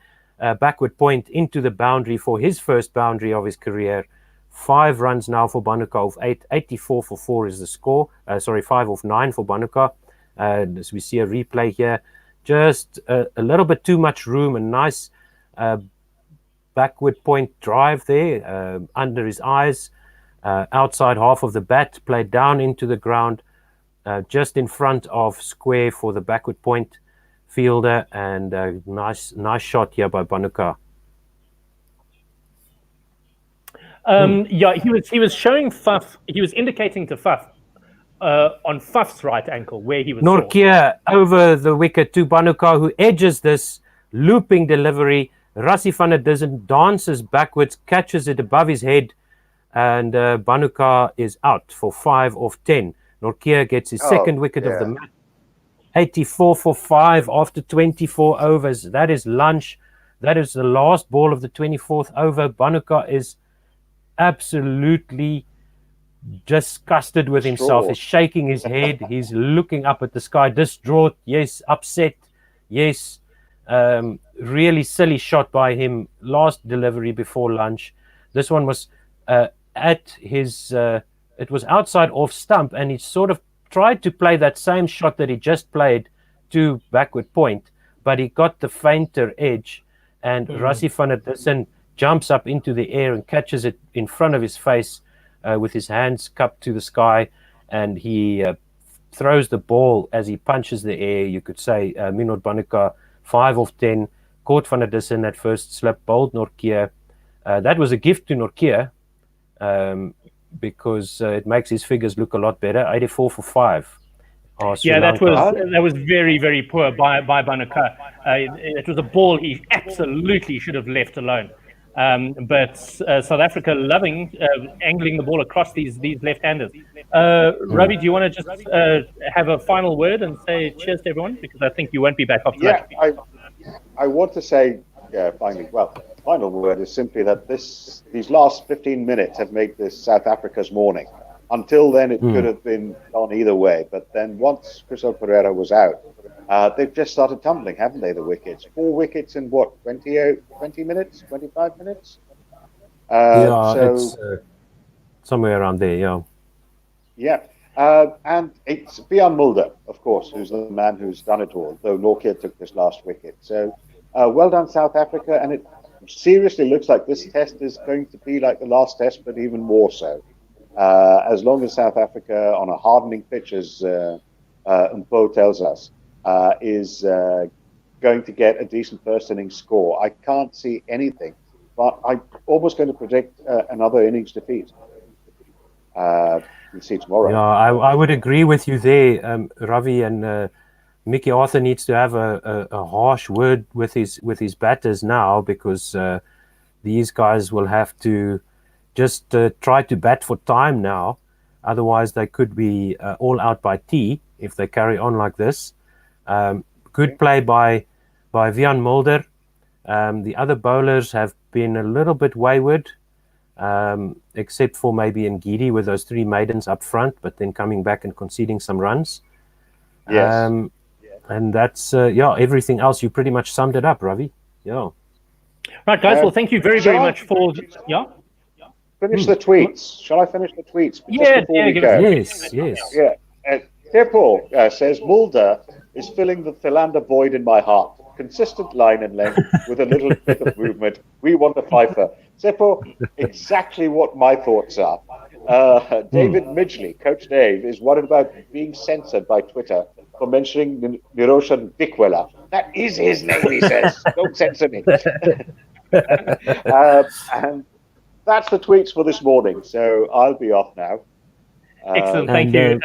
backward point into the boundary for his first boundary of his career. 5 runs now for Bhanuka of 8. 84 for 4 is the score. 5 of 9 for Bhanuka. As we see a replay here, just a little bit too much room, a nice backward point drive there under his eyes. Outside half of the bat, played down into the ground, just in front of square for the backward point fielder, and nice shot here by Bhanuka. Yeah, he was showing Faf. He was indicating to Faf on Faf's right ankle where he was. Nortje over the wicket to Bhanuka, who edges this looping delivery. Rassie van der Dussen dances backwards, catches it above his head, and Bhanuka is out for 5 of 10. Nortje gets his second wicket of the match. 84 for 5 after 24 overs. That is lunch. That is the last ball of the 24th over. Bhanuka is absolutely disgusted with himself. He's shaking his head. He's looking up at the sky, distraught. Yes, upset. Yes, really silly shot by him. Last delivery before lunch. This one was at his. It was outside off stump, and he sort of tried to play that same shot that he just played to backward point, but he got the fainter edge, and Rassie van der Dussen jumps up into the air and catches it in front of his face with his hands cupped to the sky, and he throws the ball as he punches the air. You could say Minod Bhanuka, 5 of 10, caught van der Dussen at first slip, bowled Nortje. That was a gift to Nortje, because it makes his figures look a lot better. 84 for 5. Yeah, that was very, very poor by Bhanuka. It was a ball he absolutely should have left alone. But South Africa loving angling the ball across these left-handers. Ravi, do you want to just have a final word and say cheers to everyone? Because I think you won't be back after that. I want to say final word is simply that these last 15 minutes have made this South Africa's morning. Until then, it could have been gone either way. But then once Crystal Pereira was out, they've just started tumbling, haven't they, the wickets? 4 wickets in what, 20 minutes, 25 minutes? It's somewhere around there, yeah. Yeah, and it's Bjorn Mulder, of course, who's the man who's done it all, though Nortje took this last wicket. So well done, South Africa, and it seriously looks like this test is going to be like the last test, but even more so. As long as South Africa, on a hardening pitch, as Mpo tells us, is going to get a decent first innings score, I can't see anything. But I'm almost going to predict another innings defeat. We'll see tomorrow. Yeah, I would agree with you there, Ravi, and Mickey Arthur needs to have a harsh word with his batters now, because these guys will have to just try to bat for time now. Otherwise, they could be all out by tea if they carry on like this. Good play by Bjorn Mulder. The other bowlers have been a little bit wayward, except for maybe Ngidi with those 3 maidens up front, but then coming back and conceding some runs. Yes. And that's, everything else, you pretty much summed it up, Ravi. Yeah. Right, guys. Well, thank you very, very much for... Yeah? finish the tweets. Shall I finish the tweets just before we give go? us Yes. Yeah. Teppo says Mulder is filling the Philander void in my heart. Consistent line and length with a little bit of movement. We want a Pfeiffer. Teppo, exactly what my thoughts are. David Midgley, Coach Dave, is worried about being censored by Twitter for mentioning Niroshan Dickwella. That is his name, he says. Don't censor me. And that's the tweets for this morning. So I'll be off now. Excellent. Thank you.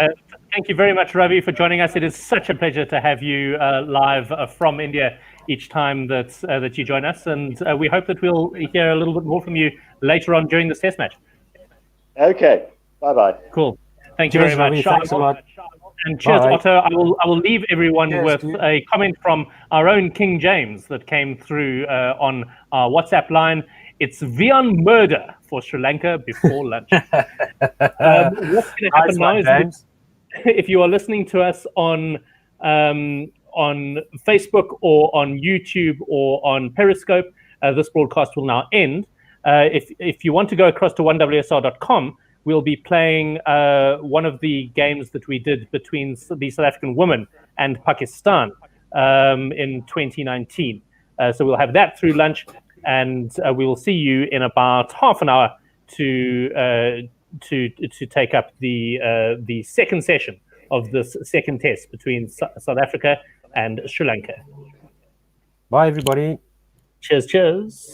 Thank you very much, Ravi, for joining us. It is such a pleasure to have you live from India each time that you join us. And we hope that we'll hear a little bit more from you later on during this test match. Okay. Bye-bye. Cool. Thank you Cheers, very Ravi. much. Thanks a lot. And cheers, Bye. Otto. I will leave everyone with dude. a comment from our own King James that came through on our WhatsApp line. It's Vian murder for Sri Lanka before lunch. What's going to happen now is James. if you are listening to us on Facebook or on YouTube or on Periscope, this broadcast will now end. If you want to go across to 1WSR.com, we'll be playing one of the games that we did between the South African women and Pakistan in 2019. So we'll have that through lunch, and we will see you in about half an hour to take up the second session of this second test between South Africa and Sri Lanka. Bye, everybody. Cheers.